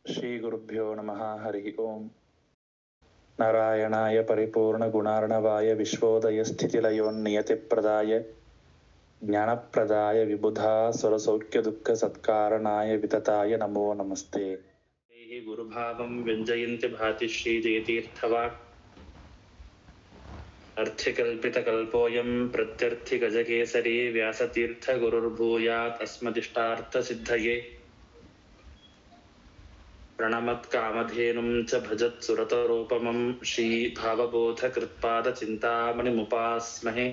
ಶ್ರೀಗುರುಭ್ಯೋ ನಮಃ. ಹರಿ ಓಂ. ನಾರಾಯಣಾಯ ಪರಿಪೂರ್ಣಗುಣಾರ್ಣವಾಯ ವಿಶ್ವೋದಯಸ್ಥಿತಿಲಯೋನ್ನಿಯತಿಪ್ರದಾಯ ಜ್ಞಾನಪ್ರದಾಯ ವಿಬುಧಾ ಸುರಸೌಖ್ಯದುಃಖಸತ್ಕಾರಣಾಯ ವಿತತಾಯ ನಮೋ ನಮಸ್ತೆ. ಗುರುಭಾವಂ ವ್ಯಂಜಯಂತಿ ಭಾತಿ ಶ್ರೀಜಯತೀರ್ಥವಾಕ್ ಅರ್ಥಿಕಲ್ಪಿತಕಲ್ಪೋಯಂ ಪ್ರತ್ಯರ್ಥಿಗಜಕೇಸರಿ ವ್ಯಾಸತೀರ್ಥಗುರುರ್ಭೂಯಾತ್ ಅಸ್ಮದಿಷ್ಟಾರ್ಥಸಿದ್ಧಯೇ. ಪ್ರಣಮತ್ಕಾಮಧೇನುಂ ಚ ಭಜತ್ ಸುರತರೂಪಮಂ ಶ್ರೀ ಭಾವಬೋಧಕೃತ್ಪಾದಚಿಂತಾಮಣಿಮುಪಾಸ್ಮಹೇ.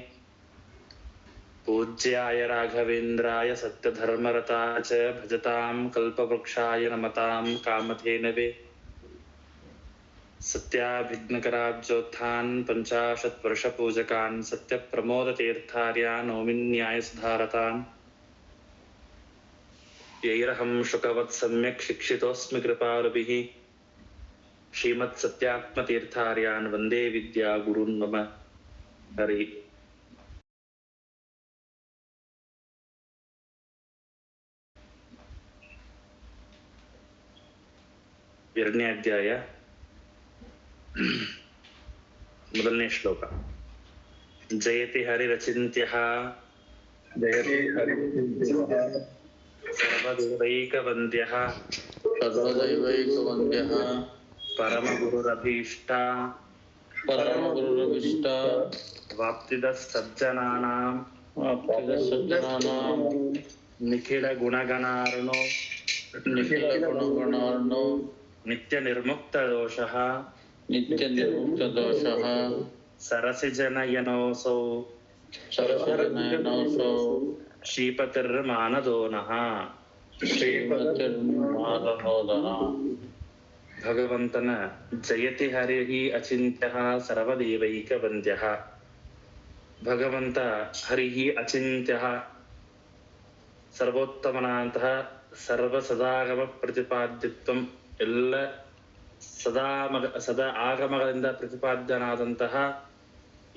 ಪೂಜ್ಯಾಯ ರಾಘವೇಂದ್ರಾಯ ಸತ್ಯಧರ್ಮರತಾಯ ಚ ಭಜತಾಂ ಕಲ್ಪವೃಕ್ಷಾಯ ನಮತಾಂ ಕಾಮಧೇನವೇ. ಸತ್ಯಾಭಿಘ್ನಕರಾಬ್ಜೋತ್ಥಾನ್ ಪಂಚಾಶತ್ವರ್ಷಪೂಜಕಾನ್ ಸತ್ಯಪ್ರಮೋದತೀರ್ಥಾರ್ಯಾನ್ ನೌಮಿನ್ಯಾಯಸುಧಾರತಾನ್. ಯೈರಹಂ ಶುಕವತ್ ಸಮ್ಯಕ್ ಶಿಕ್ಷಿತೋಸ್ಮಿ ಕೃಪಾಲುಭಿಃ ಶ್ರೀಮತ್ಸತ್ಯಾತ್ಮತೀರ್ಥಾರ್ಯಾನ್ ವಂದೇ ವಿದ್ಯಾ ಗುರುನ್ ಮಮ. ಹರಿ. ಎರಡನೇ ಅಧ್ಯಾಯ, ಮೊದಲನೇ ಶ್ಲೋಕ. ಜಯತಿ ಹರಿರಚಿಂತ್ಯಃ ಸರ್ವದೈವೈಕವಂದ್ಯಃ ಪರಮಗುರುರಭೀಷ್ಟ ವಾಪ್ತಿದಃ ಸಜ್ಜನಾನಾಂ ನಿಖಿಲ ಗುಣಗಣಾರ್ಣೋ ನಿತ್ಯ ನಿರ್ಮುಕ್ತ ದೋಷಃ ಸರಸಿಜನಯನೋಸೌ ಶ್ರೀಪತಿರ್ಮಾನದೋನಃ. ಭಗವಂತನ ಜಯತಿ ಹರಿಹಿ ಅಚಿಂತ್ಯಃ ಸರ್ವದೇವೈಕವಂದ್ಯಃ. ಭಗವಂತ ಹರಿಹಿ ಅಚಿಂತ್ಯಃ, ಸರ್ವೋತ್ತಮನಾದಂತಹ ಸರ್ವ ಸದಾಗಮ ಪ್ರತಿಪಾದ್ಯತ್ವಂ, ಎಲ್ಲ ಸದಾ ಆಗಮಗಳಿಂದ ಪ್ರತಿಪಾದ್ಯನಾದಂತಹ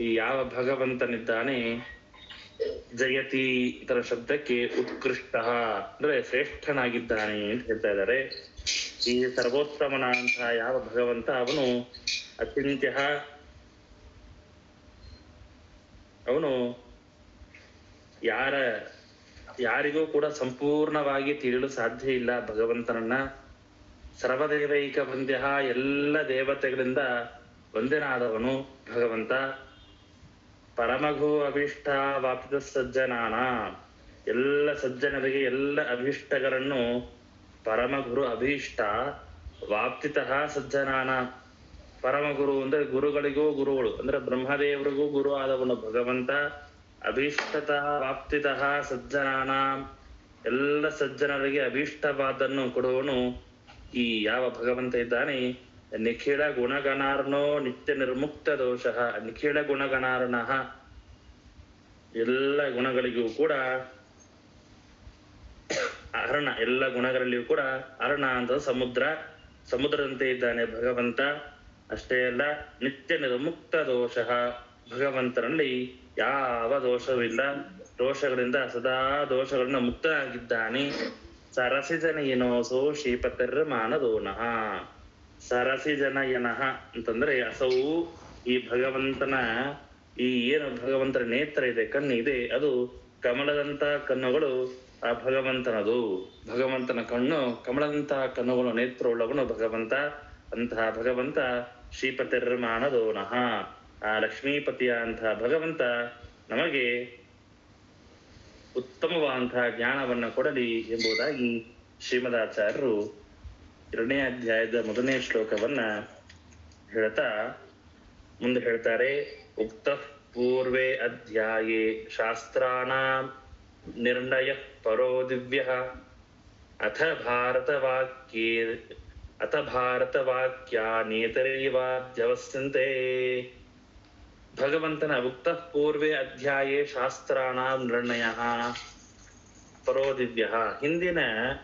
ಈ ಯಾವ ಭಗವಂತನಿದ್ದಾನೆ, ಜಯತಿ ಇತರ ಶಬ್ದಕ್ಕೆ ಉತ್ಕೃಷ್ಟ ಅಂದ್ರೆ ಶ್ರೇಷ್ಠನಾಗಿದ್ದಾನೆ ಅಂತ ಹೇಳ್ತಾ ಇದ್ದಾರೆ. ಈ ಸರ್ವೋತ್ತಮನಾದಂತಹ ಯಾವ ಭಗವಂತ ಅವನು ಅಚಿಂತ್ಯ, ಅವನು ಯಾರಿಗೂ ಕೂಡ ಸಂಪೂರ್ಣವಾಗಿ ತಿಳಿಯಲು ಸಾಧ್ಯ ಇಲ್ಲ ಭಗವಂತನನ್ನ. ಸರ್ವದೇವೈಕ ವಂದ್ಯ, ಎಲ್ಲ ದೇವತೆಗಳಿಂದ ವಂದ್ಯನಾದವನು ಭಗವಂತ. ಪರಮಘು ಅಭೀಷ್ಟ ವಾಪ್ತಿದ ಸಜ್ಜನಾನ, ಎಲ್ಲ ಸಜ್ಜನರಿಗೆ ಎಲ್ಲ ಅಭೀಷ್ಟಗಳನ್ನು ಪರಮಗುರು ಅಭೀಷ್ಟ ವಾಪ್ತಿತಃ ಸಜ್ಜನಾನ. ಪರಮಗುರು ಅಂದ್ರೆ ಗುರುಗಳಿಗೂ ಗುರುಗಳು ಅಂದ್ರೆ ಬ್ರಹ್ಮದೇವರಿಗೂ ಗುರು ಆದವನು ಭಗವಂತ. ಅಭೀಷ್ಟತಃ ವಾಪ್ತಿತಃ ಸಜ್ಜನಾನ, ಎಲ್ಲ ಸಜ್ಜನರಿಗೆ ಅಭೀಷ್ಟವಾದನ್ನು ಕೊಡುವನು ಈ ಯಾವ ಭಗವಂತ ಇದ್ದಾನೆ. ನಿಖಿಲ ಗುಣಗಣಾರ್ಣೋ ನಿತ್ಯ ನಿರ್ಮುಕ್ತ ದೋಷಃ. ನಿಖಿಲ ಗುಣಗಣಾರ್ಣಃ, ಎಲ್ಲ ಗುಣಗಳಿಗೂ ಕೂಡ ಅರ್ಣ, ಎಲ್ಲ ಗುಣಗಳಲ್ಲಿಯೂ ಕೂಡ ಅರ್ಣ ಅಂತ ಸಮುದ್ರದಂತೆ ಇದ್ದಾನೆ ಭಗವಂತ. ಅಷ್ಟೇ ಅಲ್ಲ, ನಿತ್ಯ ನಿರ್ಮುಕ್ತ ದೋಷಃ, ಭಗವಂತನಲ್ಲಿ ಯಾವ ದೋಷವಿಲ್ಲ, ದೋಷಗಳಿಂದ ಸದಾ ದೋಷಗಳಿಂದ ಮುಕ್ತನಾಗಿದ್ದಾನೆ. ಸರಸಿಜನಯನೋಸೋ ಶ್ರೀಪತಿರ್ಮಾನದೋನಃ. ಸರಸಿಜನಯನಃ ಅಂತಂದ್ರೆ ಅಸೌ, ಈ ಭಗವಂತನ ಈ ಏನು ಭಗವಂತನ ನೇತ್ರ ಇದೆ, ಕಣ್ಣು ಇದೆ, ಅದು ಕಮಲದಂತ ಕಣ್ಣುಗಳು ಆ ಭಗವಂತನದು. ಭಗವಂತನ ಕಣ್ಣು ಕಮಲದಂತಹ ಕಣ್ಣುಗಳು, ನೇತ್ರವುಳ್ಳವನು ಭಗವಂತ. ಅಂತಹ ಭಗವಂತ ಶ್ರೀಪತಿರ್ಮಾನದೋನಃ, ಆ ಲಕ್ಷ್ಮೀಪತಿಯ ಅಂತಹ ಭಗವಂತ ನಮಗೆ ಉತ್ತಮವಾದಂತಹ ಜ್ಞಾನವನ್ನು ಕೊಡಲಿ ಎಂಬುದಾಗಿ ಶ್ರೀಮದಾಚಾರ್ಯರು ಎರಡನೇ ಅಧ್ಯಾಯದ ಮೊದಲನೇ ಶ್ಲೋಕವನ್ನ ಹೇಳ್ತಾ ಮುಂದೆ ಹೇಳ್ತಾರೆ. ಉಕ್ತ ಪೂರ್ವೇ ಅಧ್ಯಾಯೇ ಶಾಸ್ತ್ರಾಣಾಂ ನಿರ್ಣಯ ಪರೋ ದಿವ್ಯಃ ಅಥ ಭಾರತವಾಕ್ಯಾನೇತರೇವಾದ್ಯವಸ್ಯಂತೆ. ಭಗವಂತನ ಉಕ್ತ ಪೂರ್ವೇ ಅಧ್ಯಾಯೇ ಶಾಸ್ತ್ರಾಣಾಂ ನಿರ್ಣಯ ಪರೋ ದಿವ್ಯ. ಹಿಂದಿನ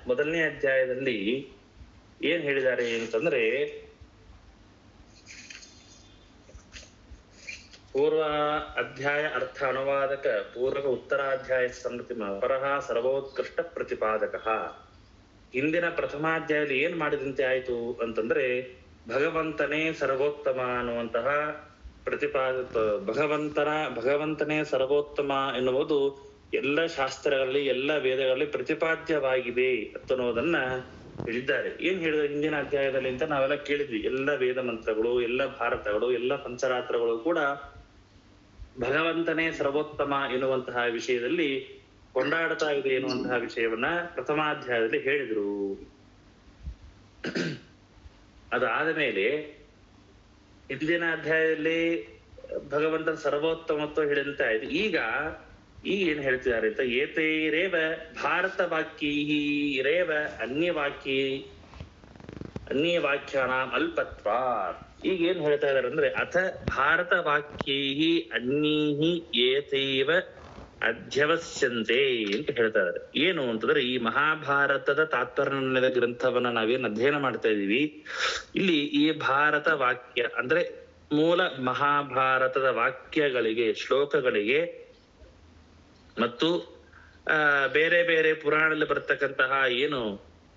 ಮೊದಲನೇ ಅಧ್ಯಾಯದಲ್ಲಿ ಏನ್ ಹೇಳಿದ್ದಾರೆ ಅಂತಂದ್ರೆ, ಪೂರ್ವ ಅಧ್ಯಾಯ ಅರ್ಥ ಅನುವಾದಕ ಪೂರ್ವ ಉತ್ತರಾಧ್ಯಾಯ ಸಂಗತಿ ಪರಃ ಸರ್ವೋತ್ಕೃಷ್ಟ ಪ್ರತಿಪಾದಕ. ಹಿಂದಿನ ಪ್ರಥಮಾಧ್ಯಾಯದಲ್ಲಿ ಏನ್ ಮಾಡಿದಂತೆ ಆಯ್ತು ಅಂತಂದ್ರೆ ಭಗವಂತನೇ ಸರ್ವೋತ್ತಮ ಅನ್ನುವಂತಹ ಭಗವಂತನೇ ಸರ್ವೋತ್ತಮ ಎನ್ನುವುದು ಎಲ್ಲ ಶಾಸ್ತ್ರಗಳಲ್ಲಿ ಎಲ್ಲ ವೇದಗಳಲ್ಲಿ ಪ್ರತಿಪಾದ್ಯವಾಗಿದೆ ಅನ್ನೋದನ್ನ ಹೇಳಿದ್ದಾರೆ. ಏನ್ ಹೇಳಿದ ಹಿಂದಿನ ಅಧ್ಯಾಯದಲ್ಲಿ ಅಂತ ನಾವೆಲ್ಲ ಕೇಳಿದ್ವಿ. ಎಲ್ಲ ವೇದ ಮಂತ್ರಗಳು, ಎಲ್ಲ ಭಾರತಗಳು, ಎಲ್ಲ ಪಂಚರಾತ್ರಗಳು ಕೂಡ ಭಗವಂತನೇ ಸರ್ವೋತ್ತಮ ಎನ್ನುವಂತಹ ವಿಷಯದಲ್ಲಿ ಕೊಂಡಾಡ್ತಾ ಇದೆ ಎನ್ನುವಂತಹ ವಿಷಯವನ್ನ ಪ್ರಥಮಾಧ್ಯಾಯದಲ್ಲಿ ಹೇಳಿದ್ರು. ಅದಾದ ಮೇಲೆ ಹಿಂದಿನ ಅಧ್ಯಾಯದಲ್ಲಿ ಭಗವಂತನ ಸರ್ವೋತ್ತಮತ್ವ ಹೇಳಿದಂತೆ ಆಯ್ತು. ಈಗ ಏನ್ ಹೇಳ್ತಿದ್ದಾರೆ ಅಂತ, ಏತೈರೇವ ಭಾರತ ವಾಕ್ಯೈರೇವ ಅನ್ಯವಾಕ್ಯಾನಾಂ ಅಲ್ಪತ್ವಾತ್. ಈಗ ಏನ್ ಹೇಳ್ತಾ ಇದಾರೆ ಅಂದ್ರೆ, ಅಥ ಭಾರತ ವಾಕ್ಯೈ ಅನ್ಯೈಹಿ ಏತೈವ ಅಧ್ಯವಸ್ಯಂತೆ ಅಂತ ಹೇಳ್ತಾ ಇದಾರೆ. ಏನು ಅಂತಂದ್ರೆ, ಈ ಮಹಾಭಾರತದ ತಾತ್ಪರ್ಯ ಗ್ರಂಥವನ್ನ ನಾವೇನ್ ಅಧ್ಯಯನ ಮಾಡ್ತಾ ಇದೀವಿ, ಇಲ್ಲಿ ಈ ಭಾರತ ವಾಕ್ಯ ಅಂದ್ರೆ ಮೂಲ ಮಹಾಭಾರತದ ವಾಕ್ಯಗಳಿಗೆ, ಶ್ಲೋಕಗಳಿಗೆ ಮತ್ತು ಬೇರೆ ಬೇರೆ ಪುರಾಣದಲ್ಲಿ ಬರ್ತಕ್ಕಂತಹ ಏನು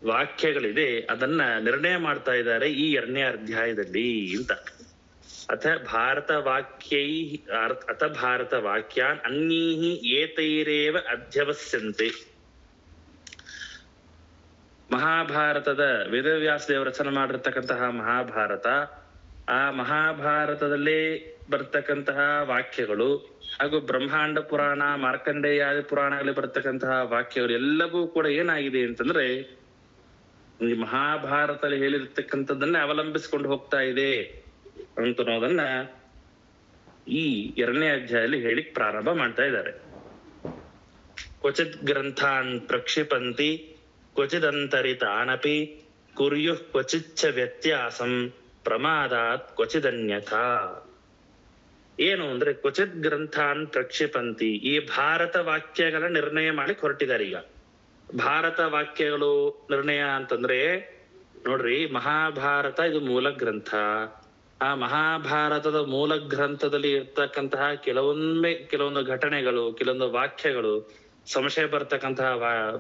ವಾಕ್ಯಗಳಿದೆ ಅದನ್ನ ನಿರ್ಣಯ ಮಾಡ್ತಾ ಇದ್ದಾರೆ ಈ 2ನೇ ಅಧ್ಯಾಯದಲ್ಲಿ ಅಂತ. ಅಥ ಭಾರತ ವಾಕ್ಯಾನ್ ಅನ್ಯೈಹಿ ಏತೈರೇವ ಅಧ್ಯವಸ್ಯಂತೆ. ಮಹಾಭಾರತದ ವೇದವ್ಯಾಸ ದೇವರು ರಚನೆ ಮಾಡಿರ್ತಕ್ಕಂತಹ ಮಹಾಭಾರತ, ಆ ಮಹಾಭಾರತದಲ್ಲೇ ಬರ್ತಕ್ಕಂತಹ ವಾಕ್ಯಗಳು ಹಾಗೂ ಬ್ರಹ್ಮಾಂಡ ಪುರಾಣ, ಮಾರ್ಕಂಡೇಯಾದಿ ಪುರಾಣಗಳಲ್ಲಿ ಬರ್ತಕ್ಕಂತಹ ವಾಕ್ಯಗಳು ಎಲ್ಲವೂ ಕೂಡ ಏನಾಗಿದೆ ಅಂತಂದ್ರೆ ಈ ಮಹಾಭಾರತದಲ್ಲಿ ಹೇಳಿರ್ತಕ್ಕಂಥದ್ದನ್ನೇ ಅವಲಂಬಿಸಿಕೊಂಡು ಹೋಗ್ತಾ ಇದೆ ಅಂತನ್ನೋದನ್ನ ಈ 2ನೇ ಅಧ್ಯಾಯದಲ್ಲಿ ಹೇಳಿಕ್ ಪ್ರಾರಂಭ ಮಾಡ್ತಾ ಇದ್ದಾರೆ. ಕ್ವಚಿತ್ ಗ್ರಂಥಾನ್ ಪ್ರಕ್ಷಿಪಂತಿ ಕ್ವಚಿದಂತರಿತಾನಪಿ ಕುರ್ಯುಃ ಕ್ವಚಿಚ್ಚ ವ್ಯತ್ಯಾಸಂ ಪ್ರಮಾದಾತ್ ಕ್ವಚಿದನ್ಯಥಾ. ಏನು ಅಂದ್ರೆ, ಕ್ವಚಿತ್ ಗ್ರಂಥಾನ್ ಪ್ರಕ್ಷಿಪಂತಿ, ಈ ಭಾರತ ವಾಕ್ಯಗಳ ನಿರ್ಣಯ ಮಾಡಿ ಹೊರಟಿದ್ದಾರೆ. ಈಗ ಭಾರತ ವಾಕ್ಯಗಳು ನಿರ್ಣಯ ಅಂತಂದ್ರೆ ನೋಡ್ರಿ, ಮಹಾಭಾರತ ಇದು ಮೂಲ ಗ್ರಂಥ. ಆ ಮಹಾಭಾರತದ ಮೂಲ ಗ್ರಂಥದಲ್ಲಿ ಇರ್ತಕ್ಕಂತಹ ಕೆಲವೊಂದು ಘಟನೆಗಳು, ಕೆಲವೊಂದು ವಾಕ್ಯಗಳು, ಸಂಶಯ ಬರ್ತಕ್ಕಂತಹ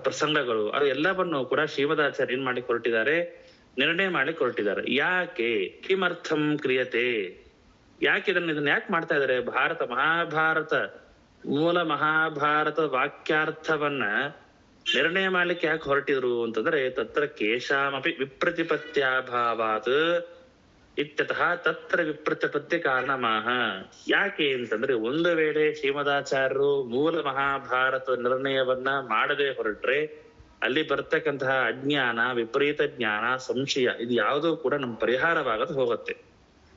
ಪ್ರಸಂಗಗಳು, ಅದು ಎಲ್ಲವನ್ನು ಕೂಡ ಶ್ರೀಮದಾಚಾರ್ಯ ಏನ್ ಮಾಡಿ ಹೊರಟಿದ್ದಾರೆ, ನಿರ್ಣಯ ಮಾಡಿ ಹೊರಟಿದ್ದಾರೆ. ಯಾಕೆ? ಕಿಮರ್ಥಂ ಕ್ರಿಯತೆ, ಯಾಕೆ ಇದನ್ನ ಯಾಕೆ ಮಾಡ್ತಾ ಇದಾರೆ? ಮಹಾಭಾರತ ಮೂಲ ಮಹಾಭಾರತ ವಾಕ್ಯಾರ್ಥವನ್ನ ನಿರ್ಣಯ ಮಾಡ್ಲಿಕ್ಕೆ ಯಾಕೆ ಹೊರಟಿದ್ರು ಅಂತಂದ್ರೆ, ತತ್ರ ಕೇಶಾಮಪಿ ವಿಪ್ರತಿಪತ್ಯಾಭಾವಾತ್ ಇತ್ಯತಃ ತತ್ರ ವಿಪ್ರತಿಪತ್ತಿ ಕಾರಣಮಾಹ. ಯಾಕೆ ಅಂತಂದ್ರೆ, ಒಂದು ವೇಳೆ ಶ್ರೀಮದಾಚಾರ್ಯರು ಮೂಲ ಮಹಾಭಾರತ ನಿರ್ಣಯವನ್ನ ಮಾಡದೆ ಹೊರಟ್ರೆ ಅಲ್ಲಿ ಬರ್ತಕ್ಕಂತಹ ಅಜ್ಞಾನ, ವಿಪರೀತ ಜ್ಞಾನ, ಸಂಶಯ ಇದು ಯಾವುದೂ ಕೂಡ ನಮ್ ಪರಿಹಾರವಾಗದು ಹೋಗುತ್ತೆ.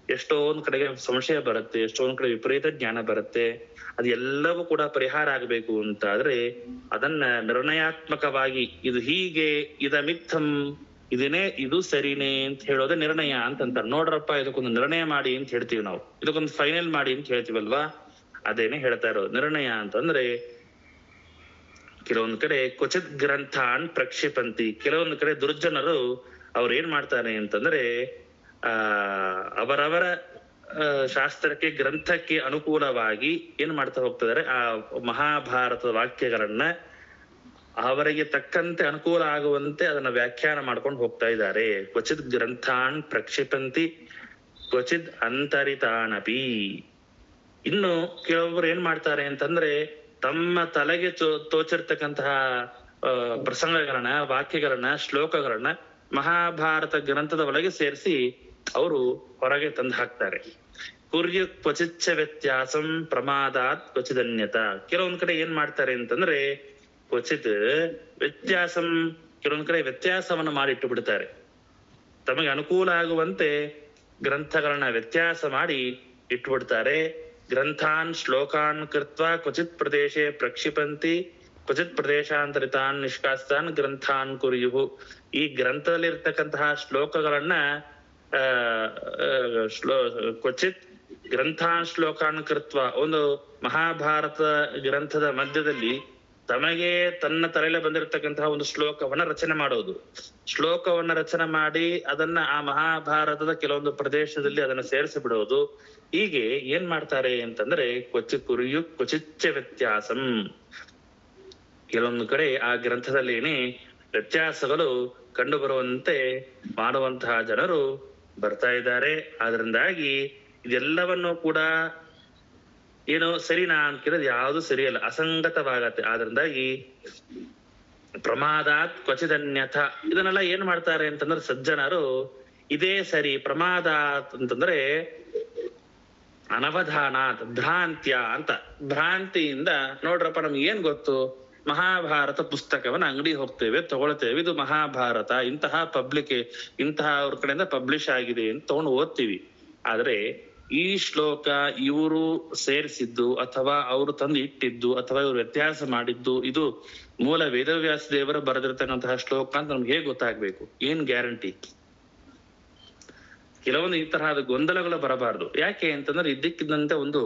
ಎಷ್ಟೊಂದ್ ಕಡೆಗೆ ಸಂಶಯ ಬರುತ್ತೆ, ಎಷ್ಟೊಂದ್ ಕಡೆ ವಿಪರೀತ ಜ್ಞಾನ ಬರುತ್ತೆ. ಅದು ಎಲ್ಲವೂ ಕೂಡ ಪರಿಹಾರ ಆಗ್ಬೇಕು ಅಂತ ಆದ್ರೆ ಅದನ್ನ ನಿರ್ಣಯಾತ್ಮಕವಾಗಿ ಇದು ಹೀಗೆ, ಇದಮಿತ್ತಂ, ಇದು ಸರಿನೇ ಅಂತ ಹೇಳೋದೇ ನಿರ್ಣಯ ಅಂತಂತಾರೆ. ನೋಡ್ರಪ್ಪ, ಇದಕ್ಕೊಂದು ನಿರ್ಣಯ ಮಾಡಿ ಅಂತ ಹೇಳ್ತೀವಿ ನಾವು, ಇದಕ್ಕೊಂದು ಫೈನಲ್ ಮಾಡಿ ಅಂತ ಹೇಳ್ತೀವಲ್ವಾ, ಅದೇನೆ ಹೇಳ್ತಾ ಇರೋದು. ನಿರ್ಣಯ ಅಂತಂದ್ರೆ ಕೆಲವೊಂದು ಕಡೆ ಕ್ವಚಿತ್ ಗ್ರಂಥಾನ್ ಪ್ರಕ್ಷಿಪಂತಿ, ಕೆಲವೊಂದು ಕಡೆ ದುರ್ಜನರು ಅವ್ರು ಏನ್ ಮಾಡ್ತಾರೆ ಅಂತಂದ್ರೆ ಅವರವರ ಶಾಸ್ತ್ರಕ್ಕೆ, ಗ್ರಂಥಕ್ಕೆ ಅನುಕೂಲವಾಗಿ ಏನ್ ಮಾಡ್ತಾ ಹೋಗ್ತಿದ್ದಾರೆ, ಆ ಮಹಾಭಾರತದ ವಾಕ್ಯಗಳನ್ನ ಅವರಿಗೆ ತಕ್ಕಂತೆ ಅನುಕೂಲ ಆಗುವಂತೆ ಅದನ್ನ ವ್ಯಾಖ್ಯಾನ ಮಾಡ್ಕೊಂಡು ಹೋಗ್ತಾ ಇದ್ದಾರೆ. ಕ್ವಚಿತ್ ಗ್ರಂಥಾನ್ ಪ್ರಕ್ಷಿಪಂತಿ ಕ್ವಚಿತ್ ಅಂತರಿತಾನಪಿ. ಇನ್ನು ಕೆಲವೊಬ್ರು ಏನ್ ಮಾಡ್ತಾರೆ ಅಂತಂದ್ರೆ, ತಮ್ಮ ತಲೆಗೆ ತೋಚಿರ್ತಕ್ಕಂತಹ ಪ್ರಸಂಗಗಳನ್ನ, ವಾಕ್ಯಗಳನ್ನ, ಶ್ಲೋಕಗಳನ್ನ ಮಹಾಭಾರತ ಗ್ರಂಥದ ಒಳಗೆ ಸೇರಿಸಿ ಅವರು ಹೊರಗೆ ತಂದು ಹಾಕ್ತಾರೆ. ಕುರ್ಯ ಕ್ವಚಿಚ್ಚ ವ್ಯತ್ಯಾಸಂ ಪ್ರಮಾದಾತ್ ಕ್ವಚಿದನ್ಯತ. ಕೆಲವೊಂದ್ ಕಡೆ ಏನ್ ಮಾಡ್ತಾರೆ ಅಂತಂದ್ರೆ, ಕ್ವಚಿತ್ ವ್ಯತ್ಯಾಸಂ, ಕೆಲವೊಂದ್ ಕಡೆ ವ್ಯತ್ಯಾಸವನ್ನ ಮಾಡಿಟ್ಟು ಬಿಡ್ತಾರೆ. ತಮಗೆ ಅನುಕೂಲ ಆಗುವಂತೆ ಗ್ರಂಥಗಳನ್ನ ವ್ಯತ್ಯಾಸ ಮಾಡಿ ಇಟ್ಬಿಡ್ತಾರೆ. ಗ್ರಂಥಾನ್ ಶ್ಲೋಕಾನ್ ಕೃತ್ವಾ ಕ್ವಚಿತ್ ಪ್ರದೇಶೆ ಪ್ರಕ್ಷಿಪಂತಿ ಕ್ವಚಿತ್ ಪ್ರದೇಶಾಂತರಿತಾನ್ ನಿಷ್ಕಾಸಿತಾನ್ ಗ್ರಂಥಾನ್ ಕುರ್ಯುಹು. ಈ ಗ್ರಂಥದಲ್ಲಿ ಇರ್ತಕ್ಕಂತಹ ಶ್ಲೋಕಗಳನ್ನ ಕ್ವಚಿತ್ ಗ್ರಂಥಾನ್ ಶ್ಲೋಕಾನ್ ಕೃತ್ವ, ಒಂದು ಮಹಾಭಾರತ ಗ್ರಂಥದ ಮಧ್ಯದಲ್ಲಿ ತಮಗೆ ತನ್ನ ತಲೆಯಲ್ಲಿ ಬಂದಿರತಕ್ಕಂತಹ ಒಂದು ಶ್ಲೋಕವನ್ನ ರಚನೆ ಮಾಡೋದು. ಶ್ಲೋಕವನ್ನ ರಚನೆ ಮಾಡಿ ಅದನ್ನ ಆ ಮಹಾಭಾರತದ ಕೆಲವೊಂದು ಪ್ರದೇಶದಲ್ಲಿ ಅದನ್ನ ಸೇರಿಸಿ ಬಿಡೋದು. ಹೀಗೆ ಏನ್ ಮಾಡ್ತಾರೆ ಅಂತಂದ್ರೆ, ಕ್ವಚಿಚ್ಚ ವ್ಯತ್ಯಾಸಂ, ಕೆಲವೊಂದು ಕಡೆ ಆ ಗ್ರಂಥದಲ್ಲೇನೆ ವ್ಯತ್ಯಾಸಗಳು ಕಂಡು ಬರುವಂತೆ ಮಾಡುವಂತಹ ಜನರು ಬರ್ತಾ ಇದ್ದಾರೆ. ಆದ್ರಿಂದಾಗಿ ಇದೆಲ್ಲವನ್ನು ಕೂಡ ಏನೋ ಸರಿನಾ ಅಂತ ಕೇಳಿದ್ರೆ ಯಾವುದು ಸರಿಯಲ್ಲ, ಅಸಂಗತವಾಗತ್ತೆ. ಆದ್ರಿಂದಾಗಿ ಪ್ರಮಾದಾತ್ ಕ್ವಚಿದನ್ಯಥ ಇದನ್ನೆಲ್ಲ ಏನ್ ಮಾಡ್ತಾರೆ ಅಂತಂದ್ರೆ ಸಜ್ಜನರು ಇದೇ ಸರಿ, ಪ್ರಮಾದಾತ್ ಅಂತಂದ್ರೆ ಅನವಧಾನಾತ್ ಭ್ರಾಂತ್ಯ ಅಂತ, ಭ್ರಾಂತಿಯಿಂದ ನೋಡ್ರಪ್ಪ ನಮ್ಗೆ ಏನ್ ಗೊತ್ತು, ಮಹಾಭಾರತ ಪುಸ್ತಕವನ್ನ ಅಂಗಡಿ ಹೋಗ್ತೇವೆ ತಗೊಳ್ತೇವೆ, ಇದು ಮಹಾಭಾರತ ಇಂತಹ ಇಂತಹ ಅವ್ರ ಕಡೆಯಿಂದ ಪಬ್ಲಿಷ್ ಆಗಿದೆ ಅಂತ ತಗೊಂಡು ಓದ್ತೀವಿ. ಆದ್ರೆ ಈ ಶ್ಲೋಕ ಇವರು ಸೇರಿಸಿದ್ದು ಅಥವಾ ಅವರು ತಂದು ಇಟ್ಟಿದ್ದು ಅಥವಾ ಇವರು ವ್ಯತ್ಯಾಸ ಮಾಡಿದ್ದು ಇದು ಮೂಲ ವೇದವ್ಯಾಸ ದೇವರು ಬರೆದಿರ್ತಕ್ಕಂತಹ ಶ್ಲೋಕ ಅಂತ ನಮ್ಗೆ ಹೇಗೆ ಗೊತ್ತಾಗ್ಬೇಕು? ಏನ್ ಗ್ಯಾರಂಟಿ? ಕೆಲವೊಂದು ಈ ತರಹದ ಗೊಂದಲಗಳು ಬರಬಾರ್ದು. ಯಾಕೆ ಅಂತಂದ್ರೆ ಇದ್ದಕ್ಕಿದ್ದಂತೆ ಒಂದು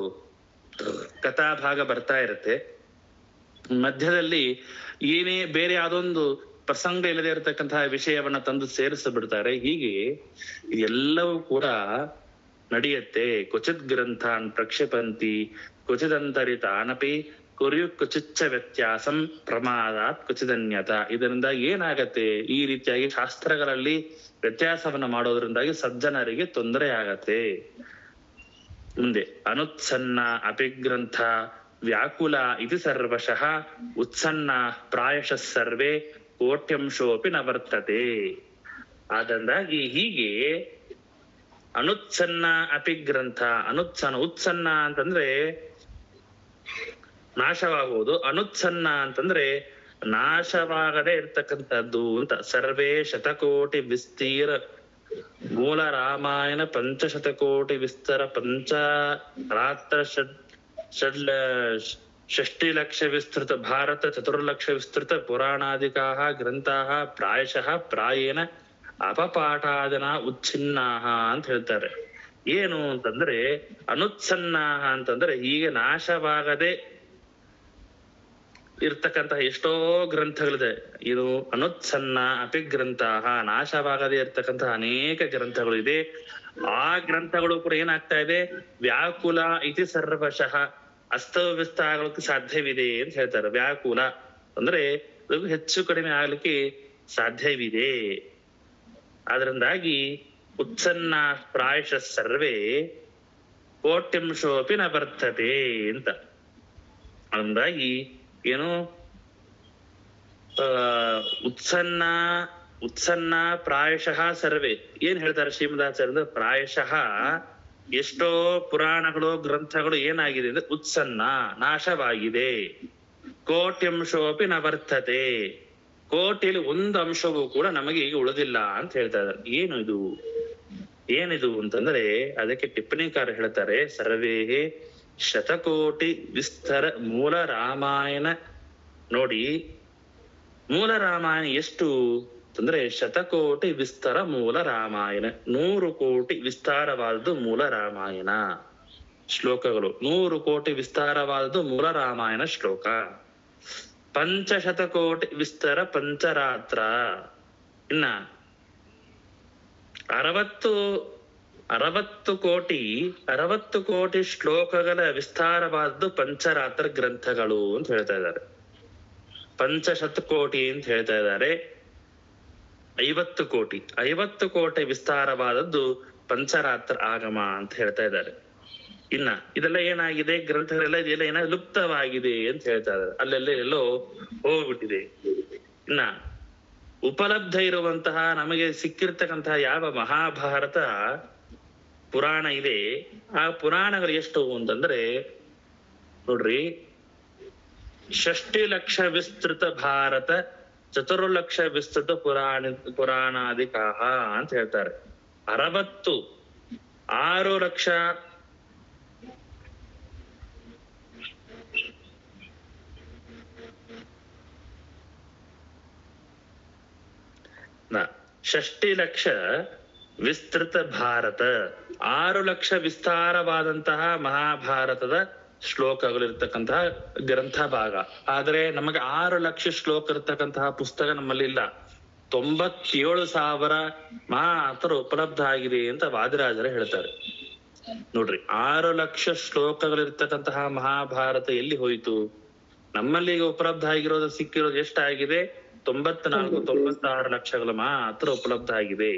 ಕಥಾಭಾಗ ಬರ್ತಾ ಇರುತ್ತೆ, ಮಧ್ಯದಲ್ಲಿ ಏನೇ ಬೇರೆ ಯಾವ್ದೊಂದು ಪ್ರಸಂಗ ಇಲ್ಲದೆ ಇರತಕ್ಕಂತಹ ವಿಷಯವನ್ನ ತಂದು ಸೇರಿಸಿಬಿಡ್ತಾರೆ. ಹೀಗೆ ಎಲ್ಲವೂ ಕೂಡ ನಡೆಯುತ್ತೆ. ಕ್ವಚಿತ್ ಗ್ರಂಥಾನ್ ಪ್ರಕ್ಷಿಪಂತಿ ಕ್ವಚಿದಂತರಿತಾನಪಿ ಕುರ್ಯು ಕ್ವಚಿಚ್ಚ ವ್ಯತ್ಯಾಸಂ ಪ್ರಮಾದಾತ್ ಕ್ವಚಿದನ್ಯತ. ಇದರಿಂದ ಏನಾಗತ್ತೆ, ಈ ರೀತಿಯಾಗಿ ಶಾಸ್ತ್ರಗಳಲ್ಲಿ ವ್ಯತ್ಯಾಸವನ್ನ ಮಾಡೋದ್ರಿಂದಾಗಿ ಸಜ್ಜನರಿಗೆ ತೊಂದರೆ ಆಗತ್ತೆ. ಮುಂದೆ ಅನುತ್ಸನ್ನ ಅಪಿಗ್ರಂಥ ವ್ಯಾಕುಲ ಇತಿ ಸರ್ವಶಃ ಉತ್ಸನ್ನ ಪ್ರಾಯಶಃ ಸರ್ವೇ ಕೋಟ್ಯಂಶೋಪಿ ನ ವರ್ತತೆ. ಆದ್ರಿಂದಾಗಿ ಹೀಗೆ ಅನುತ್ಸನ್ನ ಅಪಿಗ್ರಂಥ, ಉತ್ಸನ್ನ ಅಂತಂದ್ರೆ ನಾಶವಾಗುವುದು, ಅನುತ್ಸನ್ನ ಅಂತಂದ್ರೆ ನಾಶವಾಗದೆ ಇರ್ತಕ್ಕಂಥದ್ದು ಅಂತ. ಸರ್ವೇ ಶತಕೋಟಿ ವಿಸ್ತೀರ ಮೂಲ ರಾಮಾಯಣ ಪಂಚಶತಕೋಟಿ ವಿಸ್ತರ ಪಂಚ ರಾತ್ರ ಷಷ್ಟಿ ಲಕ್ಷ ವಿಸ್ತೃತ ಭಾರತ ಚತುರ್ಲಕ್ಷ ವಿಸ್ತೃತ ಪುರಾಣಾದಿಕಾಹ ಗ್ರಂಥಾಹ ಪ್ರಾಯಶಃ ಪ್ರಾಯೇಣ ಅಪಪಾಠಾದನ ಉಚ್ಛಿನ್ನಾಹ ಅಂತ ಹೇಳ್ತಾರೆ. ಏನು ಅಂತಂದ್ರೆ ಅನುತ್ಸನ್ನಾಹ ಅಂತಂದ್ರೆ ಹೀಗೆ ನಾಶವಾಗದೆ ಇರ್ತಕ್ಕಂತಹ ಎಷ್ಟೋ ಗ್ರಂಥಗಳಿದೆ. ಇದು ಅನುತ್ಸನ್ನ ಅಪಿಗ್ರಂಥಾಹ, ನಾಶವಾಗದೆ ಇರ್ತಕ್ಕಂತಹ ಅನೇಕ ಗ್ರಂಥಗಳು ಇದೆ. ಆ ಗ್ರಂಥಗಳು ಕೂಡ ಏನಾಗ್ತಾ ಇದೆ, ವ್ಯಾಕುಲ ಇತಿ ಸರ್ವಶಃ ಅಸ್ತವ್ಯಸ್ತ ಆಗೋಕ್ಕೆ ಸಾಧ್ಯವಿದೆ ಅಂತ ಹೇಳ್ತಾರೆ. ವ್ಯಾಕುಲ ಅಂದ್ರೆ ಹೆಚ್ಚು ಕಡಿಮೆ ಆಗ್ಲಿಕ್ಕೆ ಸಾಧ್ಯವಿದೆ. ಆದ್ರಿಂದಾಗಿ ಉತ್ಸನ್ನ ಪ್ರಾಯಶಃ ಸರ್ವೇ ಕೋಟ್ಯಂಶೋಪಿ ನ ವರ್ತತೆ ಅಂತ. ಅಂದಾಗಿ ಏನು ಉತ್ಸನ್ನ ಪ್ರಾಯಶಃ ಸರ್ವೇ ಏನ್ ಹೇಳ್ತಾರೆ ಶ್ರೀಮದಾಚಾರ್ಯ ಅಂದ್ರೆ, ಪ್ರಾಯಶಃ ಎಷ್ಟೋ ಪುರಾಣಗಳು ಗ್ರಂಥಗಳು ಏನಾಗಿದೆ ಅಂದ್ರೆ ಉತ್ಸನ್ನ ನಾಶವಾಗಿದೆ. ಕೋಟ್ಯಂಶೋಪಿ ನ ವರ್ತತೆ, ಕೋಟಿಯಲ್ಲಿ ಒಂದು ಅಂಶವೂ ಕೂಡ ನಮಗೆ ಈಗ ಉಳಿದಿಲ್ಲ ಅಂತ ಹೇಳ್ತಾ ಇದ್ದಾರೆ. ಏನಿದು ಅಂತಂದ್ರೆ ಅದಕ್ಕೆ ಟಿಪ್ಪಣಿಕಾರ ಹೇಳ್ತಾರೆ, ಸರ್ವೇ ಶತಕೋಟಿ ವಿಸ್ತರ ಮೂಲ ರಾಮಾಯಣ. ನೋಡಿ ಮೂಲ ರಾಮಾಯಣ ಎಷ್ಟು ಅಂತಂದ್ರೆ ಶತಕೋಟಿ ವಿಸ್ತಾರ ಮೂಲ ರಾಮಾಯಣ, 100 ಕೋಟಿ ವಿಸ್ತಾರವಾದದ್ದು ಮೂಲ ರಾಮಾಯಣ ಶ್ಲೋಕಗಳು, 100 ಕೋಟಿ ವಿಸ್ತಾರವಾದದ್ದು ಮೂಲ ರಾಮಾಯಣ ಶ್ಲೋಕ. ಪಂಚಶತಕೋಟಿ ವಿಸ್ತಾರ ಪಂಚರಾತ್ರ, ಇನ್ನ 60 ಕೋಟಿ ಶ್ಲೋಕಗಳ ವಿಸ್ತಾರವಾದದ್ದು ಪಂಚರಾತ್ರ ಗ್ರಂಥಗಳು ಅಂತ ಹೇಳ್ತಾ ಇದ್ದಾರೆ. ಪಂಚಶತಕೋಟಿ ಅಂತ ಹೇಳ್ತಾ ಇದ್ದಾರೆ. 50 ಕೋಟಿ ವಿಸ್ತಾರವಾದದ್ದು ಪಂಚರಾತ್ರ ಆಗಮ ಅಂತ ಹೇಳ್ತಾ ಇದ್ದಾರೆ. ಇನ್ನ ಇದೆಲ್ಲ ಏನಾಗಿದೆ, ಗ್ರಂಥಗಳೆಲ್ಲ ಇದೆಲ್ಲ ಏನಾದ್ರು ಲುಪ್ತವಾಗಿದೆ ಅಂತ ಹೇಳ್ತಾ ಇದ್ದಾರೆ. ಅಲ್ಲೆಲ್ಲ ಎಲ್ಲೋ ಹೋಗ್ಬಿಟ್ಟಿದೆ. ಇನ್ನ ಉಪಲಬ್ಧ ಇರುವಂತಹ ನಮಗೆ ಸಿಕ್ಕಿರ್ತಕ್ಕಂತಹ ಯಾವ ಮಹಾಭಾರತ ಪುರಾಣ ಇದೆ, ಆ ಪುರಾಣಗಳು ಎಷ್ಟು ಅಂತಂದ್ರೆ ನೋಡ್ರಿ, 6 ಲಕ್ಷ ವಿಸ್ತೃತ ಭಾರತ ಚತುರ್ಲಕ್ಷ ವಿಸ್ತೃತ ಪುರಾಣಾದಿಕಾಹ ಅಂತ ಹೇಳ್ತಾರೆ. 6 ಲಕ್ಷ ಷಷ್ಟಿ ಲಕ್ಷ ವಿಸ್ತೃತ ಭಾರತ, 6 ಲಕ್ಷ ವಿಸ್ತಾರವಾದಂತಹ ಮಹಾಭಾರತದ ಶ್ಲೋಕಗಳಿರ್ತಕ್ಕಂತಹ ಗ್ರಂಥ ಭಾಗ. ಆದ್ರೆ ನಮಗೆ 6 ಲಕ್ಷ ಶ್ಲೋಕ ಇರ್ತಕ್ಕಂತಹ ಪುಸ್ತಕ ನಮ್ಮಲ್ಲಿ ಇಲ್ಲ. 97,000 ಮಾತ್ರ ಉಪಲಬ್ಧ ಆಗಿದೆ ಅಂತ ವಾದಿರಾಜರು ಹೇಳ್ತಾರೆ. ನೋಡ್ರಿ, 6 ಲಕ್ಷ ಶ್ಲೋಕಗಳಿರ್ತಕ್ಕಂತಹ ಮಹಾಭಾರತ ಎಲ್ಲಿ ಹೋಯ್ತು? ನಮ್ಮಲ್ಲಿ ಈಗ ಉಪಲಬ್ಧ ಆಗಿರೋದು ಸಿಕ್ಕಿರೋದು ಎಷ್ಟಾಗಿದೆ? 96 ಲಕ್ಷಗಳು ಮಾತ್ರ ಉಪಲಬ್ಧ ಆಗಿದೆ.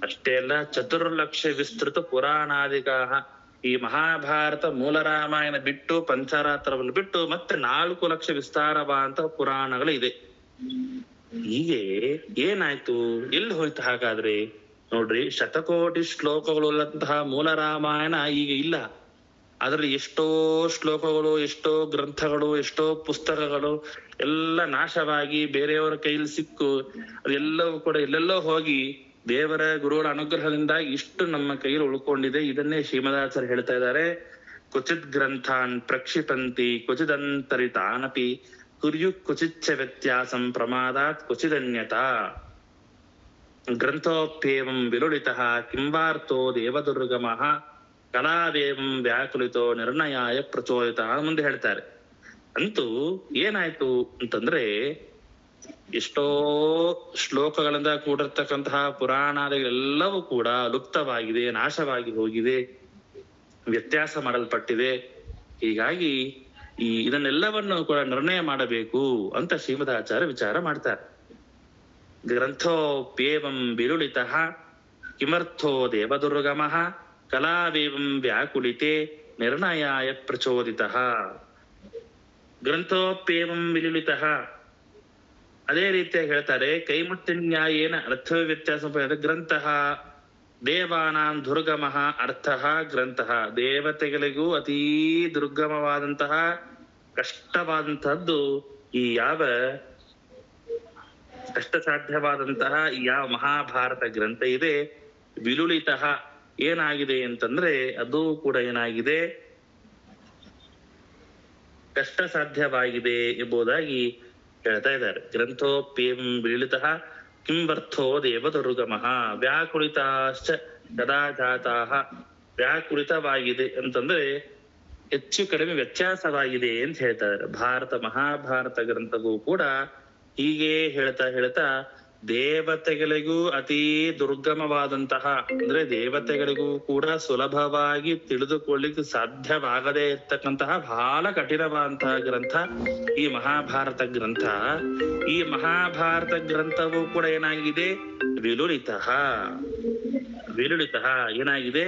ಅಷ್ಟೇ ಅಲ್ಲ, 4 ಲಕ್ಷ ವಿಸ್ತೃತ ಪುರಾಣಾದಿಗಾಹ, ಈ ಮಹಾಭಾರತ ಮೂಲ ರಾಮಾಯಣ ಬಿಟ್ಟು ಪಂಚರಾತ್ರವನ್ನು ಬಿಟ್ಟು ಮತ್ತೆ 4 ಲಕ್ಷ ವಿಸ್ತಾರವಾದಂತಹ ಪುರಾಣಗಳು ಇದೆ. ಹೀಗೆ ಏನಾಯ್ತು, ಎಲ್ಲಿ ಹೋಯ್ತು ಹಾಗಾದ್ರೆ? ನೋಡ್ರಿ, ಶತಕೋಟಿ ಶ್ಲೋಕಗಳುಳ್ಳಂತಹ ಮೂಲ ರಾಮಾಯಣ ಈಗ ಇಲ್ಲ. ಅದ್ರಲ್ಲಿ ಎಷ್ಟೋ ಶ್ಲೋಕಗಳು, ಎಷ್ಟೋ ಗ್ರಂಥಗಳು, ಎಷ್ಟೋ ಪುಸ್ತಕಗಳು ಎಲ್ಲ ನಾಶವಾಗಿ ಬೇರೆಯವರ ಕೈಯಲ್ಲಿ ಸಿಕ್ಕು ಅದೆಲ್ಲವೂ ಕೂಡ ಎಲ್ಲೆಲ್ಲೋ ಹೋಗಿ ದೇವರ ಗುರುಗಳ ಅನುಗ್ರಹದಿಂದ ಇಷ್ಟು ನಮ್ಮ ಕೈಯಲ್ಲಿ ಉಳ್ಕೊಂಡಿದೆ. ಇದನ್ನೇ ಶ್ರೀಮದಾಚಾರ್ಯ ಹೇಳ್ತಾ ಇದ್ದಾರೆ. ಕ್ವಚಿತ್ ಗ್ರಂಥಾನ್ ಪ್ರಕ್ಷಿಪಂತಿ ಕ್ವಚಿದಂತರಿತಾನಪಿ ಕುರ್ಯು ಕ್ವಚಿಚ್ಚ ವ್ಯತ್ಯಾಸಂ ಪ್ರಮಾದಾತ್ ಕ್ವಚಿದನ್ಯತಾ ಗ್ರಂಥೋಪ್ಯೇವಂ ವಿಲುಳಿತಃ ಕಿಂವಾರ್ಥೋ ದೇವದುರ್ಗಮಃ ಕಲಾದೇವಂ ವ್ಯಾಕುಲಿತೋ ನಿರ್ಣಯಾಯ ಪ್ರಚೋದಿತ ಮುಂದೆ ಹೇಳ್ತಾರೆ. ಅಂತೂ ಏನಾಯ್ತು ಅಂತಂದ್ರೆ, ಎಷ್ಟೋ ಶ್ಲೋಕಗಳಿಂದ ಕೂಡಿರ್ತಕ್ಕಂತಹ ಪುರಾಣಗಳೆಲ್ಲವೂ ಕೂಡ ಲುಪ್ತವಾಗಿದೆ, ನಾಶವಾಗಿ ಹೋಗಿದೆ, ವ್ಯತ್ಯಾಸ ಮಾಡಲ್ಪಟ್ಟಿದೆ. ಹೀಗಾಗಿ ಇದನ್ನೆಲ್ಲವನ್ನು ಕೂಡ ನಿರ್ಣಯ ಮಾಡಬೇಕು ಅಂತ ಶ್ರೀಮದಾಚಾರ್ಯ ವಿಚಾರ ಮಾಡ್ತಾರೆ. ಗ್ರಂಥೋಪ್ಯೇವಂ ವಿಲುಳಿತಃ ಕಿಮರ್ಥೋ ದೇವದುರ್ಗಮಃ ಕಲಾವೇವಂ ವ್ಯಾಕುಲಿತೆ ನಿರ್ಣಯಾಯ ಪ್ರಚೋದಿತಃ. ಗ್ರಂಥೋಪ್ಯೇವಂ ವಿಲುಳಿತಃ, ಅದೇ ರೀತಿಯಾಗಿ ಹೇಳ್ತಾರೆ, ಕೈಮುತ್ಯನ್ಯಾಯೇನ ಅರ್ಥ ವ್ಯತ್ಯಾಸ. ಗ್ರಂಥಃ ದೇವಾನಾಂ ದುರ್ಗಮಃ ಅರ್ಥಃ ಗ್ರಂಥಃ, ದೇವತೆಗಳಿಗೂ ಅತೀ ದುರ್ಗಮವಾದಂತಹ ಕಷ್ಟವಾದಂತಹದ್ದು ಈ ಯಾವ ಕಷ್ಟ ಸಾಧ್ಯವಾದಂತಹ ಈ ಯಾವ ಮಹಾಭಾರತ ಗ್ರಂಥ ಇದೆ. ವಿಲುಳಿತಃ ಏನಾಗಿದೆ ಅಂತಂದ್ರೆ, ಅದು ಕೂಡ ಏನಾಗಿದೆ, ಕಷ್ಟ ಸಾಧ್ಯವಾಗಿದೆ ಎಂಬುದಾಗಿ ಹೇಳ್ತಾ ಇದ್ದಾರೆ. ಗ್ರಂಥೋಪ್ಯೇವಂ ವಿಲುಳಿತಃ ಕಿಂವರ್ಥೋ ದೇವದುರ್ಗಮಃ ವ್ಯಾಕುಳಿತಾಶ್ಚ ಕದಾ ಜಾತಾಃ. ವ್ಯಾಕುಳಿತವಾಗಿದೆ ಅಂತಂದ್ರೆ ಹೆಚ್ಚು ಕಡಿಮೆ ವ್ಯತ್ಯಾಸವಾಗಿದೆ ಅಂತ ಹೇಳ್ತಾ ಇದ್ದಾರೆ. ಮಹಾಭಾರತ ಗ್ರಂಥವೂ ಕೂಡ ಹೀಗೆ ಹೇಳ್ತಾ ದೇವತೆಗಳಿಗೂ ಅತೀ ದುರ್ಗಮವಾದಂತಹ, ಅಂದ್ರೆ ದೇವತೆಗಳಿಗೂ ಕೂಡ ಸುಲಭವಾಗಿ ತಿಳಿದುಕೊಳ್ಳಿಕ್ಕೆ ಸಾಧ್ಯವಾಗದೇ ಇರ್ತಕ್ಕಂತಹ ಬಹಳ ಕಠಿಣವಾದಂತಹ ಗ್ರಂಥ ಈ ಮಹಾಭಾರತ ಗ್ರಂಥ. ಈ ಮಹಾಭಾರತ ಗ್ರಂಥವೂ ಕೂಡ ಏನಾಗಿದೆ, ವಿಲುಳಿತಃ ಏನಾಗಿದೆ,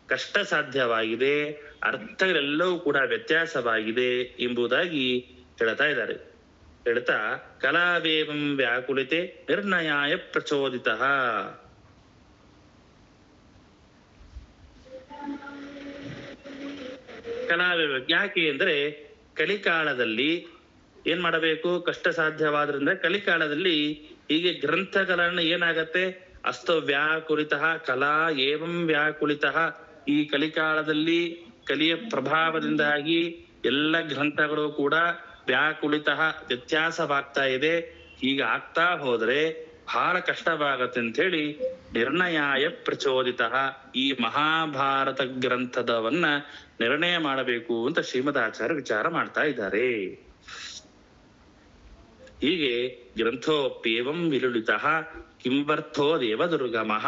ಕಷ್ಟ ಸಾಧ್ಯವಾಗಿದೆ, ಅರ್ಥಗಳೆಲ್ಲವೂ ಕೂಡ ವ್ಯತ್ಯಾಸವಾಗಿದೆ ಎಂಬುದಾಗಿ ಹೇಳ್ತಾ ಇದ್ದಾರೆ. ಹೇಳ್ತಾ ಕಲಾವೇವಂ ವ್ಯಾಕುಲಿತೆ ನಿರ್ಣಯಾಯ ಪ್ರಚೋದಿತಃ. ಕಲಾವೇವ ಯಾಕೆ ಅಂದ್ರೆ, ಕಲಿಕಾಲದಲ್ಲಿ ಏನ್ ಮಾಡಬೇಕು, ಕಷ್ಟ ಸಾಧ್ಯವಾದ್ರಿಂದ ಕಲಿಕಾಲದಲ್ಲಿ ಹೀಗೆ ಗ್ರಂಥಗಳನ್ನ ಏನಾಗತ್ತೆ, ಅಸ್ತು ವ್ಯಾಕುಲಿತಃ ಕಲಾ ಏವಂ ವ್ಯಾಕುಲಿತಃ. ಈ ಕಲಿಕಾಲದಲ್ಲಿ ಕಲಿಯ ಪ್ರಭಾವದಿಂದಾಗಿ ಎಲ್ಲ ಗ್ರಂಥಗಳು ಕೂಡ ವ್ಯಾಕುಲಿತಃ ವ್ಯತ್ಯಾಸವಾಗ್ತಾ ಇದೆ. ಹೀಗ ಆಗ್ತಾ ಹೋದ್ರೆ ಬಹಳ ಕಷ್ಟವಾಗತ್ತೆ ಅಂತ ಹೇಳಿ ನಿರ್ಣಯಾಯ ಪ್ರಚೋದಿತಃ, ಈ ಮಹಾಭಾರತ ಗ್ರಂಥದವನ್ನ ನಿರ್ಣಯ ಮಾಡಬೇಕು ಅಂತ ಶ್ರೀಮದಾಚಾರ್ಯ ವಿಚಾರ ಮಾಡ್ತಾ ಇದ್ದಾರೆ. ಹೀಗೆ ಗ್ರಂಥೋಪ್ಯೇವಂ ವಿಲುಳಿತಃ ಕಿಂವರ್ಥೋ ದೇವದುರ್ಗಮಃ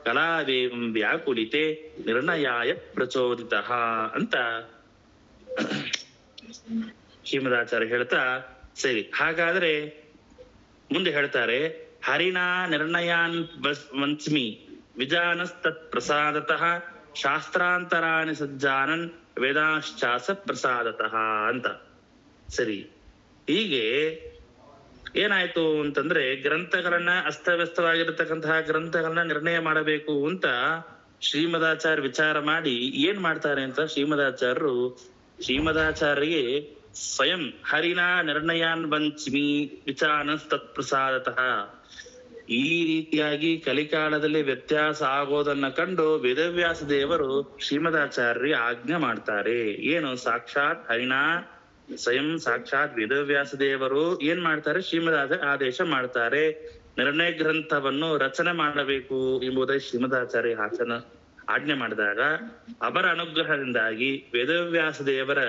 ಕಲಾವೇವಂ ವ್ಯಾಕುಲಿತೆ ನಿರ್ಣಯಾಯ ಪ್ರಚೋದಿತಃ ಅಂತ ಶ್ರೀಮದಾಚಾರ್ಯ ಹೇಳ್ತಾ, ಸರಿ ಹಾಗಾದ್ರೆ ಮುಂದೆ ಹೇಳ್ತಾರೆ, ಹರಿಣಾ ನಿರ್ಣಯಾನ್ ವಂಚ್ಮಿ ವಿಜಾನಸ್ತತ್ ಪ್ರಸಾದತಃ ಶಾಸ್ತ್ರಾಂತರಾಣಿ ಸಜ್ಜಾನನ್ ವೇದಾಶ್ಚಾಸ ಪ್ರಸಾದತಃ ಅಂತ. ಸರಿ, ಹೀಗೆ ಏನಾಯ್ತು ಅಂತಂದ್ರೆ, ಗ್ರಂಥಗಳನ್ನ ಅಸ್ತವ್ಯಸ್ತವಾಗಿರತಕ್ಕಂತಹ ಗ್ರಂಥಗಳನ್ನ ನಿರ್ಣಯ ಮಾಡಬೇಕು ಅಂತ ಶ್ರೀಮದಾಚಾರ್ಯ ವಿಚಾರ ಮಾಡಿ ಏನ್ ಮಾಡ್ತಾರೆ ಅಂತ ಶ್ರೀಮದಾಚಾರ್ಯರಿಗೆ ಸ್ವಯಂ ಹರಿನಾ ನಿರ್ಣಯಾನ್ ವಂಚ್ಮಿ ವಿಚಾನಸ್ ತತ್ಪ್ರಸಾದತಃ, ಈ ರೀತಿಯಾಗಿ ಕಲಿಕಾಲದಲ್ಲಿ ವ್ಯತ್ಯಾಸ ಆಗೋದನ್ನ ಕಂಡು ವೇದವ್ಯಾಸ ದೇವರು ಶ್ರೀಮದಾಚಾರ್ಯ ಆಜ್ಞೆ ಮಾಡ್ತಾರೆ. ಏನು, ಸಾಕ್ಷಾತ್ ಹರಿನಾ ಸ್ವಯಂ ಸಾಕ್ಷಾತ್ ವೇದವ್ಯಾಸ ದೇವರು ಏನ್ ಮಾಡ್ತಾರೆ, ಶ್ರೀಮದಾಚಾರ್ಯ ಆದೇಶ ಮಾಡ್ತಾರೆ. ನಿರ್ಣಯ ಗ್ರಂಥವನ್ನು ರಚನೆ ಮಾಡಬೇಕು ಎಂಬುದಾಗಿ ಶ್ರೀಮದಾಚಾರ್ಯ ಆಜ್ಞೆ ಮಾಡಿದಾಗ ಅವರ ಅನುಗ್ರಹದಿಂದಾಗಿ, ವೇದವ್ಯಾಸ ದೇವರ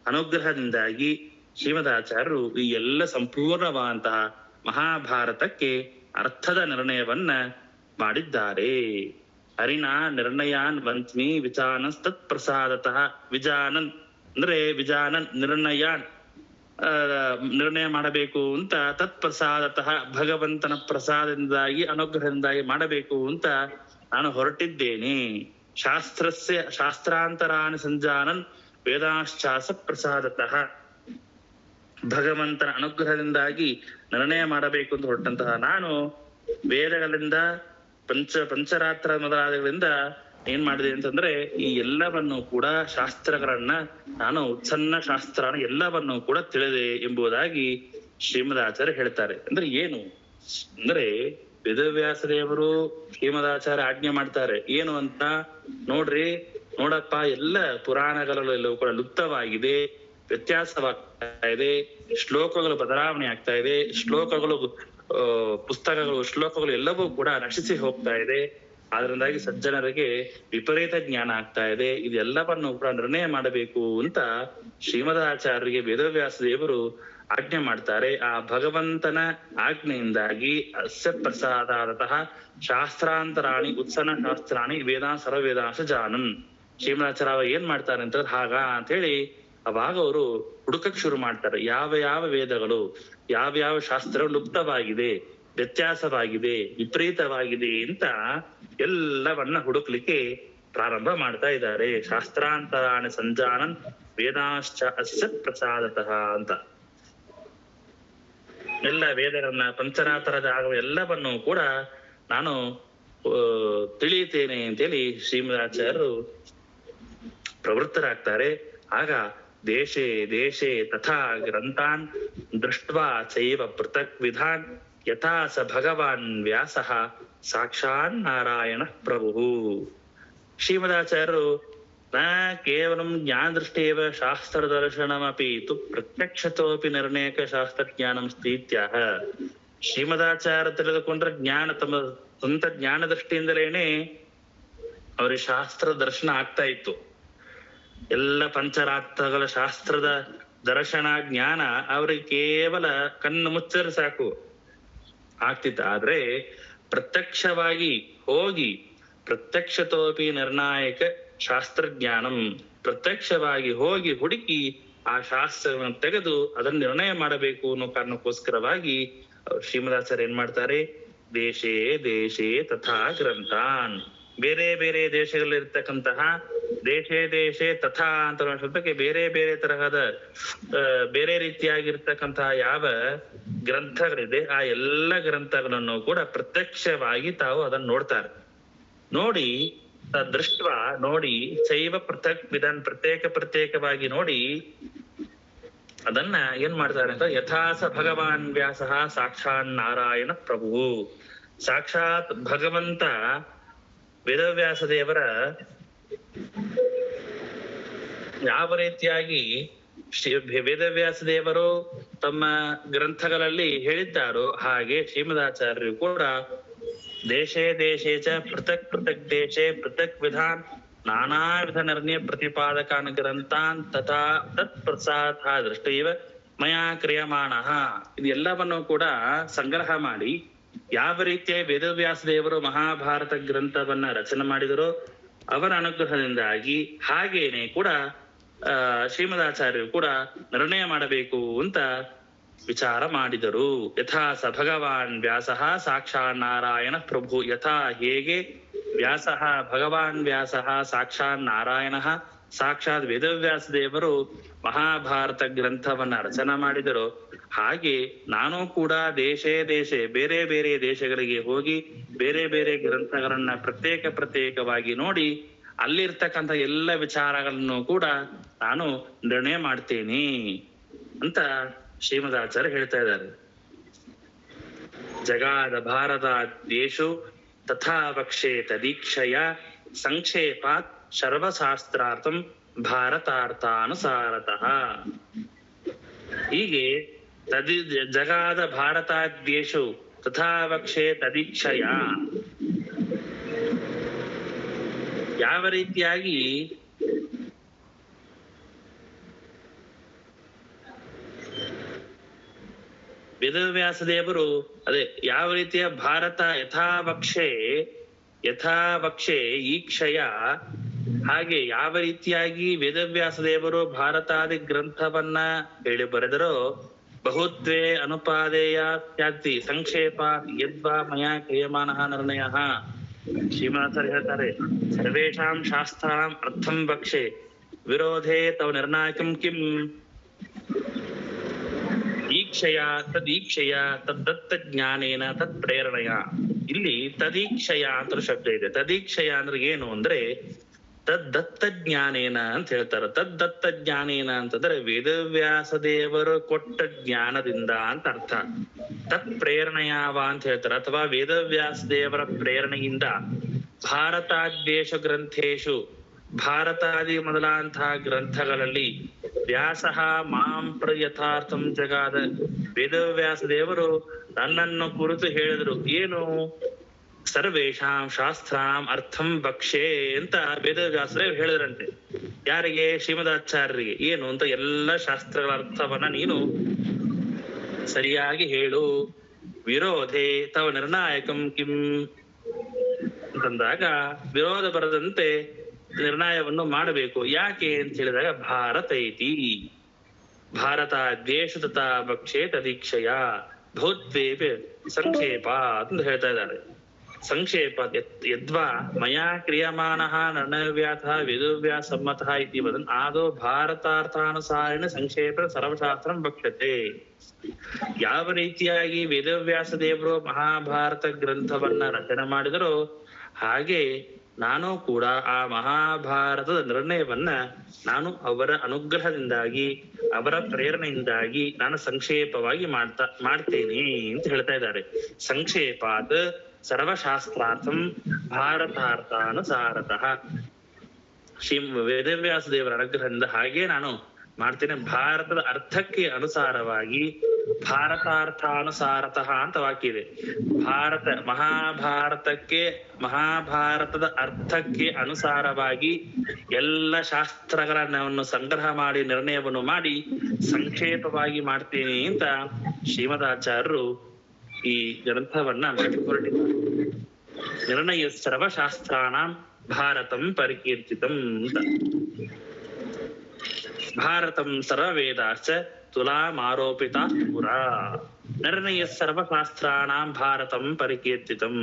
ಅನುಗ್ರಹದಿಂದಾಗಿ ಶ್ರೀಮದಾಚಾರ್ಯರು ಈ ಎಲ್ಲ ಸಂಪೂರ್ಣವಾದಂತಹ ಮಹಾಭಾರತಕ್ಕೆ ಅರ್ಥದ ನಿರ್ಣಯವನ್ನ ಮಾಡಿದ್ದಾರೆ. ಹರಿನಾ ನಿರ್ಣಯಾನ್ ವಂಚ್ಮಿ ವಿಚಾನಸ್ ತತ್ ಪ್ರಸಾದತಃ. ವಿಜಾನನ್ ಅಂದ್ರೆ ವಿಜಾನನ್ ನಿರ್ಣಯಾನ್ ನಿರ್ಣಯ ಮಾಡಬೇಕು ಅಂತ ತತ್ಪ್ರಸಾದತಃ ಭಗವಂತನ ಪ್ರಸಾದದಿಂದಾಗಿ ಅನುಗ್ರಹದಿಂದಾಗಿ ಮಾಡಬೇಕು ಅಂತ ನಾನು ಹೊರಟಿದ್ದೇನೆ. ಶಾಸ್ತ್ರಾಂತರಾಣಿ ಸಂಜಾನನ್ ವೇದಾಶ್ಚಾಸ ಪ್ರಸಾದತಃ, ಭಗವಂತನ ಅನುಗ್ರಹದಿಂದಾಗಿ ನಿರ್ಣಯ ಮಾಡಬೇಕು ಅಂತ ಹೊರಟಂತಹ ನಾನು ವೇದಗಳಿಂದ ಪಂಚರಾತ್ರ ಮೊದಲಾದಗಳಿಂದ ಏನ್ ಮಾಡಿದೆ ಅಂತಂದ್ರೆ ಈ ಎಲ್ಲವನ್ನು ಕೂಡ ಶಾಸ್ತ್ರಗಳನ್ನ ನಾನು ಉತ್ಸನ್ನ ಶಾಸ್ತ್ರ ಎಲ್ಲವನ್ನು ಕೂಡ ತಿಳಿದೆ ಎಂಬುದಾಗಿ ಶ್ರೀಮದಾಚಾರ್ಯ ಹೇಳ್ತಾರೆ. ಅಂದ್ರೆ ಏನು ಅಂದ್ರೆ ವೇದವ್ಯಾಸ ದೇವರು ಶ್ರೀಮದಾಚಾರ್ಯ ಆಜ್ಞೆ ಮಾಡ್ತಾರೆ ಏನು ಅಂತ ನೋಡ್ರಿ, ನೋಡಪ್ಪ ಎಲ್ಲ ಪುರಾಣಗಳಲ್ಲೆಲ್ಲವೂ ಕೂಡ ಲುಪ್ತವಾಗಿದೆ, ವ್ಯತ್ಯಾಸವಾಗ್ತಾ ಇದೆ, ಶ್ಲೋಕಗಳು ಬದಲಾವಣೆ ಆಗ್ತಾ ಇದೆ, ಶ್ಲೋಕಗಳು ಎಲ್ಲವೂ ಕೂಡ ನಶಿಸಿ ಹೋಗ್ತಾ ಇದೆ. ಅದರಿಂದಾಗಿ ಸಜ್ಜನರಿಗೆ ವಿಪರೀತ ಜ್ಞಾನ ಆಗ್ತಾ ಇದೆ. ಇದೆಲ್ಲವನ್ನು ಕೂಡ ನಿರ್ಣಯ ಮಾಡಬೇಕು ಅಂತ ಶ್ರೀಮದಾಚಾರ್ಯರಿಗೆ ವೇದವ್ಯಾಸ ದೇವರು ಆಜ್ಞೆ ಮಾಡ್ತಾರೆ. ಆ ಭಗವಂತನ ಆಜ್ಞೆಯಿಂದಾಗಿ ಅಸ್ಯ ಪ್ರಸಾದಾದತಃ ಶಾಸ್ತ್ರಾಂತರಾಣಿ ಉತ್ಸನ್ನ ಶಾಸ್ತ್ರಾಣಿ ಸರ್ವವೇದಾಂಶ ಜಾನನ್. ಶ್ರೀಮದಾಚಾರ್ಯ ಏನ್ ಮಾಡ್ತಾರೆ ಅಂತ ಹಾಗ ಅಂತ ಹೇಳಿ ಅವಾಗ ಅವರು ಹುಡುಕಕ್ ಶುರು ಮಾಡ್ತಾರೆ. ಯಾವ ಯಾವ ವೇದಗಳು, ಯಾವ ಶಾಸ್ತ್ರ ಲುಪ್ತವಾಗಿದೆ, ವ್ಯತ್ಯಾಸವಾಗಿದೆ, ವಿಪರೀತವಾಗಿದೆ ಅಂತ ಎಲ್ಲವನ್ನ ಹುಡುಕ್ಲಿಕ್ಕೆ ಪ್ರಾರಂಭ ಮಾಡ್ತಾ ಇದ್ದಾರೆ. ಶಾಸ್ತ್ರಾಂತರಾಣಿ ಸಂಜಾನನ್ ವೇದಾಶ್ಚ ಅಸ್ಯ ಪ್ರಸಾದತಃ ಅಂತ ಎಲ್ಲ ವೇದಗಳನ್ನ ಪಂಚರಾತ್ರದ ಆಗುವ ಎಲ್ಲವನ್ನು ಕೂಡ ನಾನು ತಿಳಿಯುತ್ತೇನೆ ಅಂತೇಳಿ ಶ್ರೀಮದಾಚಾರ್ಯರು ಪ್ರವೃತ್ತರಾಗ್ತಾರೆ. ಆಗ ದೇಶೇ ದೇಶೇ ತಥಾ ಗ್ರಂಥಾನ್ ದೃಷ್ಟ್ವಾ ಚೈವ ಪೃಥಕ್ ವಿಧಾನ್ ಯಥಾ ಸ ಭಗವಾನ್ ವ್ಯಾಸಃ ಸಾಕ್ಷಾನ್ ನಾರಾಯಣ ಪ್ರಭು. ಶ್ರೀಮದಾಚಾರ್ಯರು ನ ಕೇವಲಂ ಜ್ಞಾನದೃಷ್ಟೇವ ಶಾಸ್ತ್ರದರ್ಶನಮಪಿ ತು ಪ್ರತ್ಯಕ್ಷತೋಪಿ ನಿರ್ಣಯಕ ಶಾಸ್ತ್ರಜ್ಞಾನಂ ಸ್ಥಿತ್ಯಾಹ. ಶ್ರೀಮದಾಚಾರ್ಯ ತಿಳಿದುಕೊಂಡ್ರೆ ಜ್ಞಾನ ತಮ್ಮ ಸ್ವಂತ ಜ್ಞಾನ ದೃಷ್ಟಿಯಿಂದಲೇನೆ ಅವ್ರಿಗೆ ಶಾಸ್ತ್ರ ದರ್ಶನ ಆಗ್ತಾ ಇತ್ತು. ಎಲ್ಲ ಪಂಚರಾತ್ರಗಳ ಶಾಸ್ತ್ರದ ದರ್ಶನ ಜ್ಞಾನ ಅವ್ರಿಗೆ ಕೇವಲ ಕಣ್ಣು ಮುಚ್ಚರೆ ಸಾಕು ಆಗ್ತಿತ್ತು. ಆದ್ರೆ ಪ್ರತ್ಯಕ್ಷವಾಗಿ ಹೋಗಿ ಪ್ರತ್ಯಕ್ಷತೋಪಿ ನಿರ್ಣಾಯಕ ಶಾಸ್ತ್ರಜ್ಞಾನಂ, ಪ್ರತ್ಯಕ್ಷವಾಗಿ ಹೋಗಿ ಹುಡುಕಿ ಆ ಶಾಸ್ತ್ರವನ್ನು ತೆಗೆದು ಅದನ್ನು ನಿರ್ಣಯ ಮಾಡಬೇಕು ಅನ್ನೋ ಕಾರಣಕ್ಕೋಸ್ಕರವಾಗಿ ಶ್ರೀಮದಾಚಾರ್ಯ ಏನ್ ಮಾಡ್ತಾರೆ, ದೇಶೇ ದೇಶೇ ತಥಾ ಗ್ರಂಥಾನ್, ಬೇರೆ ಬೇರೆ ದೇಶಗಳಲ್ಲಿರ್ತಕ್ಕಂತಹ ದೇಶೇ ದೇಶೇ ತಥಾ ಅಂತ ಶಬ್ದಕ್ಕೆ ಬೇರೆ ಬೇರೆ ತರಹದ ಬೇರೆ ರೀತಿಯಾಗಿರ್ತಕ್ಕಂತಹ ಯಾವ ಗ್ರಂಥಗಳಿದೆ ಆ ಎಲ್ಲ ಗ್ರಂಥಗಳನ್ನು ಕೂಡ ಪ್ರತ್ಯಕ್ಷವಾಗಿ ತಾವು ಅದನ್ನು ನೋಡ್ತಾರೆ. ನೋಡಿ ದೃಷ್ಟ ನೋಡಿ ಶೈವ ಪೃಥಕ್ ವಿಧಾನ್ ಪ್ರತ್ಯೇಕವಾಗಿ ನೋಡಿ ಅದನ್ನ ಏನ್ ಮಾಡ್ತಾರೆ ಅಂತ ಯಥಾಸ ಭಗವಾನ್ ವ್ಯಾಸಃ ಸಾಕ್ಷಾತ್ ನಾರಾಯಣ ಪ್ರಭು. ಸಾಕ್ಷಾತ್ ಭಗವಂತ ವೇದವ್ಯಾಸ ದೇವರ ಯಾವ ರೀತಿಯಾಗಿ ವೇದವ್ಯಾಸ ದೇವರು ತಮ್ಮ ಗ್ರಂಥಗಳಲ್ಲಿ ಹೇಳಿದ್ದಾರೋ ಹಾಗೆ ಶ್ರೀಮದಾಚಾರ್ಯರು ಕೂಡ ದೇಶೇ ದೇಶೇ ಚ ಪೃಥಕ್ ಪೃಥಕ್ ದೇಶೇ ಪೃಥಕ್ ವಿಧಾನ್ ನಾನಾ ವಿಧ ನಿರ್ಣಯ ಪ್ರತಿಪಾದಕಾನ್ ಗ್ರಂಥಾನ್ ತಥಾ ತತ್ ಪ್ರಸಾದ ದೃಷ್ಟೈವ ಮಯಾ ಕ್ರಿಯಮಾಣಃ. ಇದೆಲ್ಲವನ್ನು ಕೂಡ ಸಂಗ್ರಹ ಮಾಡಿ ಯಾವ ರೀತಿಯ ವೇದವ್ಯಾಸ ದೇವರು ಮಹಾಭಾರತ ಗ್ರಂಥವನ್ನ ರಚನೆ ಮಾಡಿದರೋ ಅವರ ಅನುಗ್ರಹದಿಂದಾಗಿ ಹಾಗೇನೆ ಕೂಡ ಶ್ರೀಮದಾಚಾರ್ಯರು ಕೂಡ ನಿರ್ಣಯ ಮಾಡಬೇಕು ಅಂತ ವಿಚಾರ ಮಾಡಿದರು. ಯಥಾ ಸ ಭಗವಾನ್ ವ್ಯಾಸಃ ಸಾಕ್ಷಾತ್ ನಾರಾಯಣ ಪ್ರಭು. ಯಥಾ ಹೇಗೆ ವ್ಯಾಸಃ ಭಗವಾನ್ ವ್ಯಾಸಃ ಸಾಕ್ಷಾತ್ ನಾರಾಯಣ ಸಾಕ್ಷಾತ್ ವೇದವ್ಯಾಸ ದೇವರು ಮಹಾಭಾರತ ಗ್ರಂಥವನ್ನ ರಚನೆ ಮಾಡಿದರು ಹಾಗೆ ನಾನು ಕೂಡ ದೇಶೇ ದೇಶೇ ಬೇರೆ ಬೇರೆ ದೇಶಗಳಿಗೆ ಹೋಗಿ ಬೇರೆ ಬೇರೆ ಗ್ರಂಥಗಳನ್ನ ಪ್ರತ್ಯೇಕವಾಗಿ ನೋಡಿ ಅಲ್ಲಿರ್ತಕ್ಕಂಥ ಎಲ್ಲ ವಿಚಾರಗಳನ್ನು ಕೂಡ ನಾನು ನಿರ್ಣಯ ಮಾಡ್ತೇನೆ ಅಂತ ಶ್ರೀಮದಾಚಾರ್ಯ ಹೇಳ್ತಾ ಇದ್ದಾರೆ. ಜಗಾದ ಭಾರತ ದೇಶು ತಥಾ ವಕ್ಷೇ ತದೀಕ್ಷಯ ಸಂಕ್ಷೇಪಾತ್ ಸರ್ವಶಾಸ್ತ್ರಾರ್ಥಂ ಭಾರತಾರ್ಥಾನುಸಾರತಃ. ಹೀಗೆ ಜಗಾದ ಭಾರತಾದ್ಯೇಶು ತಥಾ ವಕ್ಷೇ ತದೀಕ್ಷಯ, ಯಾವ ರೀತಿಯಾಗಿ ವೇದವ್ಯಾಸ ದೇವರು ಅದೇ ಯಾವ ರೀತಿಯ ಭಾರತ ಯಥಾವಕ್ಷೆ ಈಕ್ಷಯ ಹಾಗೆ ಯಾವ ರೀತಿಯಾಗಿ ವೇದವ್ಯಾಸ ದೇವರು ಭಾರತಾದಿ ಗ್ರಂಥವನ್ನ ಹೇಳಿ ಬರೆದರೋ ಬಹುತ್ವೇ ಅನುಪಾದೇಯ ತ್ಯಾಜ್ತಿ ಸಂಕ್ಷೇಪ ಯದ್ವಾ ಮಯಾ ಕ್ರಿಯಮಾನಃ ನಿರ್ಣಯಃ. ಶ್ರೀಮಾಸರು ಹೇಳ್ತಾರೆ, ಸರ್ವೇಷಾಂ ಶಾಸ್ತ್ರಾಂ ಅರ್ಥಂ ವಕ್ಷೆ ವಿರೋಧೇ ತವ ನಿರ್ಣಾಯಕಂ ಕಿಂ ಈಕ್ಷಯ ತದೀಕ್ಷಯ ತದ್ದತ್ತ ಜ್ಞಾನೇನ ತತ್ ಪ್ರೇರಣೆಯ. ಇಲ್ಲಿ ತದೀಕ್ಷಯ ಅಂತ ಶಬ್ದ ಇದೆ. ತದೀಕ್ಷಯ ಅಂದ್ರೆ ಏನು ಅಂದ್ರೆ ತದ್ದತ್ತ ಜ್ಞಾನೇನ ಅಂತ ಹೇಳ್ತಾರೆ. ತದ್ದತ್ತ ಜ್ಞಾನೇನ ಅಂತಂದ್ರೆ ವೇದವ್ಯಾಸ ದೇವರು ಕೊಟ್ಟ ಜ್ಞಾನದಿಂದ ಅಂತ ಅರ್ಥ. ತತ್ ಪ್ರೇರಣೆಯಾವ ಅಂತ ಹೇಳ್ತಾರೆ. ಅಥವಾ ವೇದವ್ಯಾಸ ದೇವರ ಪ್ರೇರಣೆಯಿಂದ ಭಾರತಾದ್ವೇಷ ಗ್ರಂಥೇಶು ಭಾರತಾದಿ ಮೊದಲಾಂತಹ ಗ್ರಂಥಗಳಲ್ಲಿ ವ್ಯಾಸಃ ಮಾಂ ಯಥಾರ್ಥಂ ಜಗಾದ. ವೇದವ್ಯಾಸ ದೇವರು ನನ್ನನ್ನು ಕುರಿತು ಹೇಳಿದ್ರು ಏನು? ಸರ್ವೇಷಾಂ ಶಾಸ್ತ್ರಾಂ ಅರ್ಥಂ ವಕ್ಷೆ ಅಂತ ವೇದವ್ಯಾಸದೇವರು ಹೇಳಿದ್ರಂತೆ. ಯಾರಿಗೆ? ಶ್ರೀಮದಾಚಾರ್ಯರಿಗೆ. ಏನು ಅಂತ? ಎಲ್ಲ ಶಾಸ್ತ್ರಗಳ ಅರ್ಥವನ್ನ ನೀನು ಸರಿಯಾಗಿ ಹೇಳು. ವಿರೋಧೆ ತವ ನಿರ್ಣಾಯಕಂ ಕಿಂ ಅಂತಂದಾಗ ವಿರೋಧ ಬರದಂತೆ ನಿರ್ಣಯವನ್ನು ಮಾಡಬೇಕು. ಯಾಕೆ ಅಂತ ಹೇಳಿದಾಗ ಭಾರತ ಐತಿ ಭಾರತ ದ್ವೇಷ ತಥಾ ಭಕ್ಷೆ ತದೀಕ್ಷಯ ಭೌತ್ವೇ ಸಂಕ್ಷೇಪ ಅಂತ ಹೇಳ್ತಾ ಇದ್ದಾರೆ. ಸಂಕ್ಷೇಪ ಯದ್ವಾ ಮಯಾ ಕ್ರಿಯಮಾನಃ ನಿರ್ಣಯವ್ಯಾಸಃ ವೇದವ್ಯಾಸ ಸಮ್ಮತಃ ಇತಿ ವದನ್ ಆದೋ ಭಾರತಾರ್ಥಾನುಸಾರೇಣ ಸಂಕ್ಷೇಪ ಸರ್ವಶಾಸ್ತ್ರಂ ವಕ್ಷ್ಯತೆ. ಯಾವ ರೀತಿಯಾಗಿ ವೇದವ್ಯಾಸ ದೇವರು ಮಹಾಭಾರತ ಗ್ರಂಥವನ್ನ ರಚನೆ ಮಾಡಿದರೋ ಹಾಗೆ ನಾನು ಕೂಡ ಆ ಮಹಾಭಾರತದ ನಿರ್ಣಯವನ್ನ ನಾನು ಅವರ ಅನುಗ್ರಹದಿಂದಾಗಿ ಅವರ ಪ್ರೇರಣೆಯಿಂದಾಗಿ ನಾನು ಸಂಕ್ಷೇಪವಾಗಿ ಮಾಡ್ತೇನೆ ಅಂತ ಹೇಳ್ತಾ ಇದ್ದಾರೆ. ಸಂಕ್ಷೇಪಾತ್ ಸರ್ವಶಾಸ್ತ್ರಾರ್ಥಂ ಭಾರತಾರ್ಥಾನುಸಾರತಃ. ಶ್ರೀ ವೇದವ್ಯಾಸ ದೇವರ ಅನುಗ್ರಹದಿಂದ ಹಾಗೆ ನಾನು ಮಾಡ್ತೇನೆ. ಭಾರತದ ಅರ್ಥಕ್ಕೆ ಅನುಸಾರವಾಗಿ ಭಾರತಾರ್ಥಾನುಸಾರತಃ ಅಂತ ವಾಕ್ಯ ಇದೆ. ಮಹಾಭಾರತದ ಅರ್ಥಕ್ಕೆ ಅನುಸಾರವಾಗಿ ಎಲ್ಲ ಶಾಸ್ತ್ರಗಳನ್ನು ಸಂಗ್ರಹ ಮಾಡಿ ನಿರ್ಣಯವನ್ನು ಮಾಡಿ ಸಂಕ್ಷೇಪವಾಗಿ ಮಾಡ್ತೇನೆ ಅಂತ ಶ್ರೀಮದಾಚಾರ್ಯರು ಈ ಗ್ರಂಥವನ್ನ ಮಾಡಿ ಹೊರಟಿದ್ದಾರೆ. ನಿರ್ಣಯ ಸರ್ವಶಾಸ್ತ್ರಾಣಾಂ ಭಾರತಂ ಪರಿಕೀರ್ತಿತಂ ಅಂತ. ಭಾರತಂ ಸರ್ವವೇದಾಶ್ಚ ತುಲಾಮಾರೋಪಿತ ಪುರ. ನಿರ್ಣಯ ಸರ್ವಶಾಸ್ತ್ರಾಣಾಂ ಭಾರತಂ ಪರಿಕೀರ್ತಿತಂ.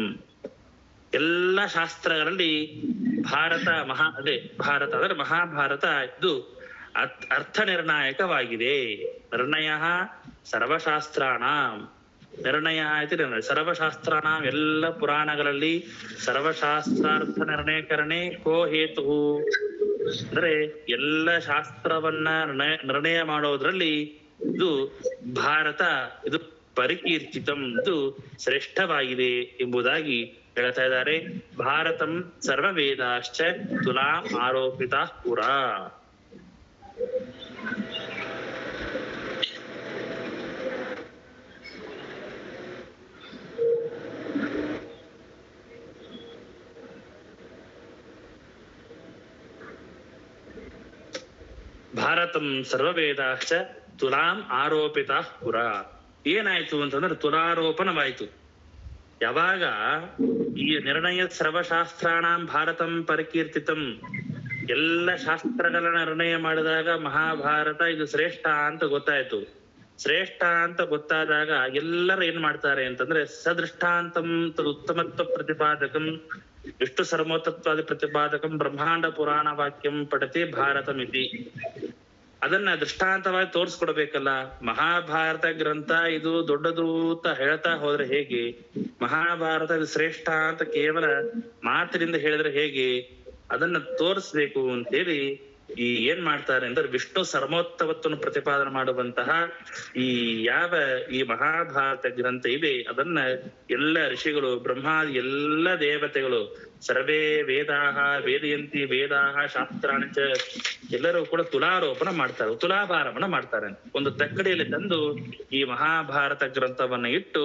ಎಲ್ಲ ಶಾಸ್ತ್ರಗಳಲ್ಲಿ ಭಾರತ ಭಾರತ ಅಂದ್ರೆ ಮಹಾಭಾರತ ಇದು ಅರ್ಥ ನಿರ್ಣಾಯಕವಾಗಿದೆ. ನಿರ್ಣಯ ಸರ್ವಶಾಸ್ತ್ರಾಣಾಂ ನಿರ್ಣಯ ಆಯ್ತು. ಸರ್ವಶಾಸ್ತ್ರಾಣಾಂ ಎಲ್ಲ ಪುರಾಣಗಳಲ್ಲಿ ಸರ್ವಶಾಸ್ತ್ರಾರ್ಥ ನಿರ್ಣಯಕರಣೆ ಕೋ ಹೇತು ಅಂದ್ರೆ ಎಲ್ಲ ಶಾಸ್ತ್ರವನ್ನ ನಿರ್ಣಯ ಮಾಡೋದ್ರಲ್ಲಿ ಇದು ಭಾರತ ಇದು ಪರಿಕೀರ್ತಿತಂ ಇದು ಶ್ರೇಷ್ಠವಾಗಿದೆ ಎಂಬುದಾಗಿ ಹೇಳ್ತಾ ಇದ್ದಾರೆ. ಭಾರತಂ ಸರ್ವವೇದಾಶ್ಚ ತುಲಾಂ ಆರೋಪಿತ ಪುರ. ಭಾರತಂ ಸರ್ವವೇದಾಶ್ಚ ತುಲಾಂ ಆರೋಪಿತ ಪುರ. ಏನಾಯ್ತು ಅಂತಂದ್ರೆ ತುಲಾರೋಪಣವಾಯ್ತು. ಯಾವಾಗ ಈ ನಿರ್ಣಯ ಸರ್ವಶಾಸ್ತ್ರಾಣಾಂ ಭಾರತಂ ಪರಿಕೀರ್ತಿತಂ ಎಲ್ಲ ಶಾಸ್ತ್ರಗಳ ನಿರ್ಣಯ ಮಾಡಿದಾಗ ಮಹಾಭಾರತ ಇದು ಶ್ರೇಷ್ಠ ಅಂತ ಗೊತ್ತಾಯ್ತು. ಶ್ರೇಷ್ಠ ಅಂತ ಗೊತ್ತಾದಾಗ ಎಲ್ಲರೂ ಏನ್ ಮಾಡ್ತಾರೆ ಅಂತಂದ್ರೆ ಸದೃಷ್ಟಾಂತಂ ತದುತ್ತಮತ್ವ ಪ್ರತಿಪಾದಕಂ ವಿಷ್ಣು ಸರ್ವೋತ್ತತ್ವಾದಿ ಪ್ರತಿಪಾದಕಂ ಬ್ರಹ್ಮಾಂಡ ಪುರಾಣ ವಾಕ್ಯಂ ಪಠತಿ ಭಾರತಮಿತಿ. ಅದನ್ನ ದೃಷ್ಟಾಂತವಾಗಿ ತೋರಿಸ್ಕೊಡ್ಬೇಕಲ್ಲ. ಮಹಾಭಾರತ ಗ್ರಂಥ ಇದು ದೊಡ್ಡದು ಅಂತ ಹೇಳ್ತಾ ಹೋದ್ರೆ ಹೇಗೆ? ಮಹಾಭಾರತ ಇದು ಶ್ರೇಷ್ಠ ಅಂತ ಕೇವಲ ಮಾತಿನಿಂದ ಹೇಳಿದ್ರೆ ಹೇಗೆ? ಅದನ್ನ ತೋರಿಸ್ಬೇಕು ಅಂತೇಳಿ ಏನ್ ಮಾಡ್ತಾರೆ ಅಂದ್ರೆ ವಿಷ್ಣು ಸರ್ವೋತ್ತಮತ್ವವನ್ನು ಪ್ರತಿಪಾದನೆ ಮಾಡುವಂತಹ ಈ ಮಹಾಭಾರತ ಗ್ರಂಥ ಇದೆ. ಅದನ್ನ ಎಲ್ಲ ಋಷಿಗಳು ಬ್ರಹ್ಮಾದಿ ಎಲ್ಲ ದೇವತೆಗಳು ಸರ್ವೇ ವೇದಾಹ ವೇದಯಂತಿ ವೇದಾಹ ಶಾಸ್ತ್ರಾಂಚ ಎಲ್ಲರೂ ಕೂಡ ತುಲಾರೋಪಣ ಮಾಡ್ತಾರೆ, ತುಲಾಭಾರವನ್ನ ಮಾಡ್ತಾರೆ. ಒಂದು ತಕ್ಕಡಿಯಲ್ಲಿ ತಂದು ಈ ಮಹಾಭಾರತ ಗ್ರಂಥವನ್ನ ಇಟ್ಟು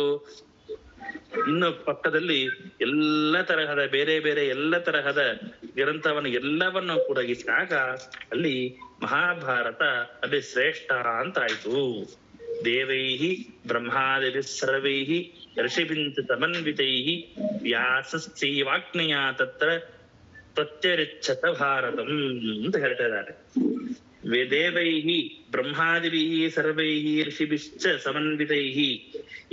ಇನ್ನು ಪಕ್ಕದಲ್ಲಿ ಎಲ್ಲ ತರಹದ ಬೇರೆ ಬೇರೆ ಎಲ್ಲ ತರಹದ ಗ್ರಂಥವನ್ನು ಎಲ್ಲವನ್ನು ಕೂಡ ಇಟ್ಟಾಗ ಅಲ್ಲಿ ಮಹಾಭಾರತ ಅಲ್ಲಿ ಶ್ರೇಷ್ಠ ಅಂತ ಆಯ್ತು. ದೇವೈಹಿ ಬ್ರಹ್ಮಾದಿ ತ್ವತ್ಯರಿಚ್ಛತ ಭಾರತಂ ಅಂತ ಹೇಳ್ತಾ ಇದ್ದಾರೆ. ವೇದೇವೈಹಿ ಬ್ರಹ್ಮಾದಿಭಿಹಿ ಸರ್ವೈಹಿ ಋಷಿಭಿಶ್ಚ ಸಮನ್ವಿತೈಹಿ.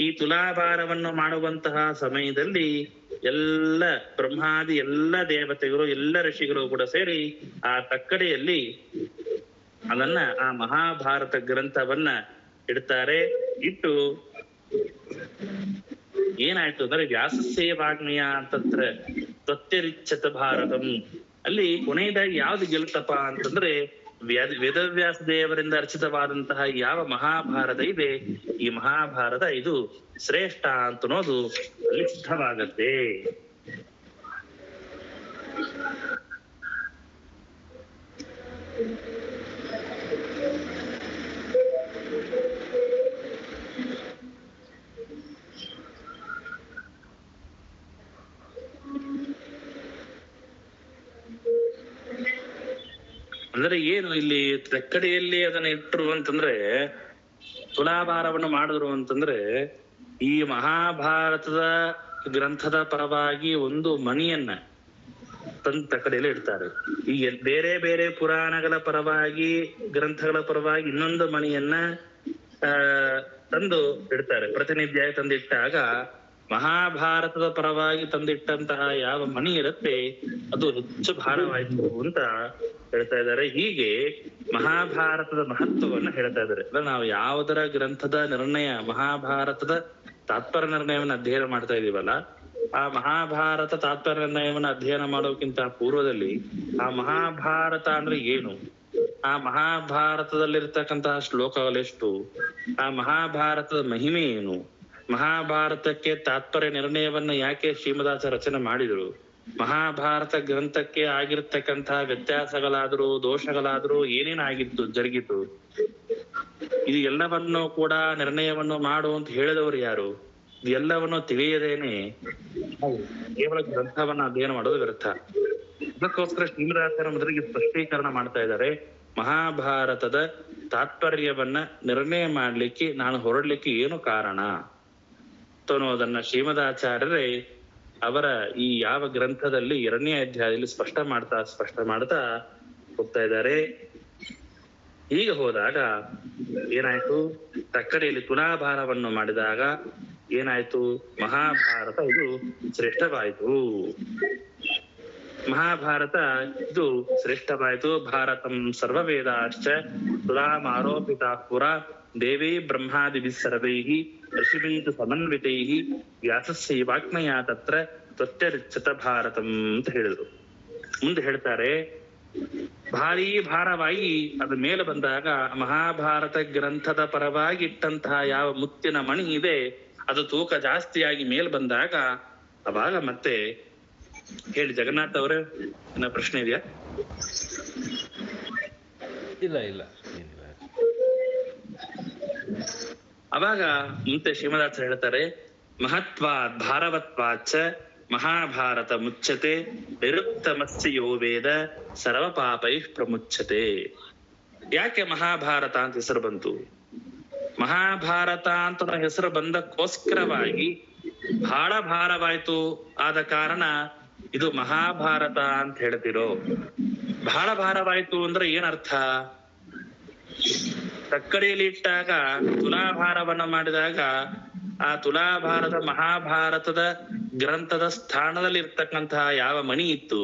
ಈ ತುಲಾಭಾರವನ್ನು ಮಾಡುವಂತಹ ಸಮಯದಲ್ಲಿ ಎಲ್ಲ ಬ್ರಹ್ಮಾದಿ ಎಲ್ಲ ದೇವತೆಗಳು ಎಲ್ಲ ಋಷಿಗಳು ಕೂಡ ಸೇರಿ ಆ ತಕ್ಕಡಿಯಲ್ಲಿ ಅದನ್ನ ಆ ಮಹಾಭಾರತ ಗ್ರಂಥವನ್ನ ಇಡ್ತಾರೆ. ಇಟ್ಟು ಏನಾಯ್ತು ಅಂದ್ರೆ ವ್ಯಾಸಸ್ಯ ವಾಗ್ಮಿಯ ಅಂತಂದ್ರೆ ತ್ವತ್ಯರಿಚ್ಛತ ಭಾರತಂ. ಅಲ್ಲಿ ಕೊನೆಯದಾಗಿ ಯಾವ್ದು ಗೆಲ್ತಪ್ಪ ಅಂತಂದ್ರೆ ವೇದವ್ಯಾಸ ದೇವರಿಂದ ರಚಿತವಾದಂತಹ ಯಾವ ಮಹಾಭಾರತ ಇದೆ, ಈ ಮಹಾಭಾರತ ಇದು ಶ್ರೇಷ್ಠ ಅಂತ ಅನ್ನೋದು ಅಲ್ಲಿ ಸಿದ್ಧವಾಗತ್ತೆ. ಅಂದ್ರೆ ಏನು ಇಲ್ಲಿ ತಕ್ಕಡಿಯಲ್ಲಿ ಅದನ್ನ ಇಟ್ಟರು ಅಂತಂದ್ರೆ, ತುಲಾಭಾರವನ್ನು ಮಾಡಿದ್ರು ಅಂತಂದ್ರೆ, ಈ ಮಹಾಭಾರತದ ಗ್ರಂಥದ ಪರವಾಗಿ ಒಂದು ಮಣಿಯನ್ನ ತಂದು ತಕ್ಕಡಿಯಲ್ಲಿ ಇಡ್ತಾರೆ. ಈ ಬೇರೆ ಬೇರೆ ಪುರಾಣಗಳ ಪರವಾಗಿ ಗ್ರಂಥಗಳ ಪರವಾಗಿ ಇನ್ನೊಂದು ಮಣಿಯನ್ನ ತಂದು ಇಡ್ತಾರೆ. ಪ್ರತಿನಿಧ್ಯ ತಂದಿಟ್ಟಾಗ ಮಹಾಭಾರತದ ಪರವಾಗಿ ತಂದಿಟ್ಟಂತಹ ಯಾವ ಮಣಿ ಇರುತ್ತೆ ಅದು ಹೆಚ್ಚು ಭಾರವಾಯಿತು ಅಂತ ಹೇಳ್ತಾ ಇದ್ದಾರೆ. ಹೀಗೆ ಮಹಾಭಾರತದ ಮಹತ್ವವನ್ನು ಹೇಳ್ತಾ ಇದ್ದಾರೆ. ನಾವು ಯಾವುದರ ಗ್ರಂಥದ ನಿರ್ಣಯ, ಮಹಾಭಾರತದ ತಾತ್ಪರ್ಯ ನಿರ್ಣಯವನ್ನು ಅಧ್ಯಯನ ಮಾಡ್ತಾ ಇದೀವಲ್ಲ, ಆ ಮಹಾಭಾರತ ತಾತ್ಪರ್ಯ ನಿರ್ಣಯವನ್ನು ಅಧ್ಯಯನ ಮಾಡೋಕ್ಕಿಂತ ಪೂರ್ವದಲ್ಲಿ ಆ ಮಹಾಭಾರತ ಅಂದ್ರೆ ಏನು, ಆ ಮಹಾಭಾರತದಲ್ಲಿರ್ತಕ್ಕಂತಹ ಶ್ಲೋಕಗಳೆಷ್ಟು, ಆ ಮಹಾಭಾರತದ ಮಹಿಮೆ ಏನು, ಮಹಾಭಾರತಕ್ಕೆ ತಾತ್ಪರ್ಯ ನಿರ್ಣಯವನ್ನ ಯಾಕೆ ಶ್ರೀಮದಾಸ ರಚನೆ ಮಾಡಿದ್ರು, ಮಹಾಭಾರತ ಗ್ರಂಥಕ್ಕೆ ಆಗಿರ್ತಕ್ಕಂತಹ ವ್ಯತ್ಯಾಸಗಳಾದ್ರೂ ದೋಷಗಳಾದ್ರೂ ಏನೇನಾಗಿತ್ತು ಜರುಗಿತು, ಇದು ಎಲ್ಲವನ್ನು ಕೂಡ ನಿರ್ಣಯವನ್ನು ಮಾಡು ಅಂತ ಹೇಳಿದವರು ಯಾರು, ಇದೆಲ್ಲವನ್ನು ತಿಳಿಯದೇನೆ ಕೇವಲ ಗ್ರಂಥವನ್ನ ಅಧ್ಯಯನ ಮಾಡೋದು ವ್ಯರ್ಥ. ಅದಕ್ಕೋಸ್ಕರ ಶ್ರೀಮದಾಸರ ಮೊದಲಿಗೆ ಸ್ಪಷ್ಟೀಕರಣ ಮಾಡ್ತಾ ಇದ್ದಾರೆ. ಮಹಾಭಾರತದ ತಾತ್ಪರ್ಯವನ್ನ ನಿರ್ಣಯ ಮಾಡ್ಲಿಕ್ಕೆ ನಾನು ಹೊರಡ್ಲಿಕ್ಕೆ ಏನು ಕಾರಣ ಅನ್ನೋದನ್ನ ಶ್ರೀಮದಾಚಾರ್ಯರೇ ಅವರ ಈ ಯಾವ ಗ್ರಂಥದಲ್ಲಿ 2ನೇ ಅಧ್ಯಾಯದಲ್ಲಿ ಸ್ಪಷ್ಟ ಮಾಡ್ತಾ ಹೋಗ್ತಾ ಇದ್ದಾರೆ. ಈಗ ಹೋದಾಗ ಏನಾಯ್ತು, ತಕ್ಕಡಿಯಲ್ಲಿ ತುಲಾಭಾರವನ್ನು ಮಾಡಿದಾಗ ಏನಾಯ್ತು, ಮಹಾಭಾರತ ಇದು ಶ್ರೇಷ್ಠವಾಯಿತು. ಮಹಾಭಾರತ ಇದು ಶ್ರೇಷ್ಠವಾಯಿತು. ಭಾರತಂ ಸರ್ವವೇದಾಶ್ಚ ತುಲಾಮಾರೋಪಿತ ಪುರ ದೇವೇ ಬ್ರಹ್ಮಾದಿಭಿ ಸರ್ವೈಃ ಋಷಿಭಿಃ ಸಮನ್ವಿತೈಃ ವ್ಯಾಸಸ್ಯ ವಾಗ್ಮಯ ತತ್ರ ತ್ವತ್ಯರಿಚ್ಛತ ಭಾರತಂ ಅಂತ ಹೇಳಿದ್ರು. ಮುಂದೆ ಹೇಳ್ತಾರೆ, ಭಾರೀ ಭಾರವಾಗಿ ಅದ ಮೇಲೆ ಬಂದಾಗ ಮಹಾಭಾರತ ಗ್ರಂಥದ ಪರವಾಗಿ ಇಟ್ಟಂತಹ ಯಾವ ಮುತ್ತಿನ ಮಣಿ ಇದೆ ಅದು ತೂಕ ಜಾಸ್ತಿಯಾಗಿ ಮೇಲ್ ಬಂದಾಗ ಅವಾಗ ಮತ್ತೆ ಹೇಳಿ ಜಗನ್ನಾಥ್ ಅವರೇ, ಏನ ಪ್ರಶ್ನೆ ಇದೆಯಾ? ಇಲ್ಲ ಇಲ್ಲ ಏನಿಲ್ಲ. ಅವಾಗ ಮುಂತೆ ಶ್ರೀಮದಾಸ ಹೇಳ್ತಾರೆ, ಮಹತ್ವಾತ್ ಭಾರವತ್ವಾಚ ಮಹಾಭಾರತ ಮುಚ್ಚತೆ ನಿರುತ್ತಮಸ್ಯ ಯೋ ವೇದ ಸರ್ವ ಪಾಪೈಃ ಪ್ರಮುಚ್ಯತೆ. ಯಾಕೆ ಮಹಾಭಾರತ ಅಂತ ಹೆಸರು ಬಂತು? ಮಹಾಭಾರತ ಅಂತ ಹೆಸರು ಬಂದಕ್ಕೋಸ್ಕರವಾಗಿ ಬಹಳ ಭಾರವಾಯ್ತು ಆದ ಕಾರಣ ಇದು ಮಹಾಭಾರತ ಅಂತ ಹೇಳ್ತಿರೋ. ಬಹಳ ಭಾರವಾಯ್ತು ಅಂದ್ರೆ ಏನರ್ಥ? ತಕ್ಕಡಿಯಲ್ಲಿ ಇಟ್ಟಾಗ ತುಲಾಭಾರವನ್ನ ಮಾಡಿದಾಗ ಆ ತುಲಾಭಾರದ ಮಹಾಭಾರತದ ಗ್ರಂಥದ ಸ್ಥಾನದಲ್ಲಿ ಇರ್ತಕ್ಕಂತಹ ಯಾವ ಮಣಿ ಇತ್ತು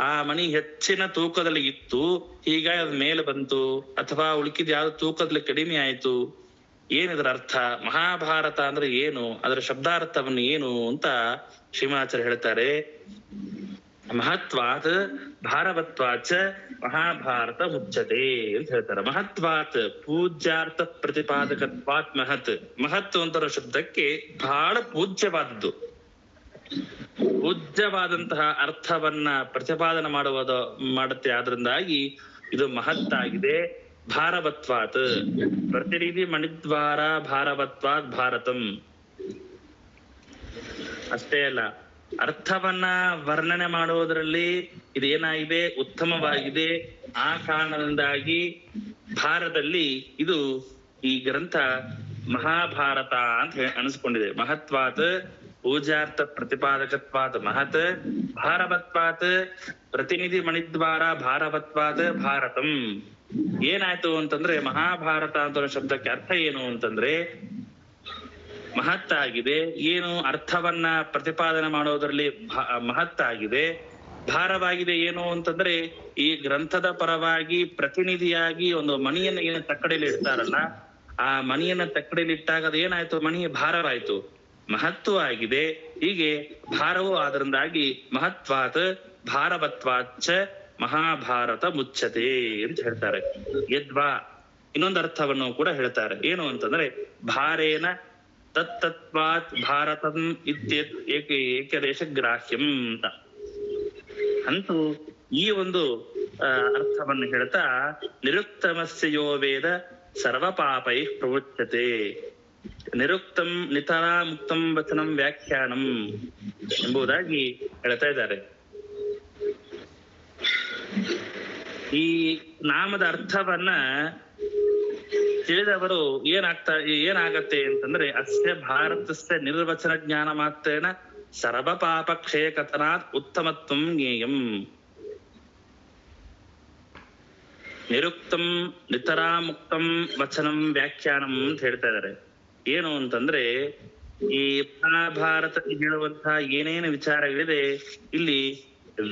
ಆ ಮಣಿ ಹೆಚ್ಚಿನ ತೂಕದಲ್ಲಿ ಇತ್ತು, ಹೀಗಾಗಿ ಅದ್ ಮೇಲೆ ಬಂತು, ಅಥವಾ ಉಳ್ಕಿದ್ ಯಾವ್ದು ತೂಕದಲ್ಲಿ ಕಡಿಮೆ ಆಯ್ತು. ಏನಿದ್ರ ಅರ್ಥ? ಮಹಾಭಾರತ ಅಂದ್ರೆ ಏನು, ಅದರ ಶಬ್ದಾರ್ಥವನ್ನು ಏನು ಅಂತ ಶ್ರೀಮಾಚಾರ್ಯ ಹೇಳ್ತಾರೆ. ಮಹತ್ವಾತ್ ಭಾರವತ್ವಾಚ ಮಹಾಭಾರತ ಮುಚ್ಚತೆ ಅಂತ ಹೇಳ್ತಾರೆ. ಮಹತ್ವಾತ್ ಪೂಜ್ಯಾರ್ಥ ಪ್ರತಿಪಾದಕತ್ವಾತ್ ಮಹತ್. ಮಹತ್ ಅಂತ ಶಬ್ದಕ್ಕೆ ಬಹಳ ಪೂಜ್ಯವಾದದ್ದು, ಪೂಜ್ಯವಾದಂತಹ ಅರ್ಥವನ್ನ ಪ್ರತಿಪಾದನೆ ಮಾಡುತ್ತೆ. ಆದ್ರಿಂದಾಗಿ ಇದು ಮಹತ್ತಾಗಿದೆ. ಭಾರವತ್ವಾತ್ ಪ್ರತಿನಿಧಿ ಮಣಿದ್ವಾರ ಭಾರವತ್ವಾತ್ ಭಾರತಂ. ಅಷ್ಟೇ ಅಲ್ಲ, ಅರ್ಥವನ್ನ ವರ್ಣನೆ ಮಾಡುವುದರಲ್ಲಿ ಇದೇನಾಗಿದೆ, ಉತ್ತಮವಾಗಿದೆ. ಆ ಕಾರಣದಿಂದಾಗಿ ಭಾರತದಲ್ಲಿ ಇದು ಈ ಗ್ರಂಥ ಮಹಾಭಾರತ ಅಂತ ಅನಿಸ್ಕೊಂಡಿದೆ. ಮಹತ್ವಾತ್ ಪೂಜಾರ್ಥ ಪ್ರತಿಪಾದಕತ್ವಾತ್ ಮಹತ್ ಭಾರವತ್ವಾತ್ ಪ್ರತಿನಿಧಿ ಮಣಿದ್ವಾರ ಭಾರವತ್ವಾತ್ ಭಾರತಂ. ಏನಾಯ್ತು ಅಂತಂದ್ರೆ ಮಹಾಭಾರತ ಅಂತ ಶಬ್ದಕ್ಕೆ ಅರ್ಥ ಏನು ಅಂತಂದ್ರೆ ಮಹತ್ತಾಗಿದೆ, ಏನು ಅರ್ಥವನ್ನ ಪ್ರತಿಪಾದನೆ ಮಾಡೋದ್ರಲ್ಲಿ ಮಹತ್ತಾಗಿದೆ. ಭಾರವಾಗಿದೆ ಏನು ಅಂತಂದ್ರೆ ಈ ಗ್ರಂಥದ ಪರವಾಗಿ ಪ್ರತಿನಿಧಿಯಾಗಿ ಒಂದು ಮಣಿಯನ್ನು ಏನು ತಕ್ಕಡೆಯಲ್ಲಿ ಇಡ್ತಾರಲ್ಲ, ಆ ಮಣಿಯನ್ನ ತಕ್ಕಡೆಯಲ್ಲಿ ಇಟ್ಟಾಗ ಅದು ಏನಾಯ್ತು, ಮಣಿ ಭಾರವಾಯ್ತು, ಮಹತ್ವ ಆಗಿದೆ. ಹೀಗೆ ಭಾರವೂ ಆದ್ರಿಂದಾಗಿ ಮಹತ್ವಾತ್ ಭಾರವತ್ವಾಚ ಮಹಾಭಾರತ ಮುಚ್ಚತೆ ಅಂತ ಹೇಳ್ತಾರೆ. ಯದ್ವಾ ಇನ್ನೊಂದು ಅರ್ಥವನ್ನು ಕೂಡ ಹೇಳ್ತಾರೆ, ಏನು ಅಂತಂದ್ರೆ ಭಾರೇನ ತತ್ತತ್ವಾತ್ ಭಾರತಂ ಏಕದೇಶ ಗ್ರಾಹ್ಯಂ ಅಂತ. ಅಂತೂ ಈ ಒಂದು ಅರ್ಥವನ್ನು ಹೇಳ್ತಾ ನಿರುಕ್ತಮಸ್ಯ ಯೋ ವೇದ ಸರ್ವ ಪಾಪೈ ಪ್ರವೃತ್ಯತೆ. ನಿರುಕ್ತಂ ನಿತರಾ ಮುಕ್ತಂ ವಚನಂ ವ್ಯಾಖ್ಯಾನಂ ಎಂಬುದಾಗಿ ಹೇಳ್ತಾ ಇದ್ದಾರೆ. ಈ ನಾಮದ ಅರ್ಥವನ್ನ ತಿಳಿದವರು ಏನಾಗತ್ತೆ ಅಂತಂದ್ರೆ ಅಸ್ಯ ಭಾರತಸ್ಯ ನಿರ್ವಚನ ಜ್ಞಾನ ಮಾತ್ರೇನ ಸರ್ವ ಪಾಪ ಕ್ಷಯ ಕಥನಾತ್ ಉತ್ತಮತ್ವಂ ಜ್ಞೇಯಂ. ನಿರುಕ್ತಂ ನಿತರಾ ಮುಕ್ತಂ ವಚನಂ ವ್ಯಾಖ್ಯಾನಂ ಅಂತ ಹೇಳ್ತಾ ಇದ್ದಾರೆ. ಏನು ಅಂತಂದ್ರೆ ಈ ಮಹಾಭಾರತ ಹೇಳುವಂತಹ ಏನೇನು ವಿಚಾರಗಳಿದೆ ಇಲ್ಲಿ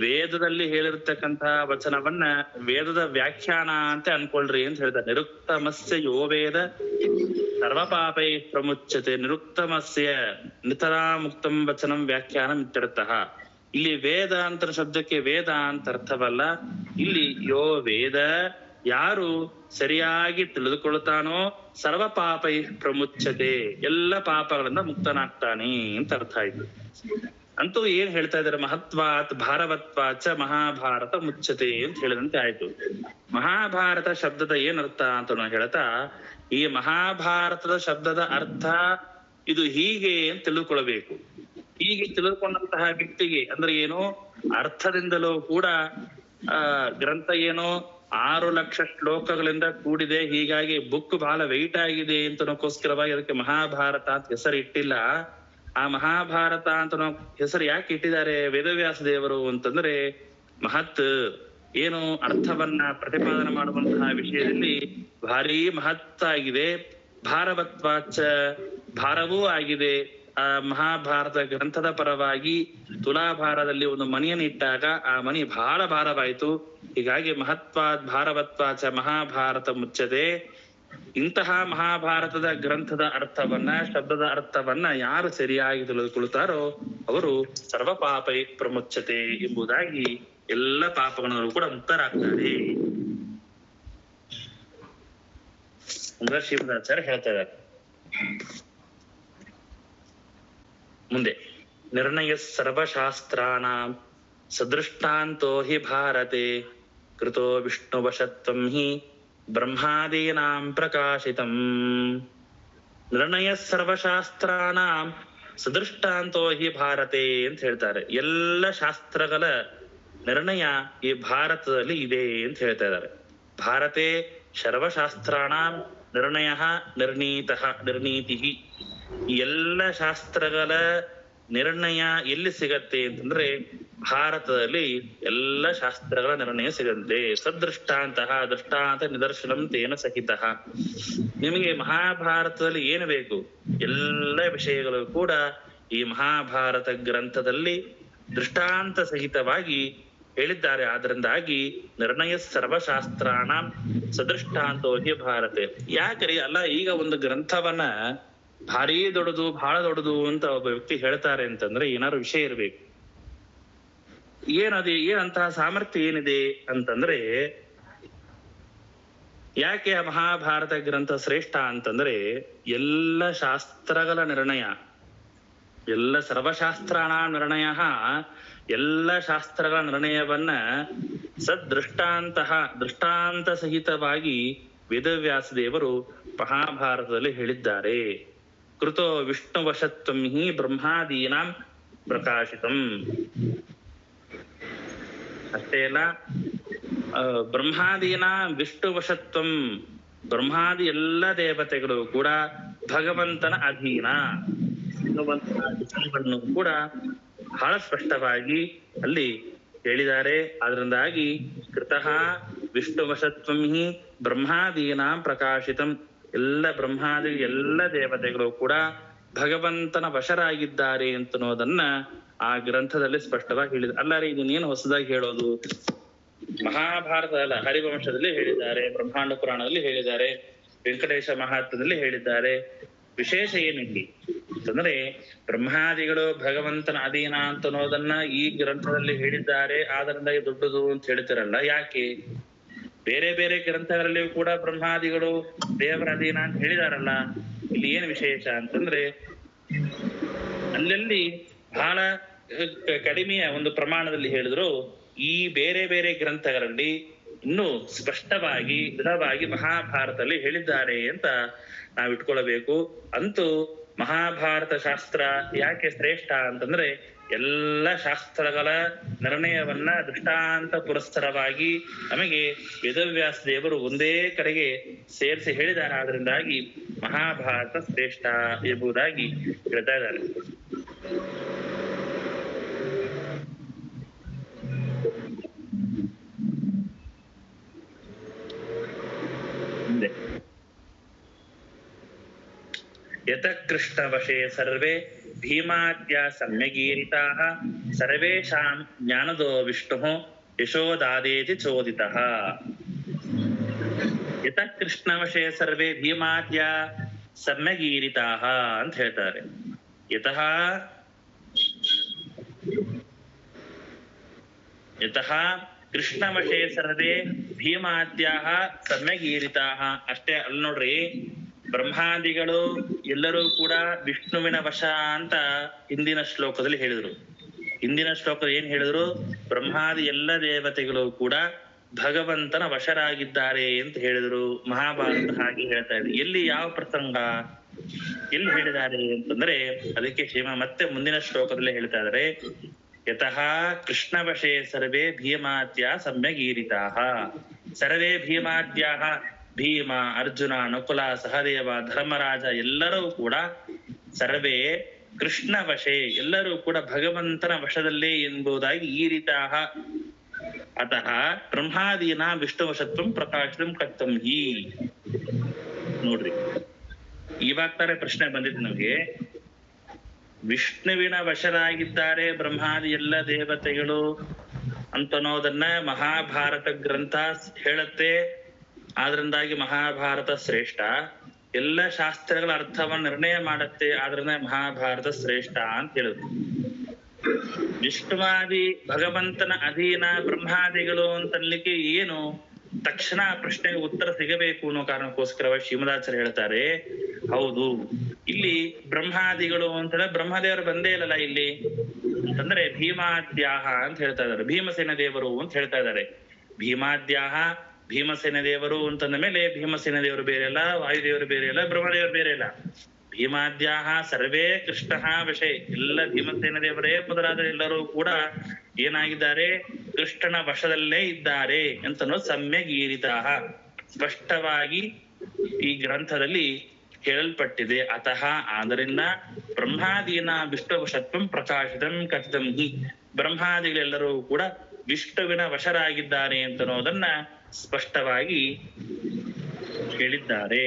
ವೇದದಲ್ಲಿ ಹೇಳಿರ್ತಕ್ಕಂತಹ ವಚನವನ್ನ ವೇದದ ವ್ಯಾಖ್ಯಾನ ಅಂತ ಅನ್ಕೊಳ್ರಿ ಅಂತ ಹೇಳ್ತಾರೆ. ನಿರುಕ್ತಮಸ್ಯ ಯೋ ವೇದ ಸರ್ವ ಪಾಪೈ ಪ್ರಮುಚ್ಯತೆ ನಿರುಕ್ತಮಸ್ಯ ನಿತರಾ ಮುಕ್ತಂ ವಚನಂ ವ್ಯಾಖ್ಯಾನಂ ಇತ್ಯರ್ಥಃ. ಇಲ್ಲಿ ವೇದ ಅಂತ ಶಬ್ದಕ್ಕೆ ವೇದ ಅಂತ ಅರ್ಥವಲ್ಲ. ಇಲ್ಲಿ ಯೋ ವೇದ ಯಾರು ಸರಿಯಾಗಿ ತಿಳಿದುಕೊಳ್ತಾನೋ ಸರ್ವ ಪಾಪೈ ಪ್ರಮುಚ್ಯತೆ ಎಲ್ಲ ಪಾಪಗಳಿಂದ ಮುಕ್ತನಾಗ್ತಾನೆ ಅಂತ ಅರ್ಥ ಆಯ್ತು. ಅಂತೂ ಏನ್ ಹೇಳ್ತಾ ಇದ್ದಾರೆ, ಮಹತ್ವಾತ್ ಭಾರವತ್ವಾಚ ಮಹಾಭಾರತ ಮುಚ್ಚತೆ ಅಂತ ಹೇಳಿದಂತೆ ಆಯ್ತು. ಮಹಾಭಾರತ ಶಬ್ದದ ಏನ್ ಅರ್ಥ ಅಂತ ನಾವು ಹೇಳ್ತಾ, ಈ ಮಹಾಭಾರತದ ಶಬ್ದದ ಅರ್ಥ ಇದು ಹೀಗೆ ಅಂತ ತಿಳಿದುಕೊಳ್ಬೇಕು. ಹೀಗೆ ತಿಳಿದುಕೊಂಡಂತಹ ವ್ಯಕ್ತಿಗೆ ಅಂದ್ರೆ ಏನು ಅರ್ಥದಿಂದಲೂ ಕೂಡ ಗ್ರಂಥ ಏನು 6 ಲಕ್ಷ ಶ್ಲೋಕಗಳಿಂದ ಕೂಡಿದೆ, ಹೀಗಾಗಿ ಬುಕ್ ಬಹಳ ವೆಯ್ಟ್ ಆಗಿದೆ ಅಂತನಕ್ಕೋಸ್ಕರವಾಗಿ ಅದಕ್ಕೆ ಮಹಾಭಾರತ ಅಂತ ಹೆಸರು ಇಟ್ಟಿಲ್ಲ. ಆ ಮಹಾಭಾರತ ಅಂತ ಹೆಸರು ಯಾಕೆ ಇಟ್ಟಿದ್ದಾರೆ ವೇದವ್ಯಾಸ ದೇವರು ಅಂತಂದ್ರೆ ಮಹತ್ ಏನು ಅರ್ಥವನ್ನ ಪ್ರತಿಪಾದನೆ ಮಾಡುವಂತಹ ವಿಷಯದಲ್ಲಿ ಭಾರಿ ಮಹತ್ತಾಗಿದೆ. ಭಾರವತ್ವಾಚ ಭಾರವೂ ಆಗಿದೆ. ಆ ಮಹಾಭಾರತ ಗ್ರಂಥದ ಪರವಾಗಿ ತುಲಾಭಾರದಲ್ಲಿ ಒಂದು ಮಣಿಯನ್ನು ಇಟ್ಟಾಗ ಆ ಮಣಿ ಬಹಳ ಭಾರವಾಯಿತು. ಹೀಗಾಗಿ ಮಹತ್ವಾದ್ ಭಾರವತ್ವಾಚ ಮಹಾಭಾರತ ಮುಚ್ಚದೆ. ಇಂತಹ ಮಹಾಭಾರತದ ಗ್ರಂಥದ ಅರ್ಥವನ್ನ ಶಬ್ದದ ಅರ್ಥವನ್ನ ಯಾರು ಸರಿಯಾಗಿ ತಿಳಿದುಕೊಳ್ತಾರೋ ಅವರು ಸರ್ವ ಪಾಪೈ ಪ್ರಮುಚ್ಚತೆ ಎಂಬುದಾಗಿ ಎಲ್ಲ ಪಾಪಗಳನ್ನು ಕೂಡ ಮುಕ್ತರಾಗ್ತಾರೆ ಅಂದ್ರೆ ಶ್ರೀಮದಾಚಾರ್ಯ ಹೇಳ್ತಾ ಇದ್ದಾರೆ. ಮುಂದೆ ನಿರ್ಣಯ ಸರ್ವಶಾಸ್ತ್ರಾಣಾಂ ಸದೃಷ್ಟಾಂತೋ ಹಿ ಭಾರತೆ ಕೃತೋ ವಿಷ್ಣುವಶತ್ವಂ ಹಿ ಬ್ರಹ್ಮಾದೀನಾಂ ಪ್ರಕಾಶಿತಂ. ನಿರ್ಣಯ ಸರ್ವಶಾಸ್ತ್ರಾಣಾಂ ಸದೃಷ್ಟಾಂತೋ ಹಿ ಭಾರತೆ ಅಂತ ಹೇಳ್ತಾರೆ. ಎಲ್ಲ ಶಾಸ್ತ್ರಗಳ ನಿರ್ಣಯ ಈ ಭಾರತದಲ್ಲಿ ಇದೆ ಅಂತ ಹೇಳ್ತಾ ಇದ್ದಾರೆ. ಭಾರತೆ ಸರ್ವಶಾಸ್ತ್ರಾಣಾಂ ನಿರ್ಣಯ ನಿರ್ಣೀತಿ. ಎಲ್ಲ ಶಾಸ್ತ್ರಗಳ ನಿರ್ಣಯ ಎಲ್ಲಿ ಸಿಗತ್ತೆ ಅಂತಂದ್ರೆ ಭಾರತದಲ್ಲಿ ಎಲ್ಲ ಶಾಸ್ತ್ರಗಳ ನಿರ್ಣಯ ಸಿಗಂತೆ. ಸದೃಷ್ಟಾಂತಹ ದೃಷ್ಟಾಂತ ನಿದರ್ಶನಂ ತೇನ ಸಹಿತ. ನಿಮಗೆ ಮಹಾಭಾರತದಲ್ಲಿ ಏನು ಬೇಕು ಎಲ್ಲ ವಿಷಯಗಳು ಕೂಡ ಈ ಮಹಾಭಾರತ ಗ್ರಂಥದಲ್ಲಿ ದೃಷ್ಟಾಂತ ಸಹಿತವಾಗಿ ಹೇಳಿದ್ದಾರೆ. ಆದ್ರಿಂದಾಗಿ ನಿರ್ಣಯ ಸರ್ವಶಾಸ್ತ್ರಾಣ ಸದೃಷ್ಟಾಂತೋ ಹಿ ಭಾರತೆ. ಯಾಕ್ರಿ ಅಲ್ಲ ಈಗ ಒಂದು ಗ್ರಂಥವನ್ನ ಭಾರಿ ದೊಡ್ಡದು ಬಹಳ ದೊಡ್ಡದು ಅಂತ ಒಬ್ಬ ವ್ಯಕ್ತಿ ಹೇಳ್ತಾರೆ ಅಂತಂದ್ರೆ ಏನಾದ್ರು ವಿಷಯ ಇರ್ಬೇಕು. ಏನಂತಹ ಸಾಮರ್ಥ್ಯ ಏನಿದೆ ಅಂತಂದ್ರೆ ಯಾಕೆ ಆ ಮಹಾಭಾರತ ಗ್ರಂಥ ಶ್ರೇಷ್ಠ ಅಂತಂದ್ರೆ ಎಲ್ಲ ಶಾಸ್ತ್ರಗಳ ನಿರ್ಣಯ, ಎಲ್ಲ ಸರ್ವಶಾಸ್ತ್ರಾಣ ನಿರ್ಣಯ, ಎಲ್ಲ ಶಾಸ್ತ್ರಗಳ ನಿರ್ಣಯವನ್ನ ದೃಷ್ಟಾಂತ ಸಹಿತವಾಗಿ ವೇದವ್ಯಾಸ ದೇವರು ಮಹಾಭಾರತದಲ್ಲಿ ಹೇಳಿದ್ದಾರೆ. ಕೃತೋ ವಿಷ್ಣುವಶತ್ವಂ ಹಿ ಬ್ರಹ್ಮಾದೀನಾಂ ಪ್ರಕಾಶಿತಂ. ಅಷ್ಟೇ ಅಲ್ಲ, ಬ್ರಹ್ಮಾದೀನ ವಿಷ್ಣುವಶತ್ವಂ, ಬ್ರಹ್ಮಾದಿ ಎಲ್ಲ ದೇವತೆಗಳು ಕೂಡ ಭಗವಂತನ ಅಧೀನ, ಭಗವಂತನ ಅಧೀನವನ್ನು ಕೂಡ ಬಹಳ ಸ್ಪಷ್ಟವಾಗಿ ಅಲ್ಲಿ ಹೇಳಿದ್ದಾರೆ. ಅದರಿಂದಾಗಿ ಕೃತಃ ವಿಷ್ಣುವಶತ್ವಂ ಹಿ ಬ್ರಹ್ಮಾದೀನಾಂ ಪ್ರಕಾಶಿತಂ, ಎಲ್ಲ ಬ್ರಹ್ಮಾದಿ ಎಲ್ಲ ದೇವತೆಗಳು ಕೂಡ ಭಗವಂತನ ವಶರಾಗಿದ್ದಾರೆ ಅಂತನ್ನೋದನ್ನ ಆ ಗ್ರಂಥದಲ್ಲಿ ಸ್ಪಷ್ಟವಾಗಿ ಹೇಳಿದೆ. ಅಲ್ಲಾರಿ ಇದನ್ನೇನು ಹೊಸದಾಗಿ ಹೇಳೋದು? ಮಹಾಭಾರತದ ಹರಿವಂಶದಲ್ಲಿ ಹೇಳಿದ್ದಾರೆ, ಬ್ರಹ್ಮಾಂಡ ಪುರಾಣದಲ್ಲಿ ಹೇಳಿದ್ದಾರೆ, ವೆಂಕಟೇಶ ಮಹಾತ್ಮದಲ್ಲಿ ಹೇಳಿದ್ದಾರೆ. ವಿಶೇಷ ಏನಿಲ್ಲಿ ಅಂತಂದ್ರೆ ಬ್ರಹ್ಮಾದಿಗಳು ಭಗವಂತನ ಅಧೀನ ಅಂತ ಅನ್ನೋದನ್ನ ಈ ಗ್ರಂಥದಲ್ಲಿ ಹೇಳಿದ್ದಾರೆ, ಆದ್ರಿಂದಾಗಿ ದೊಡ್ಡದು ಅಂತ ಹೇಳ್ತಿರಲ್ಲ, ಯಾಕೆ? ಬೇರೆ ಬೇರೆ ಗ್ರಂಥಗಳಲ್ಲಿಯೂ ಕೂಡ ಬ್ರಹ್ಮಾದಿಗಳು ದೇವರ ಅಧೀನ ಅಂತ ಹೇಳಿದಾರಲ್ಲ, ಇಲ್ಲಿ ಏನ್ ವಿಶೇಷ ಅಂತಂದ್ರೆ ಅಲ್ಲಲ್ಲಿ ಬಹಳ ಕಡಿಮೆಯ ಒಂದು ಪ್ರಮಾಣದಲ್ಲಿ ಹೇಳಿದ್ರು. ಈ ಬೇರೆ ಬೇರೆ ಗ್ರಂಥಗಳಲ್ಲಿ ಇನ್ನೂ ಸ್ಪಷ್ಟವಾಗಿ ದೃಢವಾಗಿ ಮಹಾಭಾರತದಲ್ಲಿ ಹೇಳಿದ್ದಾರೆ ಅಂತ ನಾವು ಇಟ್ಕೊಳ್ಬೇಕು. ಅಂತೂ ಮಹಾಭಾರತ ಶಾಸ್ತ್ರ ಯಾಕೆ ಶ್ರೇಷ್ಠ ಅಂತಂದ್ರೆ ಎಲ್ಲ ಶಾಸ್ತ್ರಗಳ ನಿರ್ಣಯವನ್ನ ದೃಷ್ಟಾಂತ ಪುರಸ್ಸರವಾಗಿ ನಮಗೆ ವೇದವ್ಯಾಸ ದೇವರು ಒಂದೇ ಕಡೆಗೆ ಸೇರಿಸಿ ಹೇಳಿದ್ದಾರೆ. ಆದ್ರಿಂದಾಗಿ ಮಹಾಭಾರತ ಶ್ರೇಷ್ಠ ಎಂಬುದಾಗಿ ಹೇಳ್ತಾ ಇದ್ದಾರೆ. ಯತ ಕೃಷ್ಣ ವಶೇ ಸರ್ವೇ ಭೀಮಾದ್ಯ ಸಮ್ಯಗೀರಿತಾಃ ಸರ್ವೇಷಾಂ ಜ್ಞಾನದೋ ವಿಷ್ಣು ಯಶೋದಾದೇತಿ ಚೋದಿತಃ. ಯತ ಕೃಷ್ಣ ವಶೇ ಸರ್ವೇ ಭೀಮಾದ್ಯ ಸಮ್ಯಗೀರಿತಾಃ ಅಂತ ಹೇಳ್ತಾರೆ. ಯತಃ ಕೃಷ್ಣ ವಶೇ ಸರ್ವೇ ಭೀಮಾದ್ಯಾಃ ಸಮ್ಯಗೀರಿತಾಃ. ಅಷ್ಟೇ ಅಲ್ಲ ನೋಡ್ರಿ, ಬ್ರಹ್ಮಾದಿಗಳು ಎಲ್ಲರೂ ಕೂಡ ವಿಷ್ಣುವಿನ ವಶ ಅಂತ ಹಿಂದಿನ ಶ್ಲೋಕದಲ್ಲಿ ಹೇಳಿದ್ರು. ಹಿಂದಿನ ಶ್ಲೋಕ ಏನ್ ಹೇಳಿದ್ರು? ಬ್ರಹ್ಮಾದಿ ಎಲ್ಲ ದೇವತೆಗಳು ಕೂಡ ಭಗವಂತನ ವಶರಾಗಿದ್ದಾರೆ ಅಂತ ಹೇಳಿದ್ರು. ಮಹಾಭಾರತ ಹಾಗೆ ಹೇಳ್ತಾ ಇದೆ. ಎಲ್ಲಿ ಯಾವ ಪ್ರಸಂಗ ಎಲ್ಲಿ ಹೇಳಿದ್ದಾರೆ ಅಂತಂದ್ರೆ ಅದಕ್ಕೆ ಮತ್ತೆ ಮುಂದಿನ ಶ್ಲೋಕದಲ್ಲೇ ಹೇಳ್ತಾ ಇದ್ದಾರೆ. ಯತಃ ಕೃಷ್ಣ ವಶೇ ಸರ್ವೇ ಭೀಮಾದ್ಯ ಸಮ್ಯಗೀರಿತಾಃ. ಸರ್ವೇ ಭೀಮಾದ್ಯಾಃ, ಭೀಮ, ಅರ್ಜುನ, ನಕುಲ, ಸಹದೇವ, ಧರ್ಮರಾಜ ಎಲ್ಲರೂ ಕೂಡ ಸರ್ವೇ ಕೃಷ್ಣ ವಶೇ, ಎಲ್ಲರೂ ಕೂಡ ಭಗವಂತನ ವಶದಲ್ಲೇ ಎಂಬುದಾಗಿ ಈರಿತಾಃ. ಅತಃ ಬ್ರಹ್ಮಾದೀನ ವಿಷ್ಣುವಶತ್ವಂ ಪ್ರಕಾಶಿತಂ ಕರ್ತಂ ಹಿ. ನೋಡ್ರಿ, ಇವಾಗ ತಾರೆ ಪ್ರಶ್ನೆ ಬಂದಿತ್ತು ನಮಗೆ. ವಿಷ್ಣುವಿನ ವಶರಾಗಿದ್ದಾರೆ ಬ್ರಹ್ಮಾದಿ ಎಲ್ಲ ದೇವತೆಗಳು ಅಂತನ್ನೋದನ್ನ ಮಹಾಭಾರತ ಗ್ರಂಥ ಹೇಳುತ್ತೆ. ಆದ್ರಿಂದಾಗಿ ಮಹಾಭಾರತ ಶ್ರೇಷ್ಠ. ಎಲ್ಲ ಶಾಸ್ತ್ರಗಳ ಅರ್ಥವನ್ನು ನಿರ್ಣಯ ಮಾಡುತ್ತೆ, ಆದ್ರಿಂದ ಮಹಾಭಾರತ ಶ್ರೇಷ್ಠ ಅಂತ ಹೇಳಿದ್ರು. ವಿಷ್ಣುವಾದಿ ಭಗವಂತನ ಅಧೀನ ಬ್ರಹ್ಮಾದಿಗಳು ಅಂತನ್ಲಿಕ್ಕೆ ಏನು? ತಕ್ಷಣ ಆ ಪ್ರಶ್ನೆಗೆ ಉತ್ತರ ಸಿಗಬೇಕು ಅನ್ನೋ ಕಾರಣಕ್ಕೋಸ್ಕರವಾಗಿ ಶ್ರೀಮದಾಚಾರ್ಯ ಹೇಳ್ತಾರೆ, ಹೌದು, ಇಲ್ಲಿ ಬ್ರಹ್ಮಾದಿಗಳು ಅಂತಂದ್ರೆ ಬ್ರಹ್ಮದೇವರು ಬಂದೇ ಇಲ್ಲಲ್ಲ ಇಲ್ಲಿ ಅಂತಂದ್ರೆ ಭೀಮಾದ್ಯಾಹ ಅಂತ ಹೇಳ್ತಾ ಇದ್ದಾರೆ. ಭೀಮಸೇನ ದೇವರು ಅಂತ ಹೇಳ್ತಾ ಇದ್ದಾರೆ. ಭೀಮಾದ್ಯಾಹ, ಭೀಮಸೇನ ದೇವರು ಅಂತಂದ ಮೇಲೆ ಭೀಮಸೇನ ದೇವರು ಬೇರೆ ಅಲ್ಲ, ವಾಯುದೇವರು ಬೇರೆ ಅಲ್ಲ, ಬ್ರಹ್ಮದೇವರು ಬೇರೆ ಅಲ್ಲ. ಭೀಮಾದ್ಯಾಹ ಸರ್ವೇ ಕೃಷ್ಣ ವಶೇ, ಎಲ್ಲ ಭೀಮಸೇನ ದೇವರೇ ಮೊದಲಾದ ಎಲ್ಲರೂ ಕೂಡ ಏನಾಗಿದ್ದಾರೆ? ಕೃಷ್ಣನ ವಶದಲ್ಲೇ ಇದ್ದಾರೆ ಅಂತನೋ ಸಮ್ಯಗೀರಿತಾಃ ಸ್ಪಷ್ಟವಾಗಿ ಈ ಗ್ರಂಥದಲ್ಲಿ ಹೇಳಲ್ಪಟ್ಟಿದೆ. ಅತಃ ಆದ್ದರಿಂದ ಬ್ರಹ್ಮಾದೀನ ವಿಷ್ಣುವಶತ್ವಂ ಪ್ರಕಾಶಿತಂ ಕಥಿತಂ ಹಿ, ಬ್ರಹ್ಮಾದಿಗಳೆಲ್ಲರೂ ಕೂಡ ವಿಷ್ಣುವಿನ ವಶರಾಗಿದ್ದಾರೆ ಅಂತನ್ನೋದನ್ನ ಸ್ಪಷ್ಟವಾಗಿ ಹೇಳಿದ್ದಾರೆ.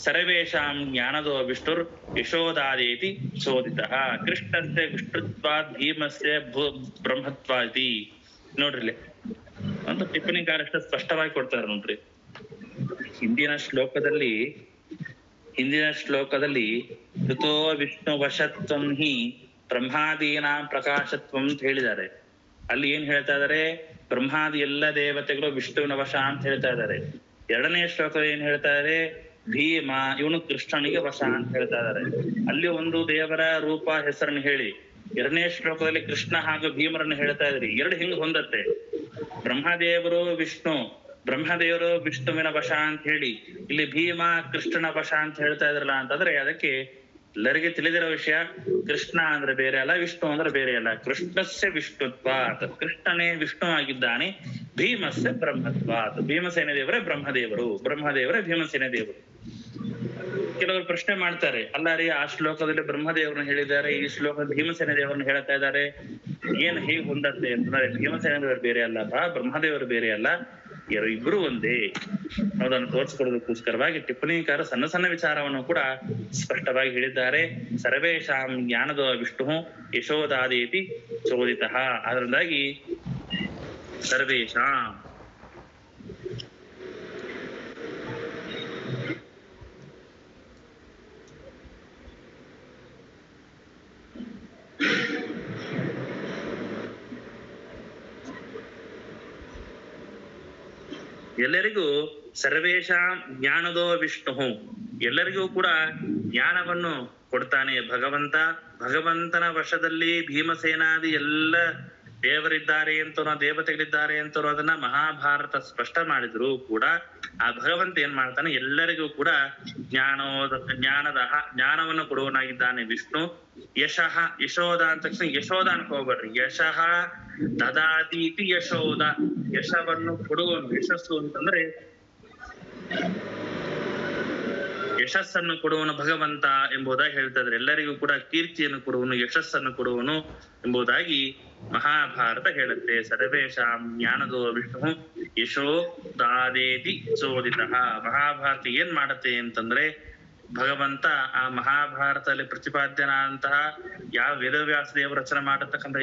ಸರ್ವೇಷಾಂ ಜ್ಞಾನದೋ ವಿಷ್ಣುರ್ ಯಶೋದಾದೇತಿ ಚೋದಿತಃ. ಕೃಷ್ಣಸ್ಯ ವಿಷ್ಣುತ್ವಾದ್ ಭೀಮಸ್ಯ ಬ್ರಹ್ಮತ್ವಾದಿ. ನೋಡ್ರಿ, ಅಂತ ಟಿಪ್ಪಣಿಗಾರಷ್ಟ ಸ್ಪಷ್ಟವಾಗಿ ಕೊಡ್ತಾರೆ ನೋಡ್ರಿ. ಹಿಂದಿನ ಶ್ಲೋಕದಲ್ಲಿ ಋತೋ ವಿಷ್ಣು ವಶತ್ವಂ ಹಿ ಬ್ರಹ್ಮಾದೀನಾಂ ಪ್ರಕಾಶತ್ವಂ ಅಂತ ಹೇಳಿದ್ದಾರೆ. ಅಲ್ಲಿ ಏನ್ ಹೇಳ್ತಾ ಇದಾರೆ? ಬ್ರಹ್ಮಾದಿ ಎಲ್ಲ ದೇವತೆಗಳು ವಿಷ್ಣುವಿನ ವಶ ಅಂತ ಹೇಳ್ತಾ ಇದ್ದಾರೆ. ಎರಡನೇ ಶ್ಲೋಕ ಏನ್ ಹೇಳ್ತಾ ಇದಾರೆ? ಭೀಮ ಇವನು ಕೃಷ್ಣನಿಗೆ ವಶ ಅಂತ ಹೇಳ್ತಾ ಇದಾರೆ. ಅಲ್ಲಿ ಒಂದು ದೇವರ ರೂಪ ಹೆಸರನ್ನು ಹೇಳಿ ಎರಡನೇ ಶ್ಲೋಕದಲ್ಲಿ ಕೃಷ್ಣ ಹಾಗೂ ಭೀಮರನ್ನು ಹೇಳ್ತಾ ಇದ್ರಿ. ಎರಡು ಹಿಂಗ್ ಹೊಂದತ್ತೆ. ಬ್ರಹ್ಮದೇವರು ವಿಷ್ಣುವಿನ ವಶ ಅಂತ ಹೇಳಿ ಇಲ್ಲಿ ಭೀಮ ಕೃಷ್ಣನ ವಶ ಅಂತ ಹೇಳ್ತಾ ಇದ್ರಲ್ಲ ಅಂತಂದ್ರೆ ಅದಕ್ಕೆ ಎಲ್ಲರಿಗೆ ತಿಳಿದಿರೋ ವಿಷಯ. ಕೃಷ್ಣ ಅಂದ್ರೆ ಬೇರೆ ಅಲ್ಲ, ವಿಷ್ಣು ಅಂದ್ರೆ ಬೇರೆ ಅಲ್ಲ. ಕೃಷ್ಣಸ್ಯ ವಿಷ್ಣುತ್ವಾತ್, ಕೃಷ್ಣನೇ ವಿಷ್ಣು ಆಗಿದ್ದಾನೆ. ಭೀಮಸ್ಯ ಬ್ರಹ್ಮತ್ವಾತ್, ಭೀಮಸೇನ ದೇವರೇ ಬ್ರಹ್ಮದೇವರು, ಬ್ರಹ್ಮದೇವರೇ ಭೀಮಸೇನ ದೇವರು. ಕೆಲವರು ಪ್ರಶ್ನೆ ಮಾಡ್ತಾರೆ, ಅಲ್ಲ ರೀ, ಆ ಶ್ಲೋಕದಲ್ಲಿ ಬ್ರಹ್ಮದೇವರನ್ನ ಹೇಳಿದ್ದಾರೆ, ಈ ಶ್ಲೋಕ ಭೀಮಸೇನ ದೇವರನ್ನ ಹೇಳ್ತಾ ಇದ್ದಾರೆ. ಏನ್ ಹೇಗೆ ಹೊಂದತ್ತೆ ಅಂತಂದ್ರೆ ಭೀಮಸೇನದೇವರು ಬೇರೆ ಅಲ್ಲಪ್ಪ, ಬ್ರಹ್ಮದೇವರು ಬೇರೆ ಅಲ್ಲ, ಇಬ್ರು ಒಂದೇ ಅನ್ನೋದನ್ನು ತೋರಿಸಿಕೊಡೋದಕ್ಕೋಸ್ಕರವಾಗಿ ಟಿಪ್ಪಣಿಕಾರ ಸಣ್ಣ ಸಣ್ಣ ವಿಚಾರವನ್ನು ಕೂಡ ಸ್ಪಷ್ಟವಾಗಿ ಹೇಳಿದ್ದಾರೆ. ಸರ್ವೇಶಾಂ ಜ್ಞಾನದೋ ವಿಷ್ಣು ಯಶೋದಾದೇತಿ ಚೋದಿತಃ. ಅದರಿಂದಾಗಿ ಸರ್ವೇಶಾಂ ಎಲ್ಲರಿಗೂ ಸರ್ವೇಶಾಂ ಜ್ಞಾನದೋ ವಿಷ್ಣು, ಎಲ್ಲರಿಗೂ ಕೂಡ ಜ್ಞಾನವನ್ನು ಕೊಡ್ತಾನೆ ಭಗವಂತ. ಭಗವಂತನ ವಶದಲ್ಲಿ ಭೀಮಸೇನಾದಿ ಎಲ್ಲ ದೇವರಿದ್ದಾರೆ ಅಂತನೋ ದೇವತೆಗಳಿದ್ದಾರೆ ಅಂತನೋ ಅದನ್ನ ಮಹಾಭಾರತ ಸ್ಪಷ್ಟ ಮಾಡಿದ್ರು ಕೂಡ ಆ ಭಗವಂತ ಏನ್ ಮಾಡ್ತಾನೆ, ಎಲ್ಲರಿಗೂ ಕೂಡ ಜ್ಞಾನವನ್ನು ಕೊಡುವನಾಗಿದ್ದಾನೆ ವಿಷ್ಣು. ಯಶಃ ಯಶೋದ ಅಂತ ತಕ್ಷಣ ಯಶೋದ ಅನ್ಕೋಬೇಡ್ರಿ, ಯಶಃ ದದಾತೀತಿ ಯಶೋದ, ಯಶವನ್ನು ಕೊಡುವನು. ಯಶಸ್ಸು ಅಂತಂದ್ರೆ ಯಶಸ್ಸನ್ನು ಕೊಡುವನು ಭಗವಂತ ಎಂಬುದಾಗಿ ಹೇಳ್ತಾ ಇದ್ರೆ, ಎಲ್ಲರಿಗೂ ಕೂಡ ಕೀರ್ತಿಯನ್ನು ಕೊಡುವನು, ಯಶಸ್ಸನ್ನು ಕೊಡುವನು ಎಂಬುದಾಗಿ ಮಹಾಭಾರತ ಹೇಳುತ್ತೆ. ಸರ್ವೇಶಾಂ ಜ್ಞಾನದೋ ವಿಷ್ಣು ಯಶೋ ದಾದೇತಿ ಚೋದಿತಃ. ಮಹಾಭಾರತ ಏನ್ ಮಾಡತ್ತೆ ಅಂತಂದ್ರೆ, ಭಗವಂತ ಆ ಮಹಾಭಾರತದಲ್ಲಿ ಪ್ರತಿಪಾದ್ಯನಾದಂತಹ ಯಾವ ವೇದವ್ಯಾಸ ದೇವರು ರಚನೆ ಮಾಡತಕ್ಕಂಥ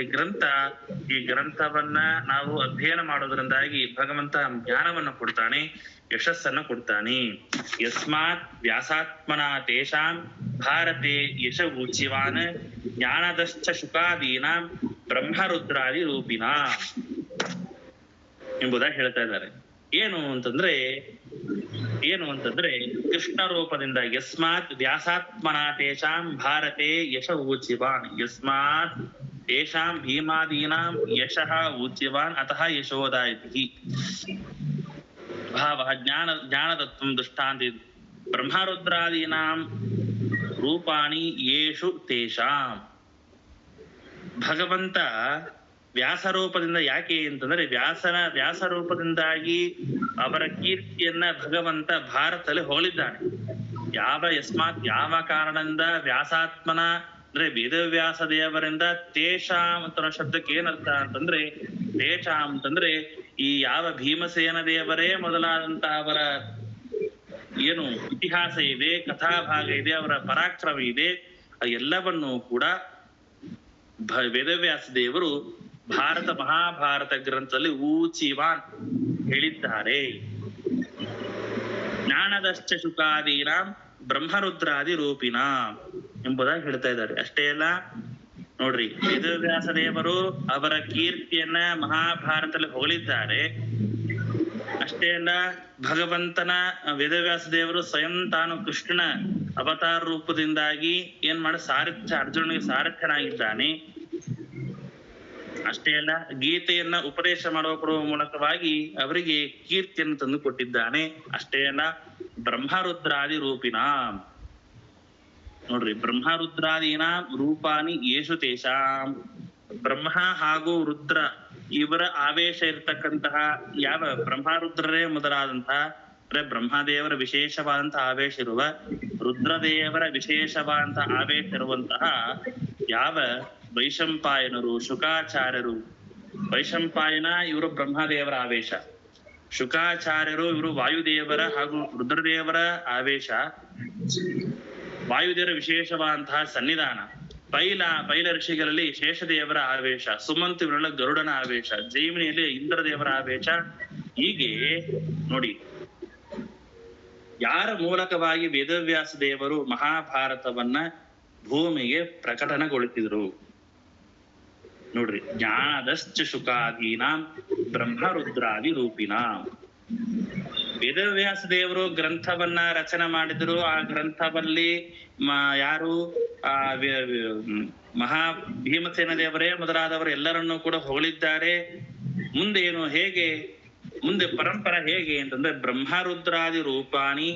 ಈ ಗ್ರಂಥವನ್ನ ನಾವು ಅಧ್ಯಯನ ಮಾಡೋದ್ರಿಂದಾಗಿ ಭಗವಂತ ಜ್ಞಾನವನ್ನು ಕೊಡ್ತಾನೆ, ಯಶಸ್ಸನ್ನು ಕೊಡ್ತಾನೆ. ಯಸ್ಮಾತ್ ವ್ಯಾಸಾತ್ಮನ ತೇಷಾಂ ಭಾರತೆ ಯಶ ಉಚ್ಯವಾನ್ ಜ್ಞಾನದಶ್ಚ ಶುಕಾದೀನಾಂ ಬ್ರಹ್ಮರುದ್ರಾದಿ ರೂಪಿನ ಎಂಬುದಾಗಿ ಹೇಳ್ತಾ ಇದ್ದಾರೆ. ಏನು ಅಂತಂದ್ರೆ ಕೃಷ್ಣ ರೂಪದಿಂದ ಯಸ್ಮಾತ್ ವ್ಯಾಸಾತ್ಮನ ತೇಷಾಂ ಭಾರತೆ ಯಶ ಉಚ್ಯವಾನ್, ಯಸ್ಮಾತ್ ತೇಷಾಂ ಭೀಮಾದೀನಾಂ ಯಶಃ ಉಚ್ಯವಾನ್ ಅತಃ ಯಶೋದ ಇತಿ ಭಾವ ಜ್ಞಾನದತ್ವಂ ದೃಷ್ಟಾಂತಿ ಬ್ರಹ್ಮರುದ್ರಾದೀನಾಂ ರೂಪಾಣಿ ಯೇಷು ತೇಷಾಂ. ಭಗವಂತ ವ್ಯಾಸರೂಪದಿಂದ ಯಾಕೆ ಅಂತಂದ್ರೆ ವ್ಯಾಸರೂಪದಿಂದಾಗಿ ಅವರ ಕೀರ್ತಿಯನ್ನ ಭಗವಂತ ಭಾರತದಲ್ಲಿ ಹೊಗಳಿದ್ದಾನೆ. ಯಾವ ಕಾರಣದಿಂದ ವ್ಯಾಸಾತ್ಮನ ಅಂದ್ರೆ ವೇದವ್ಯಾಸ ದೇವರಿಂದ ತೇಷಾಂ ಅಂತ ಶಬ್ದಕ್ಕೆ ಏನರ್ಥ ಅಂತಂದ್ರೆ, ತೇಷಾಂ ಅಂತಂದ್ರೆ ಈ ಯಾವ ಭೀಮಸೇನ ದೇವರೇ ಮೊದಲಾದಂತ ಅವರ ಏನು ಇತಿಹಾಸ ಇದೆ, ಕಥಾಭಾಗ ಇದೆ, ಅವರ ಪರಾಕ್ರಮ ಇದೆ, ಎಲ್ಲವನ್ನೂ ಕೂಡ ವೇದವ್ಯಾಸ ದೇವರು ಮಹಾಭಾರತ ಗ್ರಂಥದಲ್ಲಿ ಊಚಿವಾನ್ ಹೇಳಿದ್ದಾರೆ. ಜ್ಞಾನದಶ್ಚ ಶುಕಾದೀನಾಂ ಬ್ರಹ್ಮರುದ್ರಾದಿ ರೂಪಿನ ಎಂಬುದಾಗಿ ಹೇಳ್ತಾ ಇದ್ದಾರೆ. ಅಷ್ಟೇ ಅಲ್ಲ ನೋಡ್ರಿ, ವೇದವ್ಯಾಸ ದೇವರು ಅವರ ಕೀರ್ತಿಯನ್ನ ಮಹಾಭಾರತದಲ್ಲಿ ಹೊಗಳಿದ್ದಾರೆ. ಅಷ್ಟೇ ಅಲ್ಲ, ಭಗವಂತನ ವೇದವ್ಯಾಸ ದೇವರು ಸ್ವಯಂ ತಾನು ಕೃಷ್ಣನ ಅವತಾರ ರೂಪದಿಂದಾಗಿ ಏನ್ ಅರ್ಜುನನಿಗೆ ಸಾರಥ್ಯನಾಗಿದ್ದಾನೆ. ಅಷ್ಟೇ ಅಲ್ಲ, ಗೀತೆಯನ್ನ ಉಪದೇಶ ಕೊಡುವ ಮೂಲಕವಾಗಿ ಅವರಿಗೆ ಕೀರ್ತಿಯನ್ನು ತಂದು ಕೊಟ್ಟಿದ್ದಾನೆ. ಅಷ್ಟೇ ಅಲ್ಲ, ಬ್ರಹ್ಮರುದ್ರಾದಿ ರೂಪಿನ ನೋಡ್ರಿ, ಬ್ರಹ್ಮರುದ್ರಾದಿನ ರೂಪಾನಿ ಯೇಷು ತೇಷಾಂ. ಬ್ರಹ್ಮ ಹಾಗೂ ರುದ್ರ ಇವರ ಆವೇಶ ಇರ್ತಕ್ಕಂತಹ ಯಾವ ಬ್ರಹ್ಮರುದ್ರರೇ ಮೊದಲಾದಂತಹ ಅಂದ್ರೆ ಬ್ರಹ್ಮದೇವರ ವಿಶೇಷವಾದಂತಹ ಆವೇಶ ಇರುವ, ರುದ್ರದೇವರ ವಿಶೇಷವಾದಂತಹ ಆವೇಶ ಇರುವಂತಹ ಯಾವ ವೈಶಂಪಾಯನರು, ಶುಕಾಚಾರ್ಯರು, ವೈಶಂಪಾಯನ ಇವರು ಬ್ರಹ್ಮದೇವರ ಆವೇಶ, ಶುಕಾಚಾರ್ಯರು ಇವರು ವಾಯುದೇವರ ಹಾಗೂ ರುದ್ರದೇವರ ಆವೇಶ, ವಾಯುದೇವರ ವಿಶೇಷವಾದಂತಹ ಸನ್ನಿಧಾನ, ಪೈಲ ಋಷಿಗಳಲ್ಲಿ ಶೇಷದೇವರ ಆವೇಶ, ಸುಮಂತ್ ಇವರೆಲ್ಲ ಗರುಡನ ಆವೇಶ, ಜೈಮಿನಿಯಲ್ಲಿ ಇಂದ್ರದೇವರ ಆವೇಶ. ಹೀಗೆ ನೋಡಿ, ಯಾರ ಮೂಲಕವಾಗಿ ವೇದವ್ಯಾಸ ದೇವರು ಮಹಾಭಾರತವನ್ನ ಭೂಮಿಗೆ ಪ್ರಕಟಣಗೊಳಿಸಿದ್ರು ನೋಡ್ರಿ. ಜ್ಞಾನದಶ್ಚ ಶುಕಾದೀನಾಂ ಬ್ರಹ್ಮರುದ್ರಾದಿ ರೂಪಿನ. ವೇದವ್ಯಾಸ ದೇವರು ಗ್ರಂಥವನ್ನ ರಚನೆ ಮಾಡಿದ್ರು. ಆ ಗ್ರಂಥದಲ್ಲಿ ಯಾರು ಭೀಮಸೇನ ದೇವರೇ ಮೊದಲಾದವರು ಎಲ್ಲರನ್ನೂ ಕೂಡ ಹೊಗಳಿದ್ದಾರೆ. ಮುಂದೇನು ಮುಂದೆ ಪರಂಪರ ಹೇಗೆ ಅಂತಂದ್ರೆ, ಬ್ರಹ್ಮರುದ್ರಾದಿ ರೂಪಾಣಿ,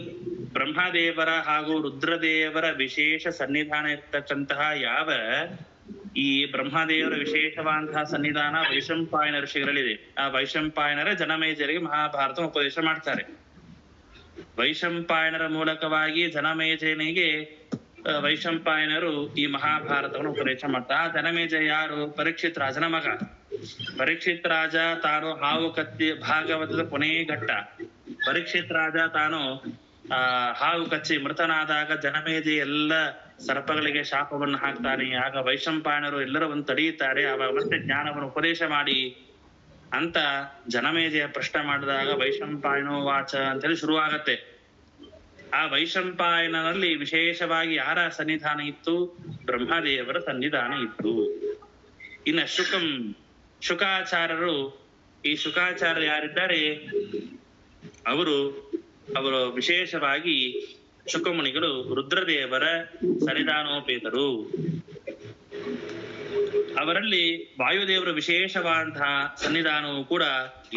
ಬ್ರಹ್ಮದೇವರ ಹಾಗೂ ರುದ್ರದೇವರ ವಿಶೇಷ ಸನ್ನಿಧಾನ ಇರ್ತಕ್ಕಂತಹ ಯಾವ ಈ ಬ್ರಹ್ಮದೇವರ ವಿಶೇಷವಾದಂತಹ ಸನ್ನಿಧಾನ ವೈಶಂಪಾಯನ ಋಷಿಗಳಲ್ಲಿದೆ. ಆ ವೈಶಂಪಾಯನರ ಜನಮೇಜರಿಗೆ ಮಹಾಭಾರತ ಉಪದೇಶ ಮಾಡ್ತಾರೆ. ವೈಶಂಪಾಯನರ ಮೂಲಕವಾಗಿ ಜನಮೇಜನಿಗೆ ವೈಶಂಪಾಯನರು ಈ ಮಹಾಭಾರತವನ್ನು ಉಪದೇಶ ಮಾಡ್ತಾರೆ. ಆ ಜನಮೇಜಯ ಯಾರು? ಪರೀಕ್ಷಿತ್ ರಾಜನ ಮಗ. ಪರೀಕ್ಷಿತ್ ರಾಜ ತಾನು ಹಾವು ಕಚ್ಚಿ, ಭಾಗವತದ ಕೊನೆಯ ಘಟ್ಟ, ಪರೀಕ್ಷಿತ್ ರಾಜ ತಾನು ಹಾವು ಕಚ್ಚಿ ಮೃತನಾದಾಗ ಜನಮೇಜಯ ಎಲ್ಲ ಸರ್ಪಗಳಿಗೆ ಶಾಪವನ್ನು ಹಾಕ್ತಾನೆ. ಆಗ ವೈಶಂಪಾಯನರು ಎಲ್ಲರನ್ನು ತಡೆಯುತ್ತಾರೆ. ಆವಾಗ ಮತ್ತೆ ಜ್ಞಾನವನ್ನು ಉಪದೇಶ ಮಾಡಿ ಅಂತ ಜನಮೇಜಯ ಪ್ರಶ್ನೆ ಮಾಡಿದಾಗ ವೈಶಂಪಾಯನೋ ವಾಚ ಅಂತೇಳಿ ಶುರುವಾಗತ್ತೆ. ಆ ವೈಶಂಪಾಯನಲ್ಲಿ ವಿಶೇಷವಾಗಿ ಯಾರ ಸನ್ನಿಧಾನ ಇತ್ತು? ಬ್ರಹ್ಮದೇವರ ಸನ್ನಿಧಾನ ಇತ್ತು. ಇನ್ನ ಶುಕಾಚಾರ್ಯರು, ಈ ಶುಕಾಚಾರ್ಯರು ಯಾರಿದ್ದಾರೆ ಅವರು ವಿಶೇಷವಾಗಿ ಶುಕಮುನಿಗಳು ರುದ್ರದೇವರ ಸನ್ನಿಧಾನೋಪೇತರು. ಅವರಲ್ಲಿ ವಾಯುದೇವರ ವಿಶೇಷವಾದಂತಹ ಸನ್ನಿಧಾನವೂ ಕೂಡ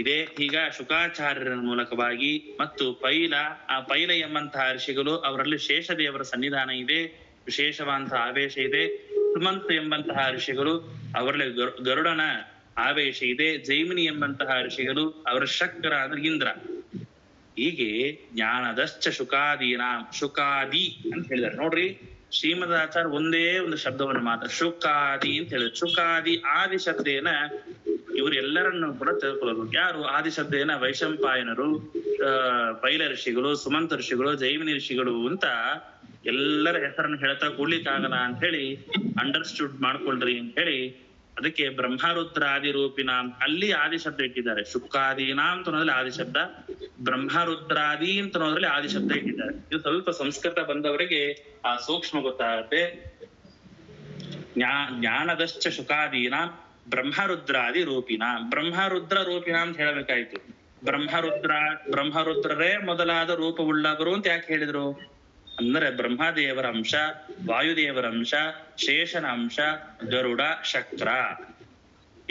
ಇದೆ. ಈಗ ಶುಕಾಚಾರ್ಯರ ಮೂಲಕವಾಗಿ ಮತ್ತು ಆ ಪೈಲ ಎಂಬಂತಹ ಋಷಿಗಳು, ಅವರಲ್ಲಿ ಶೇಷದೇವರ ಸನ್ನಿಧಾನ ಇದೆ, ವಿಶೇಷವಾದಂತಹ ಆವೇಶ ಇದೆ. ಸುಮಂತ್ ಎಂಬಂತಹ ಋಷಿಗಳು, ಅವರಲ್ಲಿ ಗರುಡನ ಆವೇಶ ಇದೆ. ಜೈಮಿನಿ ಎಂಬಂತಹ ಋಷಿಗಳು, ಅವರ ಶಕ್ರ ಅಂದ್ರೆ ಇಂದ್ರ. ಹೀಗೆ ಜ್ಞಾನದಶ್ಚ ಶುಕಾದೀನಾಂ, ಶುಕಾದಿ ಅಂತ ಹೇಳಿದ್ದಾರೆ ನೋಡ್ರಿ. ಶ್ರೀಮದಾಚಾರ್ಯ ಒಂದೇ ಒಂದು ಶಬ್ದವನ್ನು ಮಾತ್ರ ಶುಕಾದಿ ಅಂತ ಹೇಳಿದ್ರು. ಶುಕಾದಿ ಆದಿ ಶಬ್ದೇನ ಇವರೆಲ್ಲರನ್ನು ಕೂಡ ತಿಳ್ಕೊಳ್ಳೋದು. ಯಾರು ಆದಿ ಶಬ್ದೇನ? ವೈಶಂಪಾಯನರು, ಪೈಲ ಋಷಿಗಳು, ಸುಮಂತ ಋಷಿಗಳು, ಜೈಮಿನಿ ಋಷಿಗಳು ಅಂತ ಎಲ್ಲರ ಹೆಸರನ್ನು ಹೇಳ್ತಾ ಕೂಡ್ಲಿಕ್ಕಾಗಲ್ಲ ಅಂತ ಹೇಳಿ ಅಂಡರ್ಸ್ಟುಡ್ ಮಾಡ್ಕೊಳ್ರಿ ಅಂತ ಹೇಳಿ ಅದಕ್ಕೆ ಬ್ರಹ್ಮರುದ್ರಾದಿ ರೂಪಿನಾಂ ಅಲ್ಲಿ ಆದಿ ಶಬ್ದ ಇಟ್ಟಿದ್ದಾರೆ. ಶುಕಾದೀನಾಂ ಅಂತ ಅನ್ನೋದ್ರಲ್ಲಿ ಆದಿ ಶಬ್ದ, ಬ್ರಹ್ಮರುದ್ರಾದಿ ಅಂತ ಅನ್ನೋದ್ರಲ್ಲಿ ಆದಿ ಶಬ್ದ ಇಟ್ಟಿದ್ದಾರೆ. ಇದು ಸ್ವಲ್ಪ ಸಂಸ್ಕೃತ ಬಂದವರಿಗೆ ಆ ಸೂಕ್ಷ್ಮ ಗೊತ್ತಾಗುತ್ತೆ. ಜ್ಞಾನದಶ್ಚ ಶುಕಾದೀನಾಂ ಬ್ರಹ್ಮರುದ್ರಾದಿ ರೂಪಿನಾಂ. ಬ್ರಹ್ಮರುದ್ರ ರೂಪಿನಾಂ ಅಂತ ಹೇಳಬೇಕಾಯ್ತು. ಬ್ರಹ್ಮರುದ್ರರೇ ಮೊದಲಾದ ರೂಪವುಳ್ಳವರು ಅಂತ ಯಾಕೆ ಹೇಳಿದ್ರು ಅಂದ್ರೆ ಬ್ರಹ್ಮದೇವರ ಅಂಶ, ವಾಯುದೇವರ ಅಂಶ, ಶೇಷನ ಅಂಶ, ಗರುಡ, ಶಕ್ರ.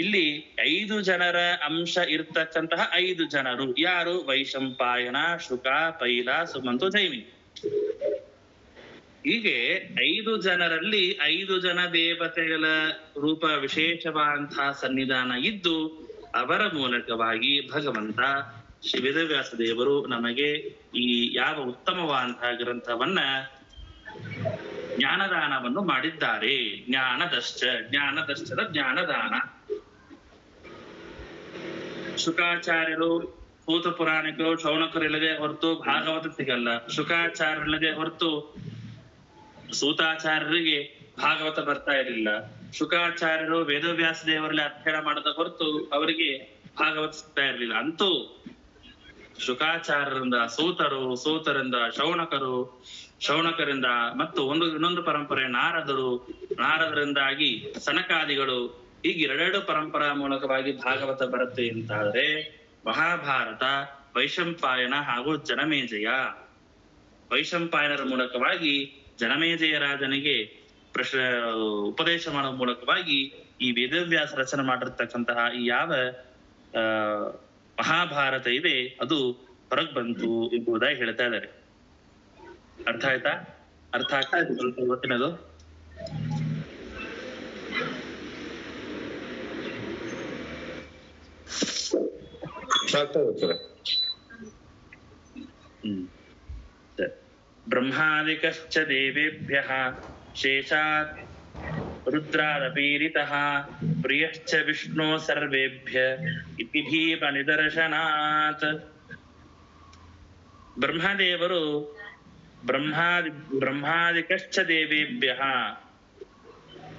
ಇಲ್ಲಿ 5 ಜನರ ಅಂಶ ಇರ್ತಕ್ಕಂತಹ 5 ಜನರು ಯಾರು? ವೈಶಂಪಾಯನ, ಶುಕ, ಪೈಲ, ಸುಮಂತು, ಜೈಮಿನಿ. ಹೀಗೆ 5 ಜನರಲ್ಲಿ 5 ಜನ ದೇವತೆಗಳ ರೂಪ ವಿಶೇಷವಾದಂತಹ ಸನ್ನಿಧಾನ ಇದ್ದು ಅವರ ಮೂಲಕವಾಗಿ ಭಗವಂತ ಶ್ರೀ ವೇದವ್ಯಾಸ ದೇವರು ನಮಗೆ ಈ ಯಾವ ಉತ್ತಮವಾದಂತಹ ಗ್ರಂಥವನ್ನ ಜ್ಞಾನದಾನವನ್ನು ಮಾಡಿದ್ದಾರೆ. ಜ್ಞಾನದಶ್ಚದ ಜ್ಞಾನದಾನ. ಶುಕಾಚಾರ್ಯರು, ಸೂತ ಪುರಾಣಿಕರು, ಶೌನಕರು ಇಲ್ಲದೆ ಹೊರತು ಭಾಗವತ ಸಿಗಲ್ಲ. ಶುಕಾಚಾರ್ಯರಿಲ್ಲದೆ ಹೊರತು ಸೂತಾಚಾರ್ಯರಿಗೆ ಭಾಗವತ ಬರ್ತಾ ಇರಲಿಲ್ಲ. ಶುಕಾಚಾರ್ಯರು ವೇದವ್ಯಾಸ ದೇವರಲ್ಲಿ ಅಧ್ಯಯನ ಮಾಡದ ಹೊರತು ಅವರಿಗೆ ಭಾಗವತ ಸಿಗ್ತಾ ಇರಲಿಲ್ಲ. ಅಂತೂ ಶುಕಾಚಾರ್ಯರಿಂದ ಸೂತರು, ಸೂತರಿಂದ ಶೌನಕರು, ಶೌನಕರಿಂದ ಮತ್ತು ಇನ್ನೊಂದು ಪರಂಪರೆ ನಾರದರಿಂದಾಗಿ ಸನಕಾದಿಗಳು, ಹೀಗೆ 2 ಪರಂಪರಾ ಮೂಲಕವಾಗಿ ಭಾಗವತ ಬರುತ್ತೆ ಅಂತಾದ್ರೆ ಮಹಾಭಾರತ ವೈಶಂಪಾಯನ ಹಾಗೂ ಜನಮೇಜಯ. ವೈಶಂಪಾಯನರ ಮೂಲಕವಾಗಿ ಜನಮೇಜಯ ರಾಜನಿಗೆ ಉಪದೇಶ ಮಾಡುವ ಮೂಲಕವಾಗಿ ಈ ವೇದವ್ಯಾಸ ರಚನೆ ಮಾಡಿರ್ತಕ್ಕಂತಹ ಈ ಯಾವ ಮಹಾಭಾರತ ಇದೆ ಅದು ಹೊರಗ್ ಬಂತು ಎಂಬುದಾಗಿ ಹೇಳ್ತಾ ಇದ್ದಾರೆ. ಅರ್ಥ ಆಯ್ತಾ? ಅರ್ಥ ಆಗ್ತಾ ಇದೆ ಸ್ವಲ್ಪ ಇವತ್ತಿನದು? ಬ್ರಹ್ಮಾದಿಕಶ್ಚ ದೇವೇಭ್ಯಃ ಶೇಷಾತ್ ರುದ್ರಾದಪೀರಿತಃ ಪ್ರಿಯಶ್ಚ ವಿಷ್ಣು ಸರ್ವೇಭ್ಯ ಇತಿ ಭೀಮ ನಿದರ್ಶನಾತ್. ಬ್ರಹ್ಮದೇವರು ಬ್ರಹ್ಮಾದಿಕಶ್ಚ ದೇವೇಭ್ಯಃ,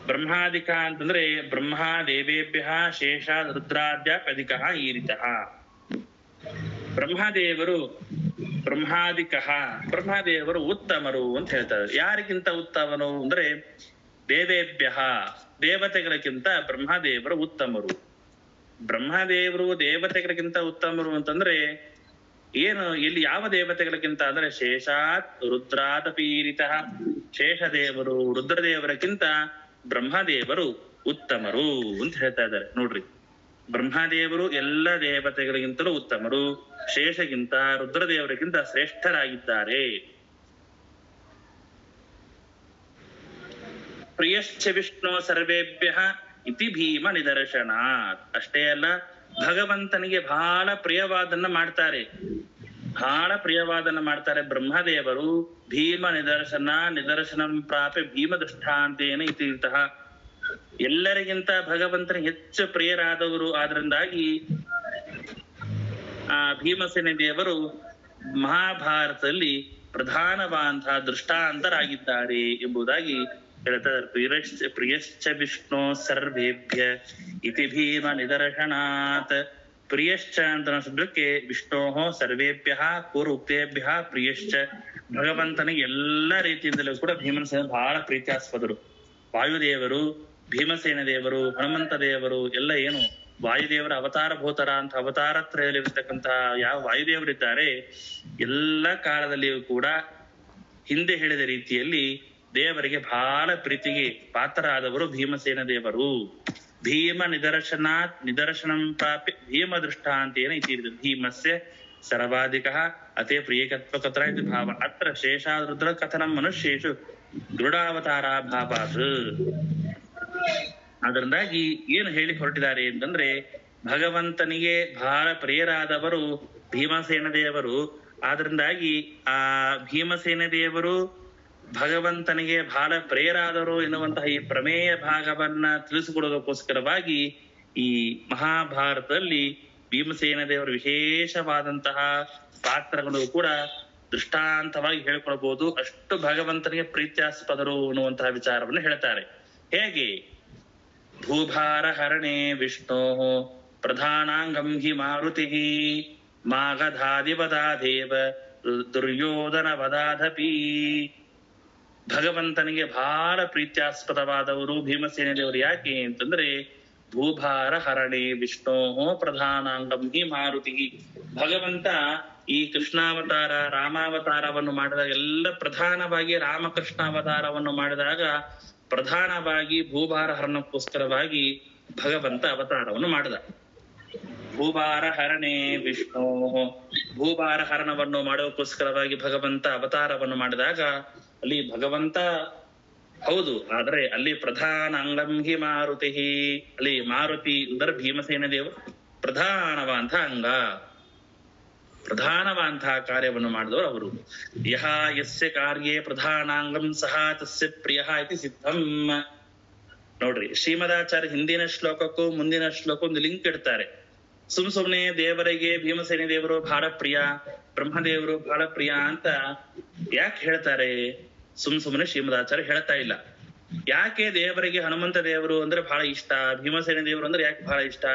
ಬ್ರಹ್ಮಾದಿಕ ಅಂತಂದ್ರೆ ಬ್ರಹ್ಮದೇವೇಭ್ಯಃ ಶೇಷಾತ್ ರುದ್ರಾದ್ಯಾಪಧಿಕಃ ಈರಿತಃ. ಬ್ರಹ್ಮದೇವರು ಉತ್ತಮರು ಅಂತ ಹೇಳ್ತಾರೆ. ಯಾರಿಗಿಂತ ಉತ್ತಮನು ಅಂದ್ರೆ ದೇವೇಭ್ಯ, ದೇವತೆಗಳಿಗಿಂತ ಬ್ರಹ್ಮದೇವರು ಉತ್ತಮರು. ಬ್ರಹ್ಮದೇವರು ದೇವತೆಗಳಿಗಿಂತ ಉತ್ತಮರು ಅಂತಂದ್ರೆ ಏನು? ಇಲ್ಲಿ ಯಾವ ದೇವತೆಗಳಿಗಿಂತ ಅಂದ್ರೆ ಶೇಷಾತ್ ರುದ್ರಾದ ಪೀರಿತ, ಶೇಷದೇವರು ರುದ್ರದೇವರಕ್ಕಿಂತ ಬ್ರಹ್ಮದೇವರು ಉತ್ತಮರು ಅಂತ ಹೇಳ್ತಾ ಇದ್ದಾರೆ ನೋಡ್ರಿ. ಬ್ರಹ್ಮದೇವರು ಎಲ್ಲ ದೇವತೆಗಳಿಗಿಂತಲೂ ಉತ್ತಮರು, ಶೇಷಗಿಂತ ರುದ್ರದೇವರಿಗಿಂತ ಶ್ರೇಷ್ಠರಾಗಿದ್ದಾರೆ. ಪ್ರಿಯಶ್ಚ ವಿಷ್ಣು ಸರ್ವೇಭ್ಯ ಇತಿ ಭೀಮ ನಿದರ್ಶನಾತ್. ಅಷ್ಟೇ ಅಲ್ಲ, ಭಗವಂತನಿಗೆ ಬಹಳ ಪ್ರಿಯವಾದನ್ನ ಮಾಡ್ತಾರೆ. ಬಹಳ ಪ್ರಿಯವಾದನ್ನ ಮಾಡ್ತಾರೆ ಬ್ರಹ್ಮದೇವರು. ಭೀಮ ನಿದರ್ಶನಂ ಪ್ರಾಪೆ ಭೀಮ ದೃಷ್ಟಾಂತೇನ ಇತಿರ್ತಃ. ಎಲ್ಲರಿಗಿಂತ ಭಗವಂತನಿಗೆ ಹೆಚ್ಚು ಪ್ರಿಯರಾದವರು. ಆದ್ರಿಂದಾಗಿ ಆ ಭೀಮಸೇನ ದೇವರು ಮಹಾಭಾರತದಲ್ಲಿ ಪ್ರಧಾನವಾದಂತಹ ದೃಷ್ಟಾಂತರಾಗಿದ್ದಾರೆ ಎಂಬುದಾಗಿ ಹೇಳ್ತಾರೆ. ಪ್ರಿಯಶ್ಚ ವಿಷ್ಣು ಸರ್ವೇಭ್ಯ ಇತಿ ಭೀಮ ನಿದರ್ಶನಾತ್. ಪ್ರಿಯಶ್ಚ ಅಂತ ಶಬ್ದಕ್ಕೆ ವಿಷ್ಣೋ ಸರ್ವೇಭ್ಯ ಪೂರ್ವೋಕ್ತೇಭ್ಯ ಪ್ರಿಯಶ್ಚ. ಭಗವಂತನಿಗೆ ಎಲ್ಲ ರೀತಿಯಿಂದಲೂ ಕೂಡ ಭೀಮಸೇನ ಬಹಳ ಪ್ರೀತ್ಯಾಸ್ಪದರು. ವಾಯುದೇವರು, ಭೀಮಸೇನ ದೇವರು, ಹನುಮಂತ ದೇವರು ಎಲ್ಲ ಏನು ವಾಯುದೇವರ ಅವತಾರ ಭೂತರ ಅಂತ ಅವತಾರತ್ರಯದಲ್ಲಿರ್ತಕ್ಕಂತಹ ಯಾವ ವಾಯುದೇವರಿದ್ದಾರೆ ಎಲ್ಲ ಕಾಲದಲ್ಲಿಯೂ ಕೂಡ ಹಿಂದೆ ಹೇಳಿದ ರೀತಿಯಲ್ಲಿ ದೇವರಿಗೆ ಬಹಳ ಪ್ರೀತಿಗೆ ಪಾತ್ರರಾದವರು ಭೀಮಸೇನ ದೇವರು. ಭೀಮ ನಿದರ್ಶನಂ ಪ್ರಾಪ್ಯ ಭೀಮ ದೃಷ್ಟಾಂತೇನ ಇತಿ ಭೀಮಸ್ಯ ಸರ್ವಾಧಿಕ ಅತೇ ಪ್ರಿಯಕತ್ವಕತ್ರ ಇದು ಭಾವ. ಅತ್ರ ಶೇಷಾದೃದ್ರ ಕಥನಂ ಮನುಷ್ಯೇಷು ದೃಢಾವತಾರಾಭಾವಾತ್. ಅದರಿಂದಾಗಿ ಏನು ಹೇಳಿ ಹೊರಟಿದ್ದಾರೆ ಅಂತಂದ್ರೆ ಭಗವಂತನಿಗೆ ಬಹಳ ಪ್ರಿಯರಾದವರು ಭೀಮಸೇನ ದೇವರು. ಆದ್ರಿಂದಾಗಿ ಆ ಭೀಮಸೇನ ದೇವರು ಭಗವಂತನಿಗೆ ಬಹಳ ಪ್ರಿಯರಾದರು ಎನ್ನುವಂತಹ ಈ ಪ್ರಮೇಯ ಭಾಗವನ್ನ ತಿಳಿಸಿಕೊಡೋದಕ್ಕೋಸ್ಕರವಾಗಿ ಈ ಮಹಾಭಾರತದಲ್ಲಿ ಭೀಮಸೇನ ದೇವರ ವಿಶೇಷವಾದಂತಹ ಪಾತ್ರಗಳು ಕೂಡ ದೃಷ್ಟಾಂತವಾಗಿ ಹೇಳ್ಕೊಳ್ಬಹುದು. ಅಷ್ಟು ಭಗವಂತನಿಗೆ ಪ್ರೀತ್ಯಾಸ್ಪದರು ಅನ್ನುವಂತಹ ವಿಚಾರವನ್ನು ಹೇಳ್ತಾರೆ. ಹೇಗೆ? ಭೂಭಾರ ಹರಣೆ ವಿಷ್ಣೋ ಪ್ರಧಾನಾಂಗಂ ಹಿ ಮಾರುತಿ ಮಾಗಧಾದಿವದಾದೇವ ದುರ್ಯೋಧನ ವದಾಧಪಿ. ಭಗವಂತನಿಗೆ ಬಹಳ ಪ್ರೀತ್ಯಾಸ್ಪದವಾದವರು ಭೀಮಸೇನ ದೇವರು. ಯಾಕೆ ಅಂತಂದ್ರೆ ಭೂಭಾರ ಹರಣೆ ವಿಷ್ಣೋ ಪ್ರಧಾನಾಂಗಂ ಹಿ ಮಾರುತಿ. ಭಗವಂತ ಈ ಕೃಷ್ಣಾವತಾರ ರಾಮಾವತಾರವನ್ನು ಮಾಡಿದಾಗ ಎಲ್ಲ ಪ್ರಧಾನವಾಗಿ ರಾಮಕೃಷ್ಣಾವತಾರವನ್ನು ಮಾಡಿದಾಗ ಪ್ರಧಾನವಾಗಿ ಭೂಭಾರ ಹರಣಕ್ಕೋಸ್ಕರವಾಗಿ ಭಗವಂತ ಅವತಾರವನ್ನು ಮಾಡಿದ. ಭೂಭಾರ ಹರಣೆ ವಿಷ್ಣು, ಭೂಭಾರ ಹರಣವನ್ನು ಮಾಡೋಕ್ಕೋಸ್ಕರವಾಗಿ ಭಗವಂತ ಅವತಾರವನ್ನು ಮಾಡಿದಾಗ ಅಲ್ಲಿ ಭಗವಂತ ಹೌದು, ಆದ್ರೆ ಅಲ್ಲಿ ಪ್ರಧಾನ ಅಂಗಂ ಹಿ ಮಾರುತಿ. ಅಲ್ಲಿ ಮಾರುತಿ ಅಂದರೆ ಭೀಮಸೇನ ದೇವರು ಪ್ರಧಾನವಾದಂತಹ ಅಂಗ, ಪ್ರಧಾನವಾದಂತಹ ಕಾರ್ಯವನ್ನು ಮಾಡಿದವರು ಅವರು. ಯಹ ಯಸ್ಯ ಕಾರ್ಯೇ ಪ್ರಧಾನಾಂಗಂ ಸಹ ತಸ್ಯ ಪ್ರಿಯ ಇತಿ ಸಿದ್ಧಂ. ನೋಡ್ರಿ, ಶ್ರೀಮದಾಚಾರ್ಯ ಹಿಂದಿನ ಶ್ಲೋಕಕ್ಕೂ ಮುಂದಿನ ಶ್ಲೋಕ ಒಂದು ಲಿಂಕ್ ಇಡ್ತಾರೆ. ಸುಮ್ನೆ ದೇವರಿಗೆ ಭೀಮಸೇನ ದೇವರು ಬಹಳ ಪ್ರಿಯ, ಬ್ರಹ್ಮದೇವರು ಬಹಳ ಪ್ರಿಯ ಅಂತ ಯಾಕೆ ಹೇಳ್ತಾರೆ? ಸುಮ್ನೆ ಶ್ರೀಮದಾಚಾರ್ಯ ಹೇಳ್ತಾ ಇಲ್ಲ. ಯಾಕೆ ದೇವರಿಗೆ ಹನುಮಂತ ದೇವರು ಅಂದ್ರೆ ಬಹಳ ಇಷ್ಟ, ಭೀಮಸೇನ ದೇವರು ಅಂದ್ರೆ ಯಾಕೆ ಬಹಳ ಇಷ್ಟ,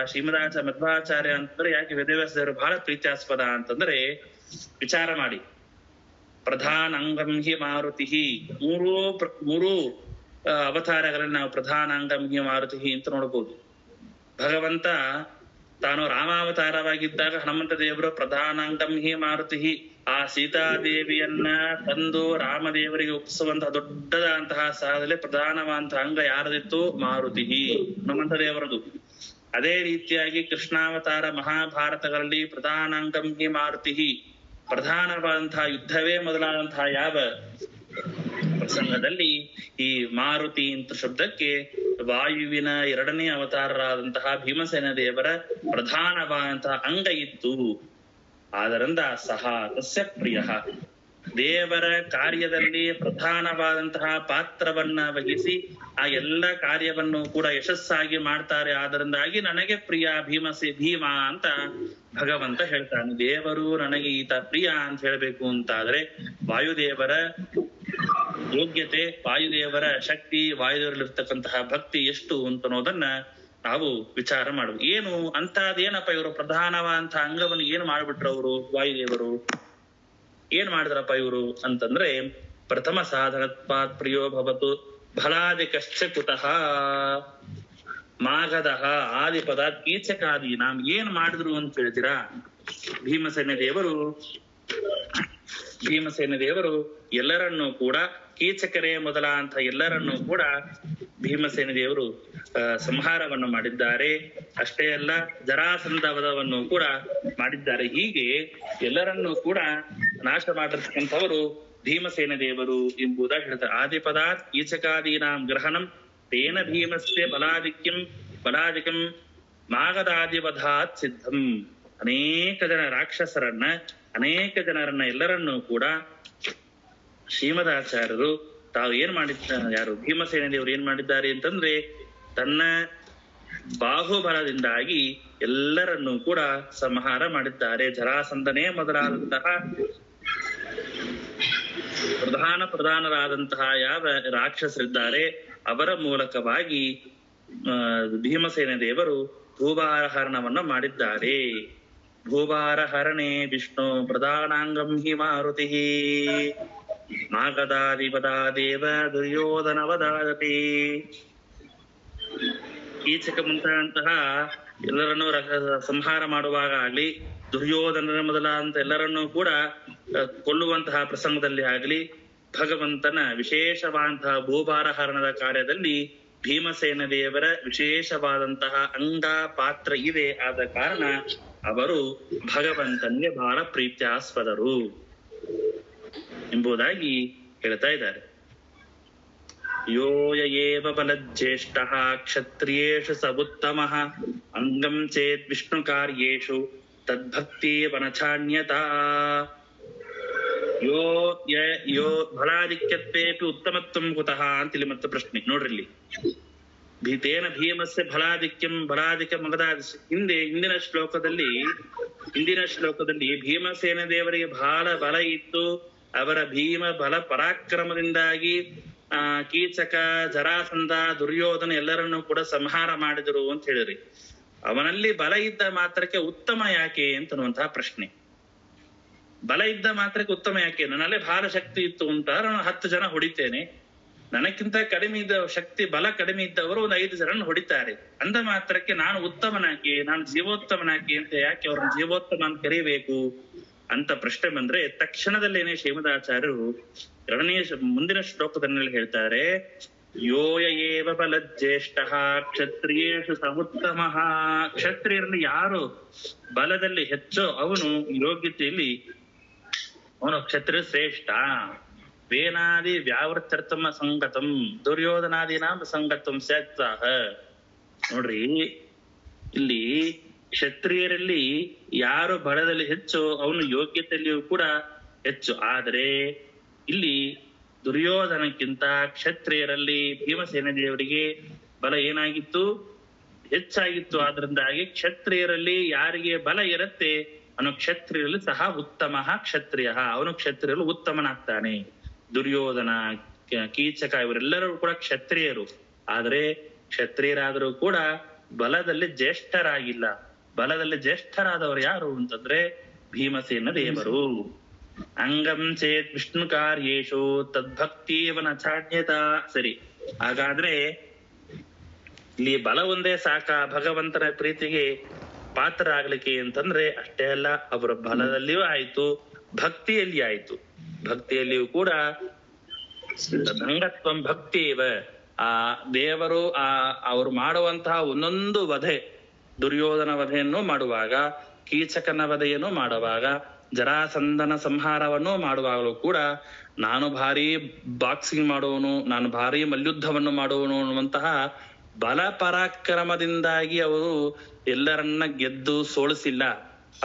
ಮಧ್ವಾಚಾರ್ಯ ಅಂತಂದ್ರೆ ಯಾಕೆ ವೇದವ್ಯಾಸ ದೇವರು ಬಹಳ ಪ್ರೀತ್ಯಾಸ್ಪದ ಅಂತಂದ್ರೆ ವಿಚಾರ ಮಾಡಿ. ಪ್ರಧಾನ ಅಂಗಂ ಹಿ ಮಾರುತಿ. ಮೂರು ಅವತಾರಗಳಲ್ಲಿ ನಾವು ಪ್ರಧಾನ ಅಂಗಂ ಹಿ ಮಾರುತಿ ಅಂತ ನೋಡ್ಬೋದು. ಭಗವಂತ ತಾನು ರಾಮಾವತಾರವಾಗಿದ್ದಾಗ ಹನುಮಂತ ದೇವರು ಪ್ರಧಾನಾಂಗಂ ಹಿ ಮಾರುತಿ. ಆ ಸೀತಾದೇವಿಯನ್ನ ತಂದು ರಾಮದೇವರಿಗೆ ಒಪ್ಪಿಸುವಂತಹ ದೊಡ್ಡದಾದಂತಹ ಸ್ಥಳದಲ್ಲಿ ಪ್ರಧಾನವಾದಂತಹ ಅಂಗ ಯಾರದಿತ್ತು? ಮಾರುತಿ, ಹನುಮಂತ ದೇವರದು. ಅದೇ ರೀತಿಯಾಗಿ ಕೃಷ್ಣಾವತಾರ ಮಹಾಭಾರತಗಳಲ್ಲಿ ಪ್ರಧಾನಾಂಗಂ ಹಿ ಮಾರುತಿ. ಪ್ರಧಾನವಾದಂತಹ ಯುದ್ಧವೇ ಮೊದಲಾದಂತಹ ಯಾವ ಪ್ರಸಂಗದಲ್ಲಿ ಈ ಮಾರುತಿ ಅಂತ ಶಬ್ದಕ್ಕೆ ವಾಯುವಿನ ಎರಡನೇ ಅವತಾರರಾದಂತಹ ಭೀಮಸೇನ ದೇವರ ಪ್ರಧಾನವಾದಂತಹ ಅಂಗ ಇತ್ತು. ಆದ್ದರಿಂದ ಸಹ ತಸ್ಯ ಪ್ರಿಯ. ದೇವರ ಕಾರ್ಯದಲ್ಲಿ ಪ್ರಧಾನವಾದಂತಹ ಪಾತ್ರವನ್ನ ವಹಿಸಿ ಆ ಎಲ್ಲ ಕಾರ್ಯವನ್ನು ಕೂಡ ಯಶಸ್ಸಾಗಿ ಮಾಡ್ತಾರೆ. ಆದ್ದರಿಂದಾಗಿ ನನಗೆ ಪ್ರಿಯ ಭೀಮ ಅಂತ ಭಗವಂತ ಹೇಳ್ತಾನೆ. ದೇವರು ನನಗೆ ಈತ ಪ್ರಿಯ ಅಂತ ಹೇಳ್ಬೇಕು ಅಂತಾದ್ರೆ ವಾಯುದೇವರ ಯೋಗ್ಯತೆ, ವಾಯುದೇವರ ಶಕ್ತಿ, ವಾಯುದೇವರಲ್ಲಿರ್ತಕ್ಕಂತಹ ಭಕ್ತಿ ಎಷ್ಟು ಅಂತ ಅನ್ನೋದನ್ನ ನಾವು ವಿಚಾರ ಮಾಡುವ. ಏನು ಅಂತದೇನಪ್ಪ ಇವರು ಪ್ರಧಾನವಾದಂತಹ ಅಂಗವನ್ನು ಏನು ಮಾಡ್ಬಿಟ್ರು ಅವರು ವಾಯುದೇವರು? ಏನ್ ಮಾಡಿದ್ರಪ್ಪ ಇವರು ಅಂತಂದ್ರೆ, ಪ್ರಥಮ ಸಾಧನತ್ವಾತ್ ಪ್ರಿಯೋ ಭವತು ಫಲಾದಿಕಶ್ಚ ಕುತಃ ಮಾಗಧಃ ಆದಿಪದ ಕೀಚಕಾದಿ. ನಾವ್ ಏನ್ ಮಾಡಿದ್ರು ಅಂತ ಹೇಳ್ತೀರಾ? ಭೀಮಸೇನ ದೇವರು ಎಲ್ಲರನ್ನೂ ಕೂಡ, ಕೀಚಕರೇ ಮೊದಲಾದಂತಹ ಎಲ್ಲರನ್ನೂ ಕೂಡ ಭೀಮಸೇನ ದೇವರು ಸಂಹಾರವನ್ನು ಮಾಡಿದ್ದಾರೆ. ಅಷ್ಟೇ ಅಲ್ಲ, ಜರಾಸಂಧ ವಧವನ್ನು ಕೂಡ ಮಾಡಿದ್ದಾರೆ. ಹೀಗೆ ಎಲ್ಲರನ್ನೂ ಕೂಡ ನಾಶ ಮಾಡಿರ್ತಕ್ಕಂಥವರು ಭೀಮಸೇನ ದೇವರು ಎಂಬುದಾಗಿ ಹೇಳ್ತಾರೆ. ಆದಿಪದಾತ್ ಕೀಚಕಾದೀನಾಂ ಗ್ರಹಣಂ ತೇನ ಭೀಮಸ್ಯ ಬಲಾಧಿಕಂ ಮಾಗಧಾದಿವಧಾತ್ ಸಿದ್ಧಂ. ಅನೇಕ ಜನ ರಾಕ್ಷಸರನ್ನ ಅನೇಕ ಜನರನ್ನ ಎಲ್ಲರನ್ನೂ ಕೂಡ ಶ್ರೀಮದಾಚಾರ್ಯರು ತಾವು ಏನ್ ಮಾಡಿದ್ದಾರೆ, ಯಾರು ಭೀಮಸೇನ ದೇವರು ಏನ್ ಮಾಡಿದ್ದಾರೆ ಅಂತಂದ್ರೆ ತನ್ನ ಬಾಹುಬಲದಿಂದಾಗಿ ಎಲ್ಲರನ್ನೂ ಕೂಡ ಸಂಹಾರ ಮಾಡಿದ್ದಾರೆ. ಜರಾಸಂಧನೇ ಮೊದಲಾದಂತಹ ಪ್ರಧಾನರಾದಂತಹ ಯಾವ ರಾಕ್ಷಸರಿದ್ದಾರೆ ಅವರ ಮೂಲಕವಾಗಿ ಭೀಮಸೇನ ದೇವರು ಭೂಭಾರಹರಣವನ್ನ ಮಾಡಿದ್ದಾರೆ. ಭೂಭಾರಹರಣೆ ವಿಷ್ಣು ಪ್ರಧಾನಾಂಗಂ ಹಿ ಮಾರುತಿ ನಾಗದಾಧಿಪದಾ ದೇವ ದುರ್ಯೋಧನ ವದಾದತಿ. ಕೀಚಕ ಮುಂತಾದಂತಹ ಎಲ್ಲರನ್ನೂ ಸಂಹಾರ ಮಾಡುವಾಗ ಆಗ್ಲಿ, ದುರ್ಯೋಧನರ ಮೊದಲಾದಂತ ಎಲ್ಲರನ್ನೂ ಕೂಡ ಕೊಲ್ಲುವಂತಹ ಪ್ರಸಂಗದಲ್ಲಿ ಆಗಲಿ, ಭಗವಂತನ ವಿಶೇಷವಾದಂತಹ ಭೂಭಾರಹರಣದ ಕಾರ್ಯದಲ್ಲಿ ಭೀಮಸೇನ ದೇವರ ವಿಶೇಷವಾದಂತಹ ಅಂಗ ಪಾತ್ರ ಇದೆ. ಆದ ಕಾರಣ ಅವರು ಭಗವಂತನಿಗೆ ಬಹಳ ಪ್ರೀತ್ಯಾಸ್ಪದರು ಎಂಬುದಾಗಿ ಹೇಳ್ತಾ ಇದ್ದಾರೆ. ಯೋಯ ಏವ ಬಲಜ್ಯೇಷ್ಠಃ ಕ್ಷತ್ರಿಯೇಷು ಸ ಉತ್ತಮಃ ಅಂಗಂ ಚೇತ್ ವಿಷ್ಣು ಕಾರ್ಯೇಷು ತದ್ಭಕ್ತಿಯೇವ ನ ಚಾನ್ಯತಾ. ಯೋ ಫಲಾಧಿಕ್ಯತ್ವೇಪಿ ಉತ್ತಮತ್ವಂ ಕುತಃ ಅಂತೇಳಿ ಮತ್ತೆ ಪ್ರಶ್ನೆ ನೋಡ್ರಿ ಇಲ್ಲಿ. ಭೀತೇನ ಭೀಮಸ್ಯ ಫಲಾಧಿಕ್ಯ ಮಗದಾದ ಹಿಂದಿನ ಶ್ಲೋಕದಲ್ಲಿ ಭೀಮಸೇನ ದೇವರಿಗೆ ಬಹಳ ಬಲ ಇತ್ತು. ಅವರ ಭೀಮ ಬಲ ಪರಾಕ್ರಮದಿಂದಾಗಿ ಕೀಚಕ, ಜರಾಸಂಧ, ದುರ್ಯೋಧನ ಎಲ್ಲರನ್ನೂ ಕೂಡ ಸಂಹಾರ ಮಾಡಿದರು ಅಂತ ಹೇಳಿದ್ರಿ. ಅವನಲ್ಲಿ ಬಲ ಇದ್ದ ಮಾತ್ರಕ್ಕೆ ಉತ್ತಮ ಯಾಕೆ ಅಂತನ್ನುವಂತಹ ಪ್ರಶ್ನೆ. ಬಲ ಇದ್ದ ಮಾತ್ರಕ್ಕೆ ಉತ್ತಮ ಯಾಕೆ? ನನ್ನಲ್ಲೇ ಬಹಳ ಶಕ್ತಿ ಇತ್ತು ಅಂತ ನಾನು 10 ಜನ ಹೊಡಿತೇನೆ, ನನಕ್ಕಿಂತ ಕಡಿಮೆ ಇದ್ದ ಶಕ್ತಿ ಬಲ ಕಡಿಮೆ ಇದ್ದವರು ಒಂದು 5 ಜನರನ್ನು ಹೊಡಿತಾರೆ ಅಂದ ಮಾತ್ರಕ್ಕೆ ನಾನು ಉತ್ತಮನಾಕೆ, ನಾನು ಜೀವೋತ್ತಮನಾಕೆ ಅಂತ ಯಾಕೆ ಅವ್ರನ್ನ ಜೀವೋತ್ತಮ ಅಂತ ಕರೀಬೇಕು ಅಂತ ಪ್ರಶ್ನೆ ಬಂದ್ರೆ ತಕ್ಷಣದಲ್ಲೇನೆ ಶ್ರೀಮದಾಚಾರ್ಯರು ಮುಂದಿನ ಶ್ಲೋಕದಲ್ಲಿ ಹೇಳ್ತಾರೆ, ಯೋಯ ಏವ ಬಲಜ್ಯೇಷ್ಠಃ ಕ್ಷತ್ರಿಯೇಷು ಸ ಉತ್ತಮಃ. ಕ್ಷತ್ರಿಯರಲ್ಲಿ ಯಾರು ಬಲದಲ್ಲಿ ಹೆಚ್ಚೋ ಅವನು ಯೋಗ್ಯತೆಯಲ್ಲಿ ಅವನು ಕ್ಷತ್ರಿಯ ಶ್ರೇಷ್ಠ. ವೇನಾದಿ ವ್ಯಾವೃತ್ತರ್ಥಮ ಸಂಗತಂ ದುರ್ಯೋಧನಾದಿನಾಮ ಸಂಗತಂ ಸ್ಯಾತ್ಸಾಹ. ನೋಡ್ರಿ ಇಲ್ಲಿ ಕ್ಷತ್ರಿಯರಲ್ಲಿ ಯಾರು ಬಲದಲ್ಲಿ ಹೆಚ್ಚು ಅವನು ಯೋಗ್ಯತೆಯಲ್ಲಿಯೂ ಕೂಡ ಹೆಚ್ಚು. ಆದರೆ ಇಲ್ಲಿ ದುರ್ಯೋಧನಕ್ಕಿಂತ ಕ್ಷತ್ರಿಯರಲ್ಲಿ ಭೀಮಸೇನ ದೇವರಿಗೆ ಬಲ ಏನಾಗಿತ್ತು? ಹೆಚ್ಚಾಗಿತ್ತು. ಆದ್ರಿಂದಾಗಿ ಕ್ಷತ್ರಿಯರಲ್ಲಿ ಯಾರಿಗೆ ಬಲ ಇರುತ್ತೆ ಅವನು ಕ್ಷತ್ರಿಯರಲ್ಲಿ ಸಹ ಉತ್ತಮ ಕ್ಷತ್ರಿಯ, ಅವನು ಕ್ಷತ್ರಿಯರಲ್ಲಿ ಉತ್ತಮನಾಗ್ತಾನೆ. ದುರ್ಯೋಧನ, ಕೀಚಕ ಇವರೆಲ್ಲರೂ ಕೂಡ ಕ್ಷತ್ರಿಯರು. ಆದ್ರೆ ಕ್ಷತ್ರಿಯರಾದರೂ ಕೂಡ ಬಲದಲ್ಲಿ ಜ್ಯೇಷ್ಠರಾಗಿಲ್ಲ. ಬಲದಲ್ಲಿ ಜ್ಯೇಷ್ಠರಾದವರು ಯಾರು ಅಂತಂದ್ರೆ ಭೀಮಸೇನ ದೇವರು. ಅಂಗಂ ಚೇತ್ ವಿಷ್ಣು ಕಾರ್ಯೇಶು ತದ್ಭಕ್ತಿಯವನ ಚಾಣ್ಯತ. ಸರಿ, ಹಾಗಾದ್ರೆ ಇಲ್ಲಿ ಬಲ ಒಂದೇ ಸಾಕ ಭಗವಂತನ ಪ್ರೀತಿಗೆ ಪಾತ್ರರಾಗ್ಲಿಕ್ಕೆ ಅಂತಂದ್ರೆ? ಅಷ್ಟೇ ಅಲ್ಲ, ಅವರ ಬಲದಲ್ಲಿಯೂ ಆಯ್ತು, ಭಕ್ತಿಯಲ್ಲಿ ಆಯ್ತು. ಭಕ್ತಿಯಲ್ಲಿಯೂ ಕೂಡ ಅಂಗತ್ವಂ ಭಕ್ತಿಯವ. ಆ ದೇವರು ಅವರು ಮಾಡುವಂತಹ ಒಂದೊಂದು ವಧೆ, ದುರ್ಯೋಧನ ವಧೆಯನ್ನು ಮಾಡುವಾಗ, ಕೀಚಕನ ವಧೆಯನ್ನು ಮಾಡುವಾಗ, ಜರಾಸಂಧನ ಸಂಹಾರವನ್ನು ಮಾಡುವಾಗಲೂ ಕೂಡ ನಾನು ಭಾರಿ ಬಾಕ್ಸಿಂಗ್ ಮಾಡುವನು, ನಾನು ಭಾರಿ ಮಲ್ಯುದ್ಧವನ್ನು ಮಾಡುವನು ಅನ್ನುವಂತಹ ಬಲ ಪರಾಕ್ರಮದಿಂದಾಗಿ ಅವರು ಎಲ್ಲರನ್ನ ಗೆದ್ದು ಸೋಲಿಸಿಲ್ಲ.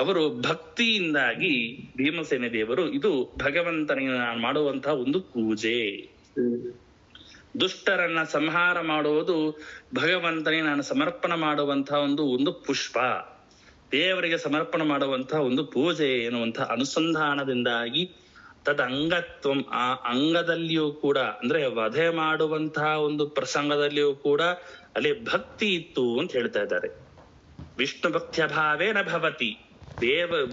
ಅವರು ಭಕ್ತಿಯಿಂದಾಗಿ ಭೀಮಸೇನ ದೇವರು ಇದು ಭಗವಂತನಿಗೆ ನಾನು ಮಾಡುವಂತಹ ಒಂದು ಪೂಜೆ. ದುಷ್ಟರನ್ನ ಸಂಹಾರ ಮಾಡುವುದು ಭಗವಂತನಿಗೆ ನಾನು ಸಮರ್ಪಣೆ ಮಾಡುವಂತಹ ಒಂದು ಪುಷ್ಪ, ದೇವರಿಗೆ ಸಮರ್ಪಣೆ ಮಾಡುವಂತಹ ಒಂದು ಪೂಜೆ ಎನ್ನುವಂತಹ ಅನುಸಂಧಾನದಿಂದಾಗಿ ತದ್ ಅಂಗತ್ವಂ, ಆ ಅಂಗದಲ್ಲಿಯೂ ಕೂಡ ಅಂದ್ರೆ ವಧೆ ಮಾಡುವಂತಹ ಒಂದು ಪ್ರಸಂಗದಲ್ಲಿಯೂ ಕೂಡ ಅಲ್ಲಿ ಭಕ್ತಿ ಇತ್ತು ಅಂತ ಹೇಳ್ತಾ ಇದ್ದಾರೆ. ವಿಷ್ಣು ಭಕ್ತ್ಯ ಭಾವೇನ ಭವತಿ.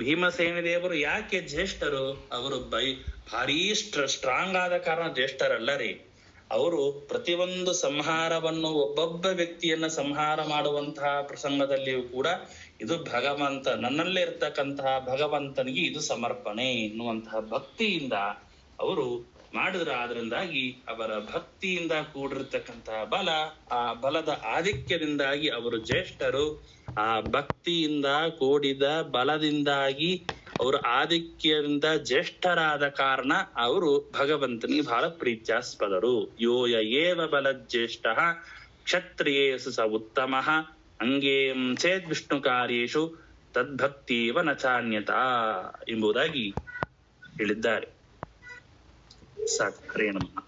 ಭೀಮಸೇನ ದೇವರು ಯಾಕೆ ಜ್ಯೇಷ್ಠರು? ಅವರು ಭಾರೀ ಸ್ಟ್ರಾಂಗ್ ಆದ ಕಾರಣ ಜ್ಯೇಷ್ಠರಲ್ಲ ರೀ. ಅವರು ಪ್ರತಿಯೊಂದು ಸಂಹಾರವನ್ನು ಒಬ್ಬೊಬ್ಬ ವ್ಯಕ್ತಿಯನ್ನ ಸಂಹಾರ ಮಾಡುವಂತಹ ಪ್ರಸಂಗದಲ್ಲಿಯೂ ಕೂಡ ಇದು ಭಗವಂತ, ನನ್ನಲ್ಲೇ ಇರ್ತಕ್ಕಂತಹ ಭಗವಂತನಿಗೆ ಇದು ಸಮರ್ಪಣೆ ಎನ್ನುವಂತಹ ಭಕ್ತಿಯಿಂದ ಅವರು ಮಾಡಿದ್ರ. ಆದ್ರಿಂದಾಗಿ ಅವರ ಭಕ್ತಿಯಿಂದ ಕೂಡಿರ್ತಕ್ಕಂತಹ ಬಲ, ಆ ಬಲದ ಆಧಿಕ್ಯದಿಂದಾಗಿ ಅವರು ಜ್ಯೇಷ್ಠರು. ಆ ಭಕ್ತಿಯಿಂದ ಕೂಡಿದ ಬಲದಿಂದಾಗಿ ಅವರು ಆಧಿಕ್ಯದಿಂದ ಜ್ಯೇಷ್ಠರಾದ ಕಾರಣ ಅವರು ಭಗವಂತನಿಗೆ ಬಹಳ ಪ್ರೀತ್ಯಾಸ್ಪದರು. ಯೋಯ ಏವ ಬಲ ಜ್ಯೇಷ್ಠ ಕ್ಷತ್ರಿಯೇಷು ಸ ಉತ್ತಮ ಅಂಗೇಂ ಚೇದ್ ವಿಷ್ಣು ಕಾರ್ಯೇಷು ತದ್ಭಕ್ತಿಯೇವ ನ ಚಾನ್ಯತಾ ಎಂಬುದಾಗಿ ಹೇಳಿದ್ದಾರೆ. ಸಾಕು. ಹರೇ ನಮಃ.